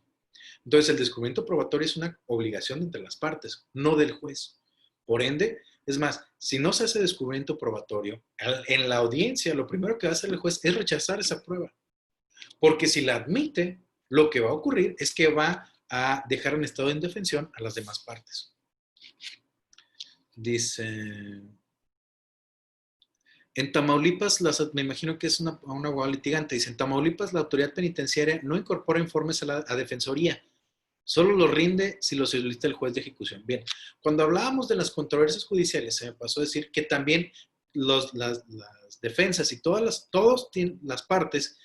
Entonces, el descubrimiento probatorio es una obligación entre las partes, no del juez. Por ende, es más, si no se hace descubrimiento probatorio, en la audiencia lo primero que va a hacer el juez es rechazar esa prueba. Porque si la admite, lo que va a ocurrir es que va a dejar en estado de indefensión a las demás partes. Dice... En Tamaulipas, me imagino que es una abogada litigante, dice, en Tamaulipas la autoridad penitenciaria no incorpora informes a defensoría, solo los rinde si los solicita el juez de ejecución. Bien, cuando hablábamos de las controversias judiciales, se me pasó a decir que también las defensas y todas las partes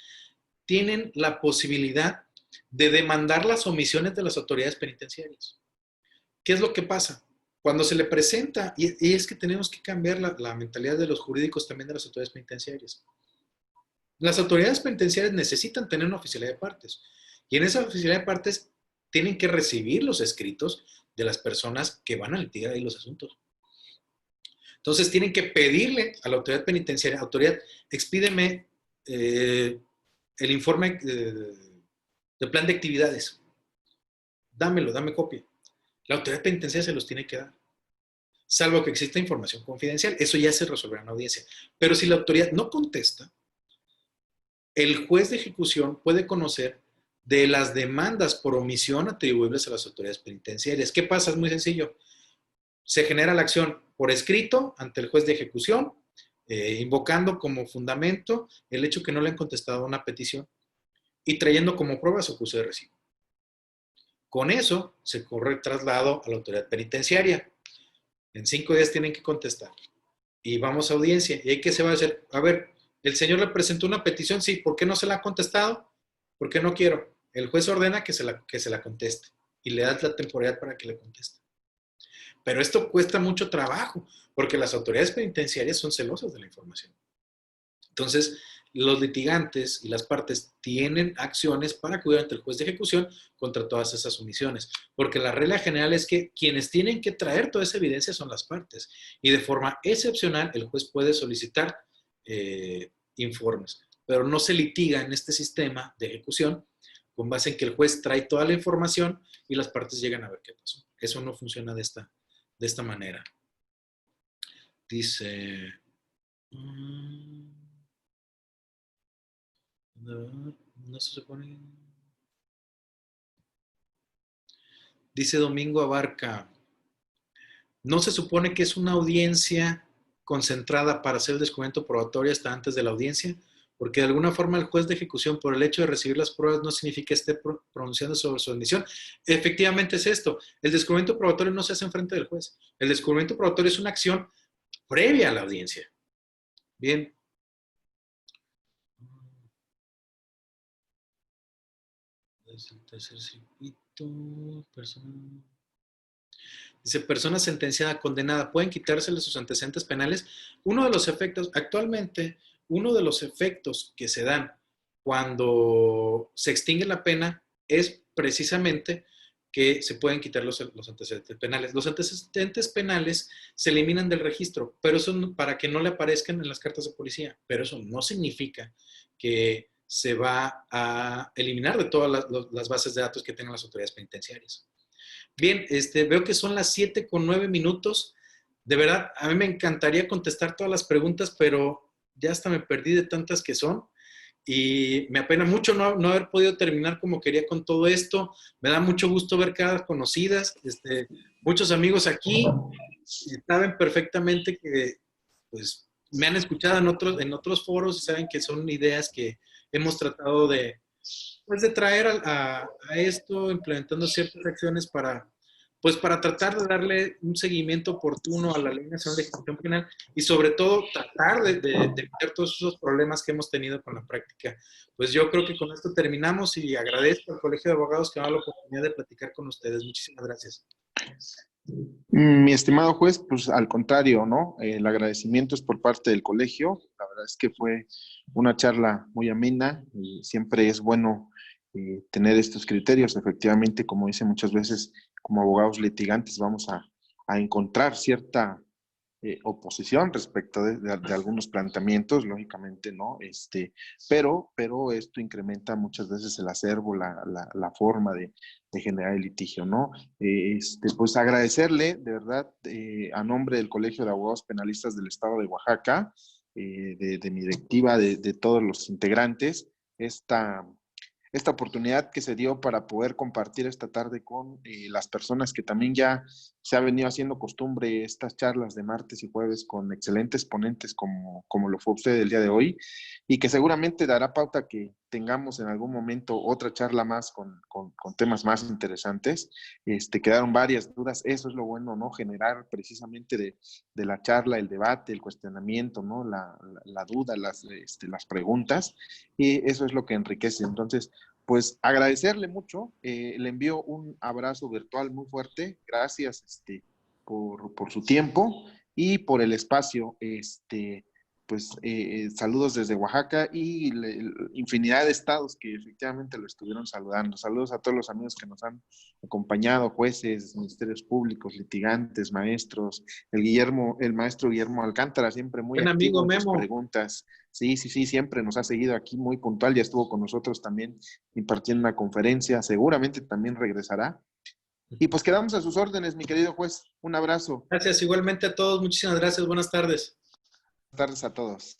tienen la posibilidad de demandar las omisiones de las autoridades penitenciarias. ¿Qué es lo que pasa? Cuando se le presenta, y es que tenemos que cambiar la mentalidad de los jurídicos también de las autoridades penitenciarias. Las autoridades penitenciarias necesitan tener una oficialidad de partes. Y en esa oficialidad de partes tienen que recibir los escritos de las personas que van a litigar ahí los asuntos. Entonces tienen que pedirle a la autoridad penitenciaria, autoridad, expídeme el informe de plan de actividades. Dámelo, dame copia. La autoridad penitenciaria se los tiene que dar. Salvo que exista información confidencial. Eso ya se resolverá en la audiencia. Pero si la autoridad no contesta, el juez de ejecución puede conocer de las demandas por omisión atribuibles a las autoridades penitenciarias. ¿Qué pasa? Es muy sencillo. Se genera la acción por escrito ante el juez de ejecución, invocando como fundamento el hecho que no le han contestado una petición y trayendo como prueba su acuse de recibo. Con eso se corre el traslado a la autoridad penitenciaria. En 5 días tienen que contestar. Y vamos a audiencia. ¿Y ahí qué se va a hacer? A ver, el señor le presentó una petición, sí, ¿por qué no se la ha contestado? ¿Por qué no quiero? El juez ordena que se la conteste y le das la temporalidad para que le conteste. Pero esto cuesta mucho trabajo porque las autoridades penitenciarias son celosas de la información. Entonces, los litigantes y las partes tienen acciones para acudir ante el juez de ejecución contra todas esas omisiones, porque la regla general es que quienes tienen que traer toda esa evidencia son las partes, y de forma excepcional el juez puede solicitar informes, pero no se litiga en este sistema de ejecución con base en que el juez trae toda la información y las partes llegan a ver qué pasó. Eso no funciona de esta manera. Dice... No se supone. Dice Domingo Abarca, no se supone que es una audiencia concentrada para hacer el descubrimiento probatorio hasta antes de la audiencia, porque de alguna forma el juez de ejecución, por el hecho de recibir las pruebas, no significa que esté pronunciando sobre su admisión. Efectivamente es esto. El descubrimiento probatorio no se hace en frente del juez. El descubrimiento probatorio es una acción previa a la audiencia. Bien. Es el tercer circuito. Dice, persona sentenciada, condenada, ¿pueden quitársele sus antecedentes penales? Uno de los efectos, actualmente, uno de los efectos que se dan cuando se extingue la pena es precisamente que se pueden quitar los antecedentes penales. Los antecedentes penales se eliminan del registro, pero eso para que no le aparezcan en las cartas de policía, pero eso no significa que se va a eliminar de todas las bases de datos que tengan las autoridades penitenciarias. Bien, veo que son las 7:09. De verdad, a mí me encantaría contestar todas las preguntas, pero ya hasta me perdí de tantas que son. y me apena mucho no haber podido terminar como quería con todo esto. Me da mucho gusto ver caras conocidas, muchos amigos aquí, y saben perfectamente que pues me han escuchado en otros foros y saben que son ideas que hemos tratado de traer a esto, implementando ciertas acciones para tratar de darle un seguimiento oportuno a la Ley Nacional de Ejecución Penal y sobre todo tratar de evitar todos esos problemas que hemos tenido con la práctica. Pues yo creo que con esto terminamos y agradezco al Colegio de Abogados que me da la oportunidad de platicar con ustedes. Muchísimas gracias. Mi estimado juez, pues al contrario, ¿no? El agradecimiento es por parte del colegio. La verdad es que fue una charla muy amena y siempre es bueno tener estos criterios. Efectivamente, como dice muchas veces, como abogados litigantes vamos a encontrar cierta oposición respecto de algunos planteamientos, lógicamente, ¿no? Pero esto incrementa muchas veces el acervo, la forma de generar el litigio, ¿no? Pues agradecerle, de verdad, a nombre del Colegio de Abogados Penalistas del Estado de Oaxaca, de mi directiva, de todos los integrantes, esta oportunidad que se dio para poder compartir esta tarde con las personas que también ya se ha venido haciendo costumbre estas charlas de martes y jueves con excelentes ponentes como lo fue usted el día de hoy y que seguramente dará pauta que tengamos en algún momento otra charla más con temas más interesantes. Quedaron varias dudas, eso es lo bueno, ¿no? Generar precisamente de la charla, el debate, el cuestionamiento, ¿no? La duda, las preguntas, y eso es lo que enriquece. Entonces, pues agradecerle mucho, le envío un abrazo virtual muy fuerte, gracias por su tiempo y por el espacio, pues saludos desde Oaxaca y infinidad de estados que efectivamente lo estuvieron saludando. Saludos a todos los amigos que nos han acompañado, jueces, ministerios públicos, litigantes, maestros, el maestro Guillermo Alcántara, siempre muy Buen amigo activo en sus Memo. preguntas. Sí, siempre nos ha seguido aquí muy puntual, ya estuvo con nosotros también impartiendo una conferencia, seguramente también regresará. Y pues quedamos a sus órdenes, mi querido juez. Un abrazo. Gracias igualmente a todos. Muchísimas gracias. Buenas tardes. Buenas tardes a todos.